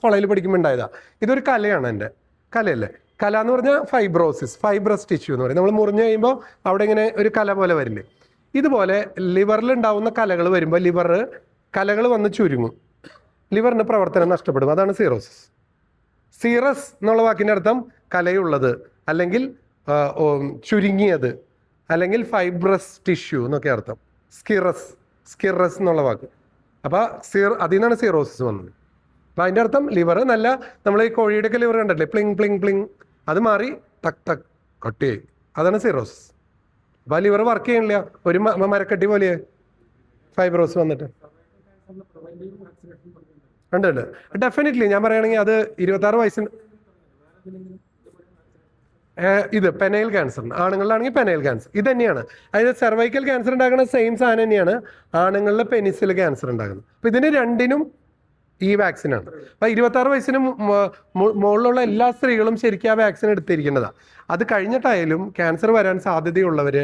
കോളേജിൽ പഠിക്കുമ്പോൾ ഉണ്ടായതാ. ഇതൊരു കലയാണ്, എൻ്റെ കലയല്ലേ. കല എന്ന് പറഞ്ഞാൽ ഫൈബ്രോസിസ്, ഫൈബ്രസ് ടിഷ്യൂ എന്ന് പറയും. നമ്മൾ മുറിഞ്ഞു കഴിയുമ്പോൾ അവിടെ ഇങ്ങനെ ഒരു കല പോലെ വരില്ലേ, ഇതുപോലെ ലിവറിൽ ഉണ്ടാവുന്ന കലകൾ വരുമ്പോൾ കലകൾ വന്ന് ചുരുങ്ങും, ലിവറിന് പ്രവർത്തനം നഷ്ടപ്പെടും. അതാണ് സീറോസിസ്. സീറസ് എന്നുള്ള വാക്കിൻ്റെ അർത്ഥം കലയുള്ളത്, അല്ലെങ്കിൽ ചുരുങ്ങിയത്, അല്ലെങ്കിൽ ഫൈബ്രസ് ടിഷ്യൂ എന്നൊക്കെ അർത്ഥം. സ്കിറസ് എന്നുള്ള വാക്ക്. അപ്പോൾ അതിൽ നിന്നാണ് സീറോസിസ് വന്നത്. അപ്പോൾ അതിൻ്റെ അർത്ഥം ലിവർ നല്ല, നമ്മൾ ഈ കോഴിയുടെയൊക്കെ ലിവർ കണ്ടില്ലേ, പ്ലിങ് പ്ലിങ് പ്ലിങ്, അത് മാറി ടക് ടക് കട്ടിയായി, അതാണ് സീറോസിസ്. അപ്പോൾ ആ ലിവർ വർക്ക് ചെയ്യണില്ല, ഒരു മരക്കട്ടി പോലെ ഫൈബ്രോസ് വന്നിട്ട് ഉണ്ട്. ഡെഫിനറ്റ്ലി ഞാൻ പറയുകയാണെങ്കിൽ അത് 26 വയസ്സിന് ഇത് പെനൈൽ ക്യാൻസർ, ആണുങ്ങളിലാണെങ്കിൽ പെനൈൽ ക്യാൻസർ ഇത് തന്നെയാണ്. അതായത് സെർവൈക്കൽ ക്യാൻസർ ഉണ്ടാകുന്ന സെയിം സാധനം തന്നെയാണ് ആണുങ്ങളിലെ പെനിസിൽ ക്യാൻസർ ഉണ്ടാകുന്നത്. അപ്പോൾ ഇതിന് രണ്ടിനും ഈ വാക്സിനാണ്. അപ്പോൾ 26 വയസ്സിന് മുകളിലുള്ള എല്ലാ സ്ത്രീകളും ശരിക്കും ആ വാക്സിൻ എടുത്തിരിക്കേണ്ടതാണ്. അത് കഴിഞ്ഞിട്ടായാലും ക്യാൻസർ വരാൻ സാധ്യതയുള്ളവർ,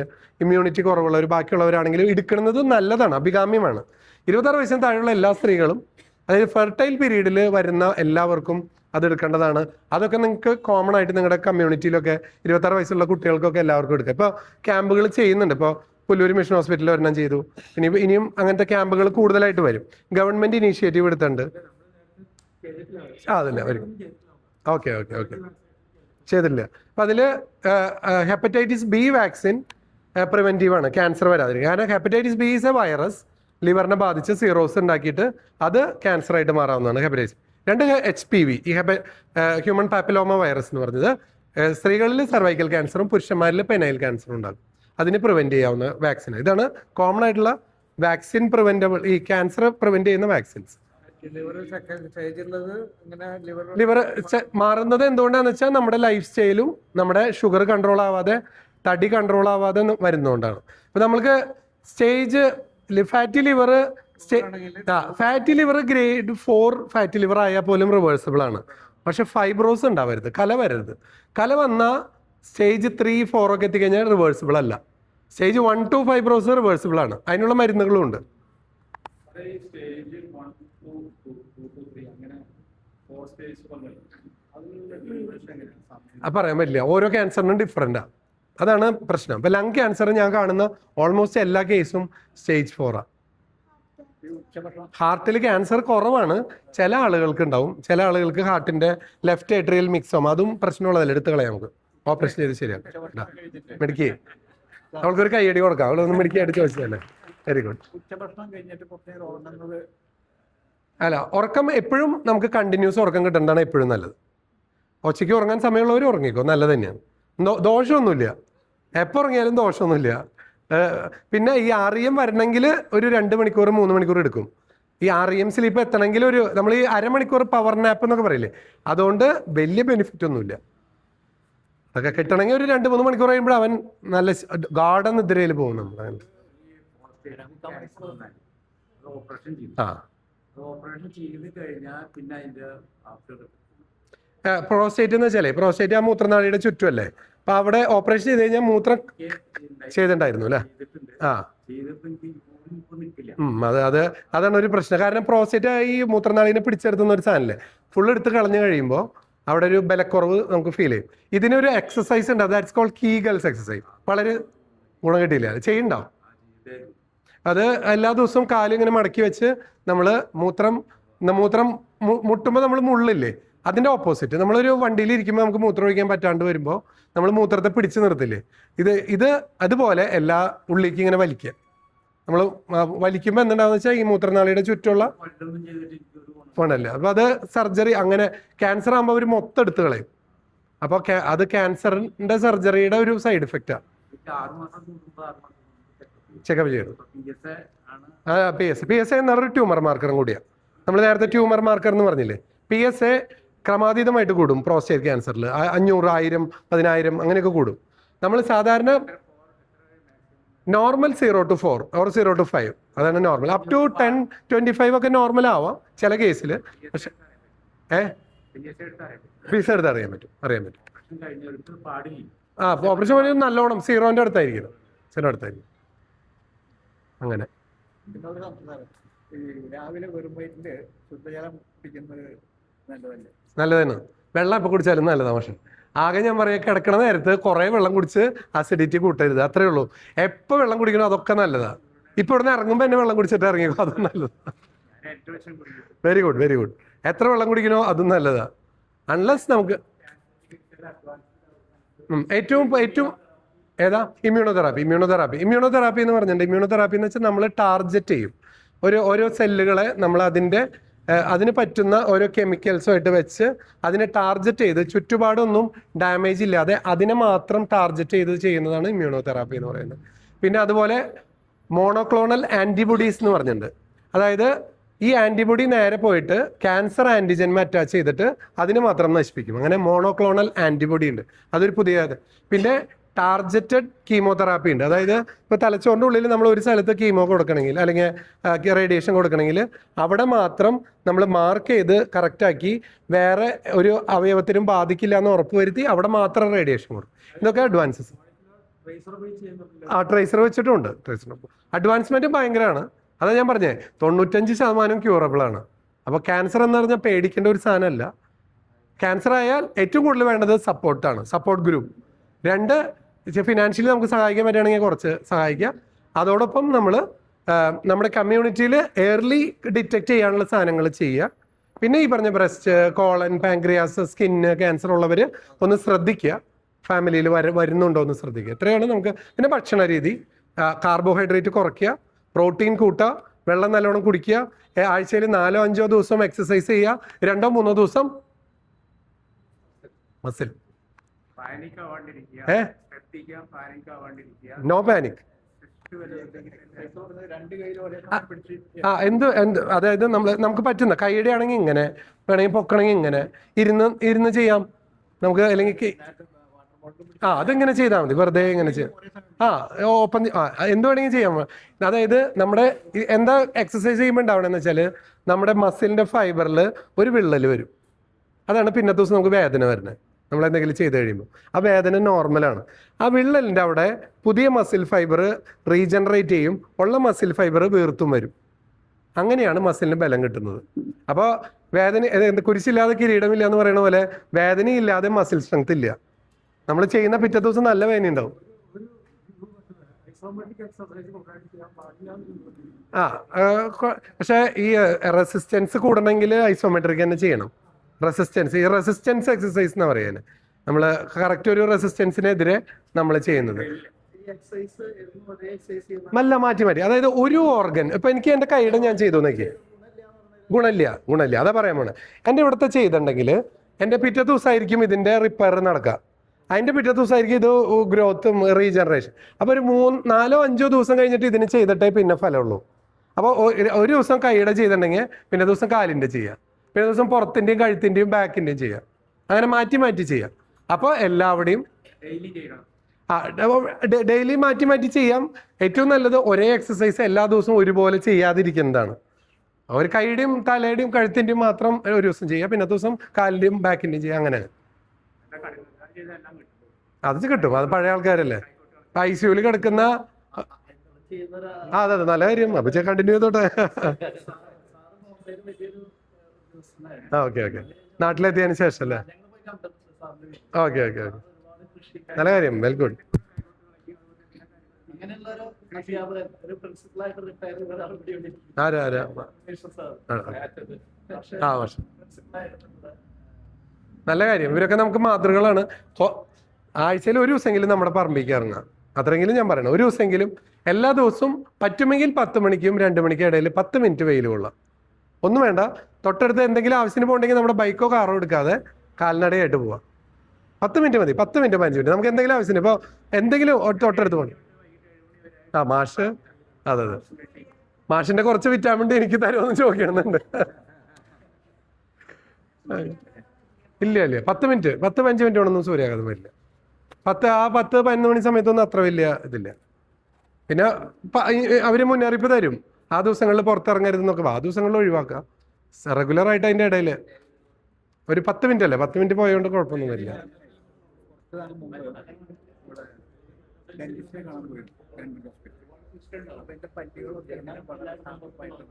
ഇമ്മ്യൂണിറ്റി കുറവുള്ളവർ, ബാക്കിയുള്ളവരാണെങ്കിലും എടുക്കുന്നത് നല്ലതാണ്, അഭികാമ്യമാണ്. 26 വയസ്സിന് താഴെയുള്ള എല്ലാ സ്ത്രീകളും, അതായത് ഫെർട്ടൈൽ പീരീഡിൽ വരുന്ന എല്ലാവർക്കും അതെടുക്കേണ്ടതാണ്. അതൊക്കെ നിങ്ങൾക്ക് കോമൺ ആയിട്ട് നിങ്ങളുടെ കമ്മ്യൂണിറ്റിയിലൊക്കെ 26 വയസ്സുള്ള കുട്ടികൾക്കൊക്കെ എല്ലാവർക്കും എടുക്കാം. ഇപ്പോൾ ക്യാമ്പുകൾ ചെയ്യുന്നുണ്ട്. ഇപ്പോൾ പുല്ലൂർ മിഷൻ ഹോസ്പിറ്റലിൽ ഒരെണ്ണം ചെയ്തു. ഇനിയും അങ്ങനത്തെ ക്യാമ്പുകൾ കൂടുതലായിട്ട് വരും. ഗവൺമെൻറ് ഇനീഷ്യേറ്റീവ് എടുത്തിട്ടുണ്ട്. അതല്ല വരും. ഓക്കെ ചെയ്തില്ല. അപ്പം അതിൽ ഹെപ്പറ്റൈറ്റിസ് ബി വാക്സിൻ പ്രിവെൻറ്റീവാണ്, ക്യാൻസർ വരാതിരിക്കും. കാരണം hepatitis B is a virus, ലിവറിനെ ബാധിച്ച് സീറോസ് ഉണ്ടാക്കിയിട്ട് അത് ക്യാൻസറായിട്ട് മാറാവുന്നതാണ് ഹെപ്പറ്റൈറ്റിസ്. രണ്ട് HPV, ഈ ഹ്യൂമൻ പാപ്പിലോമ വൈറസ് എന്ന് പറഞ്ഞത് സ്ത്രീകളിൽ സർവൈക്കൽ ക്യാൻസറും പുരുഷന്മാരിൽ പെനൈൽ ക്യാൻസറും ഉണ്ടാകും. അതിന് പ്രിവെൻറ്റ് ചെയ്യാവുന്ന വാക്സിൻ. ഇതാണ് കോമൺ ആയിട്ടുള്ള വാക്സിൻ പ്രിവെൻറ്റബിൾ, ഈ ക്യാൻസർ പ്രിവെൻറ്റ് ചെയ്യുന്ന വാക്സിൻസ്. ലിവർ മാറുന്നത് എന്തുകൊണ്ടാണെന്ന് വെച്ചാൽ നമ്മുടെ ലൈഫ് സ്റ്റൈലും നമ്മുടെ ഷുഗർ കൺട്രോൾ ആവാതെ, തടി കൺട്രോൾ ആവാതെ വരുന്നതുകൊണ്ടാണ്. അപ്പോൾ നമ്മൾക്ക് stage fatty liver grade 4 fatty liver ആയാൽ പോലും റിവേഴ്സിബിൾ ആണ്. പക്ഷെ ഫൈബ്രോസ് ഉണ്ടാവരുത്, കല വരരുത്. കല വന്നാൽ സ്റ്റേജ് 3, 4 ഒക്കെ എത്തിക്കഴിഞ്ഞാൽ റിവേഴ്സിബിൾ അല്ല. സ്റ്റേജ് 1 to ഫൈബ്രോസ് റിവേഴ്സിബിൾ ആണ്. അതിനുള്ള മരുന്നുകളും ഉണ്ട്. അത് പറയാൻ പറ്റില്ല, ഓരോ ക്യാൻസറിനും ഡിഫറെൻ്റാണ്. അതാണ് പ്രശ്നം. ഇപ്പം ലങ് ക്യാൻസർ ഞാൻ കാണുന്ന ഓൾമോസ്റ്റ് എല്ലാ കേസും സ്റ്റേജ് 4 ആണ്. ഹാർട്ടിൽ ക്യാൻസർ കുറവാണ്, ചില ആളുകൾക്ക് ഉണ്ടാവും. ചില ആളുകൾക്ക് ഹാർട്ടിന്റെ ലെഫ്റ്റ് ഏട്രിയൽ മിക്സോം, അതും പ്രശ്നമുള്ളതല്ല, എടുത്ത് കളയാം, നമുക്ക് ഓപ്പറേഷൻ ചെയ്ത് ശരിയാക്കാം. മെഡിക്കേ അവൾക്കൊരു കൈയടി കൊടുക്കാം, അവളൊന്ന് മെഡിക്കായിട്ട് ചോദിച്ചതല്ലേ. Very good. അല്ല, ഉറക്കം എപ്പോഴും നമുക്ക് കണ്ടിന്യൂസ് ഉറക്കം കിട്ടേണ്ടതാണ് എപ്പോഴും നല്ലത്. ഉച്ചയ്ക്ക് ഉറങ്ങാൻ സമയമുള്ളവർ ഉറങ്ങിക്കോ, നല്ലത് തന്നെയാണ്. ദോഷമൊന്നുമില്ല, എപ്പോൾ ഉറങ്ങിയാലും ദോഷമൊന്നുമില്ല. പിന്നെ ഈ REM വരണമെങ്കിൽ ഒരു 2 മണിക്കൂർ 3 മണിക്കൂർ എടുക്കും. ഈ REM സ്ലീപ്പ് എത്തണമെങ്കിൽ നമ്മൾ ഈ അരമണിക്കൂർ പവർ നാപ്പ് എന്നൊക്കെ പറയില്ലേ, അതുകൊണ്ട് വലിയ ബെനിഫിറ്റ് ഒന്നുമില്ല. അതൊക്കെ കിട്ടണമെങ്കിൽ ഒരു 2-3 മണിക്കൂർ കഴിയുമ്പോൾ അവൻ നല്ല ഗാഢ നിദ്രയിൽ പോകും. നമ്മൾ പ്രോസ്റ്റേറ്റ് എന്ന് വെച്ചാലേ, പ്രോസ്റ്റേറ്റ് ആ മൂത്രനാളിയുടെ ചുറ്റുമല്ലേ. അപ്പൊ അവിടെ ഓപ്പറേഷൻ ചെയ്ത് കഴിഞ്ഞാൽ മൂത്രം ചെയ്തിട്ടുണ്ടായിരുന്നു അല്ലേ? അതാണ് ഒരു പ്രശ്നം. കാരണം പ്രോസ്റ്റേറ്റ് ഈ മൂത്രനാളിനെ പിടിച്ചെടുത്തുന്ന ഒരു സാധനല്ലേ, ഫുൾ എടുത്ത് കളഞ്ഞു കഴിയുമ്പോൾ അവിടെ ഒരു ബലക്കുറവ് നമുക്ക് ഫീൽ ചെയ്യും. ഇതിനൊരു എക്സസൈസ് ഉണ്ട്, ദാറ്റ്സ് കോൾഡ് കീഗൽസ് എക്സസൈസ്. വളരെ ഗുണം കിട്ടിയില്ല, അത് ചെയ്യണ്ടാവും. അത് എല്ലാ ദിവസവും കാലും ഇങ്ങനെ മടക്കി വെച്ച് നമ്മൾ മൂത്രം മുട്ടുമ്പോൾ നമ്മൾ മുള്ളില്ലേ, അതിൻ്റെ ഓപ്പോസിറ്റ്. നമ്മളൊരു വണ്ടിയിൽ ഇരിക്കുമ്പോൾ നമുക്ക് മൂത്രം ഒഴിക്കാൻ പറ്റാണ്ട് വരുമ്പോൾ നമ്മൾ മൂത്രത്തെ പിടിച്ച് നിർത്തില്ലേ, ഇത് അതുപോലെ എല്ലാ ഉള്ളിലേക്ക് ഇങ്ങനെ വലിക്കുക. നമ്മൾ വലിക്കുമ്പോൾ എന്തുണ്ടാവുന്ന വെച്ചാൽ ഈ മൂത്രനാളിയുടെ ചുറ്റുള്ള ഫണ്ടല്ലേ. അപ്പോൾ അത് സർജറി, അങ്ങനെ ക്യാൻസർ ആകുമ്പോൾ അവർ മൊത്തം എടുത്ത് കളയും. അപ്പോൾ അത് ക്യാൻസറിൻ്റെ സർജറിയുടെ ഒരു സൈഡ് എഫക്റ്റാണ്. ചെക്കപ്പ് ചെയ്യണം. PSA എന്നൊരു ട്യൂമർ മാർക്കറും കൂടിയാണ്. നമ്മൾ നേരത്തെ ട്യൂമർ മാർക്കർ എന്ന് പറഞ്ഞില്ലേ, PSA ക്രമാതീതമായിട്ട് കൂടും പ്രോസ്റ്റേറ്റ് ക്യാൻസറിൽ. 500, 1000, 10,000 അങ്ങനെയൊക്കെ കൂടും. നമ്മൾ സാധാരണ നോർമൽ 0 to 4 or 0 to 5 അതാണ് നോർമൽ. അപ് ടു 10, 25 ഒക്കെ നോർമൽ ആവാം ചില കേസിൽ. പക്ഷെ PSA എടുത്ത് അറിയാൻ പറ്റും. ഓപ്പറേഷൻ കഴിഞ്ഞാൽ നല്ലോണം 0ന്റെ അടുത്തായിരിക്കും. 0 അടുത്തായിരിക്കും. അങ്ങനെ രാവിലെ വെറും വയറ്റില് ശുദ്ധജലം കുടിക്കുന്നത് നല്ലതാണ്. വെള്ളം എപ്പോൾ കുടിച്ചാലും നല്ലതാണ്. പക്ഷെ ആകെ ഞാൻ പറയാം, കിടക്കണ നേരത്ത് കുറേ വെള്ളം കുടിച്ച് അസിഡിറ്റി കൂട്ടരുത്, അത്രേ ഉള്ളൂ. എപ്പോൾ വെള്ളം കുടിക്കണോ അതൊക്കെ നല്ലതാണ്. ഇപ്പൊ ഇവിടുന്ന് ഇറങ്ങുമ്പോൾ എന്നെ വെള്ളം കുടിച്ചിട്ട് ഇറങ്ങിയോ, അതും നല്ലതാണ്. Very good, very good. എത്ര വെള്ളം കുടിക്കണോ അതും നല്ലതാണ്. അൺലെസ് നമുക്ക് ഏറ്റവും ഏതാ ഇമ്മ്യൂണോതെറാപ്പി എന്ന് പറഞ്ഞിട്ടുണ്ട്. ഇമ്മ്യൂണോതെറാപ്പി എന്ന് വെച്ചാൽ നമ്മൾ ടാർഗറ്റ് ചെയ്യും ഓരോ സെല്ലുകളെ. നമ്മൾ അതിന് പറ്റുന്ന ഓരോ കെമിക്കൽസുമായിട്ട് വെച്ച് അതിനെ ടാർഗറ്റ് ചെയ്ത് ചുറ്റുപാടൊന്നും ഡാമേജ് ഇല്ലാതെ അതിനെ മാത്രം ടാർഗറ്റ് ചെയ്ത് ചെയ്യുന്നതാണ് ഇമ്മ്യൂണോതെറാപ്പി എന്ന് പറയുന്നത്. പിന്നെ അതുപോലെ മോണോക്ലോണൽ ആൻറ്റിബോഡീസ് എന്ന് പറഞ്ഞിട്ടുണ്ട്. അതായത് ഈ ആൻറ്റിബോഡി നേരെ പോയിട്ട് ക്യാൻസർ ആൻറ്റിജന്മ അറ്റാച്ച് ചെയ്തിട്ട് അതിനെ മാത്രം നശിപ്പിക്കും. അങ്ങനെ മോണോക്ലോണൽ ആൻറ്റിബോഡി ഉണ്ട്, അതൊരു പുതിയ. പിന്നെ ടാർഗറ്റഡ് കീമോതെറാപ്പി ഉണ്ട്. അതായത് ഇപ്പോൾ തലച്ചോറിൻ്റെ ഉള്ളിൽ നമ്മൾ ഒരു സ്ഥലത്ത് കീമോ കൊടുക്കണമെങ്കിൽ അല്ലെങ്കിൽ റേഡിയേഷൻ കൊടുക്കണമെങ്കിൽ അവിടെ മാത്രം നമ്മൾ മാർക്ക് ചെയ്ത് കറക്റ്റാക്കി വേറെ ഒരു അവയവത്തിനും ബാധിക്കില്ല എന്ന് ഉറപ്പ് വരുത്തി അവിടെ മാത്രം റേഡിയേഷൻ കൊടുക്കും. ഇതൊക്കെ അഡ്വാൻസസ്. ട്രേസർ വെച്ചിട്ടുമുണ്ട്. അഡ്വാൻസ്മെൻറ്റ് ഭയങ്കരമാണ്. അതാ ഞാൻ പറഞ്ഞേ, 95% ക്യൂറബിൾ ആണ്. അപ്പോൾ ക്യാൻസർ എന്ന് പറഞ്ഞാൽ പേടിക്കേണ്ട ഒരു സാധനമല്ല. ക്യാൻസർ ആയാൽ ഏറ്റവും കൂടുതൽ വേണ്ടത് സപ്പോർട്ടാണ്, സപ്പോർട്ട് ഗ്രൂപ്പ്. 2, ഫിനാൻഷ്യലി നമുക്ക് സഹായിക്കാൻ പറ്റുകയാണെങ്കിൽ കുറച്ച് സഹായിക്കുക. അതോടൊപ്പം നമ്മൾ നമ്മുടെ കമ്മ്യൂണിറ്റിയിൽ എയർലി ഡിറ്റക്ട് ചെയ്യാനുള്ള സാധനങ്ങൾ ചെയ്യുക. പിന്നെ ഈ പറഞ്ഞ breast, colon, pancreas, skin cancer ഉള്ളവർ ഒന്ന് ശ്രദ്ധിക്കുക, ഫാമിലിയിൽ വരുന്നുണ്ടോ എന്ന് ശ്രദ്ധിക്കുക. ഇത്രയാണ് നമുക്ക്. പിന്നെ ഭക്ഷണ രീതി, കാർബോഹൈഡ്രേറ്റ് കുറയ്ക്കുക, പ്രോട്ടീൻ കൂട്ടുക, വെള്ളം നല്ലോണം കുടിക്കുക, ആഴ്ചയിൽ 4-5 ദിവസം എക്സസൈസ് ചെയ്യുക, 2-3 ദിവസം മസിൽ. No panic. അതായത് നമുക്ക് പറ്റുന്ന കൈയുടെ ആണെങ്കിൽ ഇങ്ങനെ വേണമെങ്കിൽ പൊക്കണമെങ്കിൽ ഇങ്ങനെ ഇരുന്ന് ചെയ്യാം നമുക്ക്. അല്ലെങ്കിൽ അതെങ്ങനെ ചെയ്താൽ മതി, വെറുതെ ഇങ്ങനെ ചെയ്യാം. ഓപ്പൺ എന്ത് വേണമെങ്കിൽ ചെയ്യാം. അതായത് നമ്മുടെ എന്താ എക്സസൈസ് ചെയ്യുമ്പോൾ ഉണ്ടാവണമെന്ന് വെച്ചാൽ നമ്മുടെ മസിലിന്റെ ഫൈബറിൽ ഒരു വിള്ളൽ വരും. അതാണ് പിന്നത്തെ ദിവസം നമുക്ക് വേദന വരുന്നത്. നമ്മൾ എന്തെങ്കിലും ചെയ്ത് കഴിയുമ്പോൾ ആ വേദന നോർമലാണ്. ആ വിള്ളലിൻ്റെ അവിടെ പുതിയ മസിൽ ഫൈബർ റീജനറേറ്റ് ചെയ്യും, ഉള്ള മസിൽ ഫൈബർ വീർത്തും വരും. അങ്ങനെയാണ് മസിലിന് ബലം കിട്ടുന്നത്. അപ്പോൾ വേദന കുരിശില്ലാതെ കിരീടമില്ല എന്ന് പറയുന്ന പോലെ വേദനയില്ലാതെ മസിൽ സ്ട്രെങ്ത് ഇല്ല. നമ്മൾ ചെയ്യുന്ന പിറ്റേ ദിവസം നല്ല വേദന ഉണ്ടാവും. പക്ഷെ ഈ റെസിസ്റ്റൻസ് കൂടണമെങ്കിൽ ഐസോമെട്രിക് തന്നെ ചെയ്യണം. റെസിസ്റ്റൻസ് എക്സസൈസ് എന്ന് പറയുന്നത് നമ്മൾ കറക്റ്റ് ഒരു റെസിസ്റ്റൻസിനെതിരെ നമ്മൾ ചെയ്യുന്നത്. നല്ല മാറ്റി. അതായത് ഒരു ഓർഗൻ ഇപ്പൊ എനിക്ക് എൻ്റെ കൈയുടെ ഞാൻ ചെയ്തു നോക്കിയേ, ഗുണമില്ല അതാ പറയാൻ പോണേ. എൻ്റെ ഇവിടുത്തെ ചെയ്തിട്ടുണ്ടെങ്കിൽ എൻ്റെ പിറ്റേ ദിവസമായിരിക്കും ഇതിൻ്റെ റിപ്പയർ നടക്കുക. അതിൻ്റെ പിറ്റേ ദിവസമായിരിക്കും ഇത് ഗ്രോത്തും റീജനറേഷൻ. അപ്പോൾ ഒരു 4-5 ദിവസം കഴിഞ്ഞിട്ട് ഇതിന് ചെയ്തിട്ടേ പിന്നെ ഫലമുള്ളൂ. അപ്പോൾ ഒരു ദിവസം കൈയുടെ ചെയ്തിട്ടുണ്ടെങ്കിൽ പിന്നെ ദിവസം കാലിൻ്റെ ചെയ്യാം, പിന്നെ ദിവസം പുറത്തിൻ്റെയും കഴുത്തിൻ്റെയും ബാക്കിൻ്റെയും ചെയ്യാം. അങ്ങനെ മാറ്റി ചെയ്യാം. അപ്പോൾ എല്ലാവരുടെയും ഡെയിലി മാറ്റി ചെയ്യാം. ഏറ്റവും നല്ലത് ഒരേ എക്സസൈസ് എല്ലാ ദിവസവും ഒരുപോലെ ചെയ്യാതിരിക്കുന്നതാണ്. ഒരു കൈയുടെയും തലയുടെയും കഴുത്തിൻ്റെയും മാത്രം ഒരു ദിവസം ചെയ്യുക, പിന്നെ ദിവസം കാലിൻ്റെയും ബാക്കിൻ്റെയും ചെയ്യുക. അങ്ങനെ അത് കിട്ടും. അത് പഴയ ആൾക്കാരല്ലേ ICUവിൽ കിടക്കുന്ന. അതെ നല്ല കാര്യം. അപ്പൊ കണ്ടിന്യൂ ചെയ്തോട്ടെ. ഓക്കെ നാട്ടിലെത്തിയതിന് ശേഷം അല്ലേ? ഓക്കെ നല്ല കാര്യം. Well good. നല്ല കാര്യം. ഇവരൊക്കെ നമുക്ക് മാതൃകളാണ്. ആഴ്ചയിൽ ഒരു ദിവസമെങ്കിലും നമ്മുടെ പറമ്പിലേക്ക് ഇറങ്ങുക. അത്രയെങ്കിലും ഞാൻ പറയണം. ഒരു ദിവസമെങ്കിലും എല്ലാ ദിവസവും പറ്റുമെങ്കിൽ 10 മണിക്കും 2 മണിക്കും ഇടയിൽ 10 മിനിറ്റ് വെയിൽ കൊള്ളാം. ഒന്നും വേണ്ട, തൊട്ടടുത്ത് എന്തെങ്കിലും ആവശ്യത്തിന് പോകണമെങ്കിൽ നമ്മുടെ ബൈക്കോ കാറോ എടുക്കാതെ കാൽനടയായിട്ട് പോവാം. 10 മിനിറ്റ് മതി. 10 മിനിറ്റ് 15 മിനിറ്റ് നമുക്ക് എന്തെങ്കിലും ആവശ്യത്തിന്. ഇപ്പോൾ എന്തെങ്കിലും തൊട്ടടുത്ത് പോകണം. മാഷ്. അതെ മാഷിന്റെ കുറച്ച് വിറ്റാമിൻ ഡി എനിക്ക് തരുമെന്ന് ചോദിക്കണമെന്നുണ്ട്. ഇല്ല 10 മിനിറ്റ് 10-15 മിനിറ്റ് കൊണ്ടൊന്നും സൂര്യാഘാതം വരില്ല. 10-11 മണി സമയത്തൊന്നും അത്ര വലിയ ഇതില്ല. പിന്നെ അവര് മുന്നറിയിപ്പ് തരും, ആ ദിവസങ്ങളിൽ പുറത്തിറങ്ങരുതെന്നൊക്കെ. ആ ദിവസങ്ങളിൽ ഒഴിവാക്കുക. റെഗുലർ ആയിട്ട് അതിന്റെ ഇടയിൽ ഒരു 10 മിനിറ്റ് അല്ലേ, 10 മിനിറ്റ് പോയതുകൊണ്ട് കുഴപ്പമൊന്നും വരില്ല. ഡെന്റിസ്റ്റിനെ കാണാൻ പോയിരുന്നു ഗവൺമെന്റ് ഹോസ്പിറ്റലിൽ. അപ്പൊ എന്റെ പല്ലുകളൊക്കെ എങ്ങനെ വളരെ സാമ്പമായിട്ട്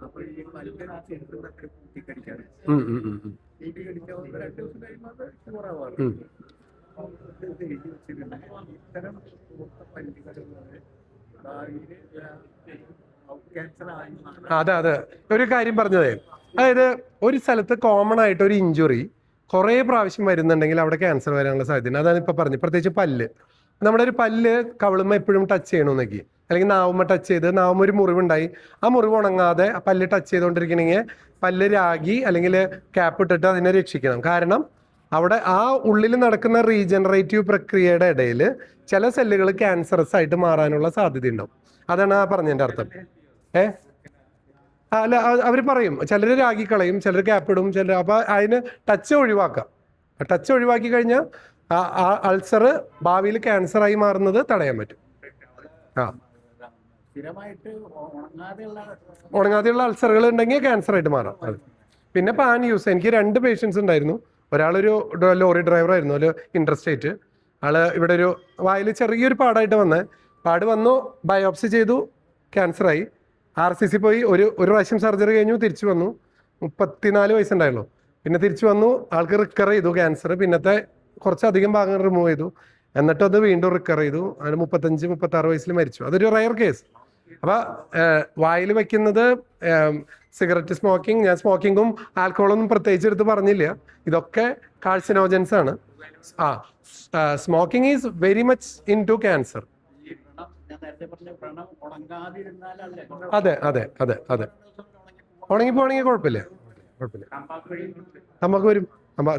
അപ്പൊ ഈ പല്ല് ചെറുതൊക്കെ കൂട്ടിക്കടിക്കാറ്. കൂട്ടിക്കടിക്കാൻ 2 ദിവസം കഴിയുമ്പോൾ അത് കുറവാറ്. ഇത് എഴുതി വെച്ചിട്ടുണ്ട്, ഇത്തരം പല്ലുകൾ ഭാവിയിൽ ക്യാൻസർ ആയി. അതെ ഒരു കാര്യം പറഞ്ഞതേ, അതായത് ഒരു സ്ഥലത്ത് കോമൺ ആയിട്ട് ഒരു ഇഞ്ചുറി കുറേ പ്രാവശ്യം വരുന്നുണ്ടെങ്കിൽ അവിടെ ക്യാൻസർ വരാനുള്ള സാധ്യത. അതാണ് ഇപ്പൊ പറഞ്ഞത്. പ്രത്യേകിച്ച് പല്ല്, നമ്മുടെ ഒരു പല്ല് കവിളുമ്മ എപ്പോഴും ടച്ച് ചെയ്യണമെന്നൊക്കെ, അല്ലെങ്കിൽ നാവുമ്മ ടച്ച് ചെയ്ത് നാവുമ്മ ഒരു മുറിവുണ്ടായി, ആ മുറിവ് ഉണങ്ങാതെ പല്ല് ടച്ച് ചെയ്തുകൊണ്ടിരിക്കണമെങ്കിൽ പല്ല് രാഗി അല്ലെങ്കിൽ ക്യാപ്പ് ഇട്ടിട്ട് അതിനെ രക്ഷിക്കണം. കാരണം അവിടെ ആ ഉള്ളിൽ നടക്കുന്ന റീജനറേറ്റീവ് പ്രക്രിയയുടെ ഇടയിൽ ചില സെല്ലുകൾ ക്യാൻസറസ് ആയിട്ട് മാറാനുള്ള സാധ്യത ഉണ്ടാവും. അതാണ് ആ പറഞ്ഞതിൻ്റെ അർത്ഥം. അല്ല, അവർ പറയും ചിലർ രാഗി കളയും, ചിലർ ക്യാപ്പിടും, ചിലർ. അപ്പൊ അതിന് ടച്ച് ഒഴിവാക്കാം. ടച്ച് ഒഴിവാക്കി കഴിഞ്ഞാൽ ആ അൾസർ ഭാവിയിൽ ക്യാൻസർ ആയി മാറുന്നത് തടയാൻ പറ്റും. ഉണങ്ങാതെയുള്ള അൾസറുകൾ ഉണ്ടെങ്കിൽ ക്യാൻസർ ആയിട്ട് മാറാം. അത് പിന്നെ പാൻ യൂസ്. എനിക്ക് 2 പേഷ്യൻസ് ഉണ്ടായിരുന്നു. ഒരാളൊരു ലോറി ഡ്രൈവർ ആയിരുന്നു, ഒരു ഇൻട്രസ്റ്റേറ്റ് ആള്. ഇവിടെ ഒരു വായിൽ ചെറിയൊരു പാടായിട്ട് പാട് വന്നു, ബയോപ്സി ചെയ്തു, ക്യാൻസറായി. RCC പോയി, ഒരു പ്രാവശ്യം സർജറി കഴിഞ്ഞു, തിരിച്ചു വന്നു. 34 വയസ്സുണ്ടായുള്ളൂ. പിന്നെ തിരിച്ചു വന്നു, ആൾക്ക് റിക്കവർ ചെയ്തു ക്യാൻസർ. പിന്നത്തെ കുറച്ചധികം ഭാഗം റിമൂവ് ചെയ്തു, എന്നിട്ട് അത് വീണ്ടും റിക്കവർ ചെയ്തു. അതിന് 35-36 വയസ്സിൽ മരിച്ചു. അതൊരു റയർ കേസ്. അപ്പൊ വായിൽ വെക്കുന്നത് സിഗരറ്റ് സ്മോക്കിംഗ്, ഞാൻ സ്മോക്കിങ്ങും ആൽക്കഹോളൊന്നും പ്രത്യേകിച്ച് എടുത്ത് പറഞ്ഞില്ല, ഇതൊക്കെ കാർസിനോജൻസ് ആണ്. Smoking is very much into cancer. അതെ ഉണങ്ങി കുഴപ്പമില്ല. തമ്പാക്ക് വരും.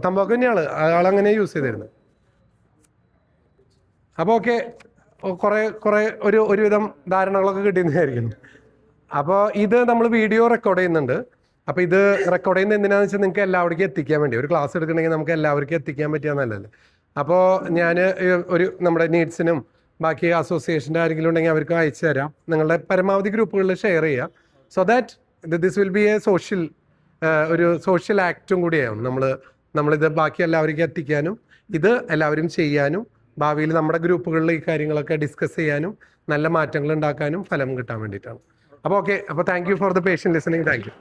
തമ്പാക്ക് തന്നെയാണ് ആളങ്ങനെ യൂസ് ചെയ്തിരുന്നത്. അപ്പൊ ഓക്കെ, കുറെ ഒരുവിധം ധാരണകളൊക്കെ കിട്ടിയെന്നായിരിക്കുന്നു. അപ്പോൾ ഇത് നമ്മൾ വീഡിയോ റെക്കോർഡ് ചെയ്യുന്നുണ്ട്. അപ്പോൾ ഇത് റെക്കോർഡ് ചെയ്യുന്നത് എന്തിനാണെന്ന് വെച്ചാൽ നിങ്ങൾക്ക് എല്ലാവർക്കും എത്തിക്കാൻ വേണ്ടി. ഒരു ക്ലാസ് എടുക്കണമെങ്കിൽ നമുക്ക് എല്ലാവർക്കും എത്തിക്കാൻ പറ്റിയാൽ നല്ലതല്ലേ. അപ്പോൾ ഞാൻ നമ്മുടെ നീഡ്സിനും ബാക്കി അസോസിയേഷൻ്റെ ആരെങ്കിലും ഉണ്ടെങ്കിൽ അവർക്ക് അയച്ചു തരാം. നിങ്ങളുടെ പരമാവധി ഗ്രൂപ്പുകളിൽ ഷെയർ ചെയ്യുക. So that this will be A ഒരു സോഷ്യൽ ആക്റ്റും കൂടിയാവും. നമ്മളിത് ബാക്കി എല്ലാവർക്കും എത്തിക്കാനും ഇത് എല്ലാവരും ചെയ്യാനും ഭാവിയിൽ നമ്മുടെ ഗ്രൂപ്പുകളിൽ ഈ കാര്യങ്ങളൊക്കെ ഡിസ്കസ് ചെയ്യാനും നല്ല മാറ്റങ്ങൾ ഉണ്ടാക്കാനും ഫലം കിട്ടാൻ വേണ്ടിയിട്ടാണ്. അപ്പോൾ ഓക്കെ, അപ്പോൾ thank you for the patient listening. Thank you.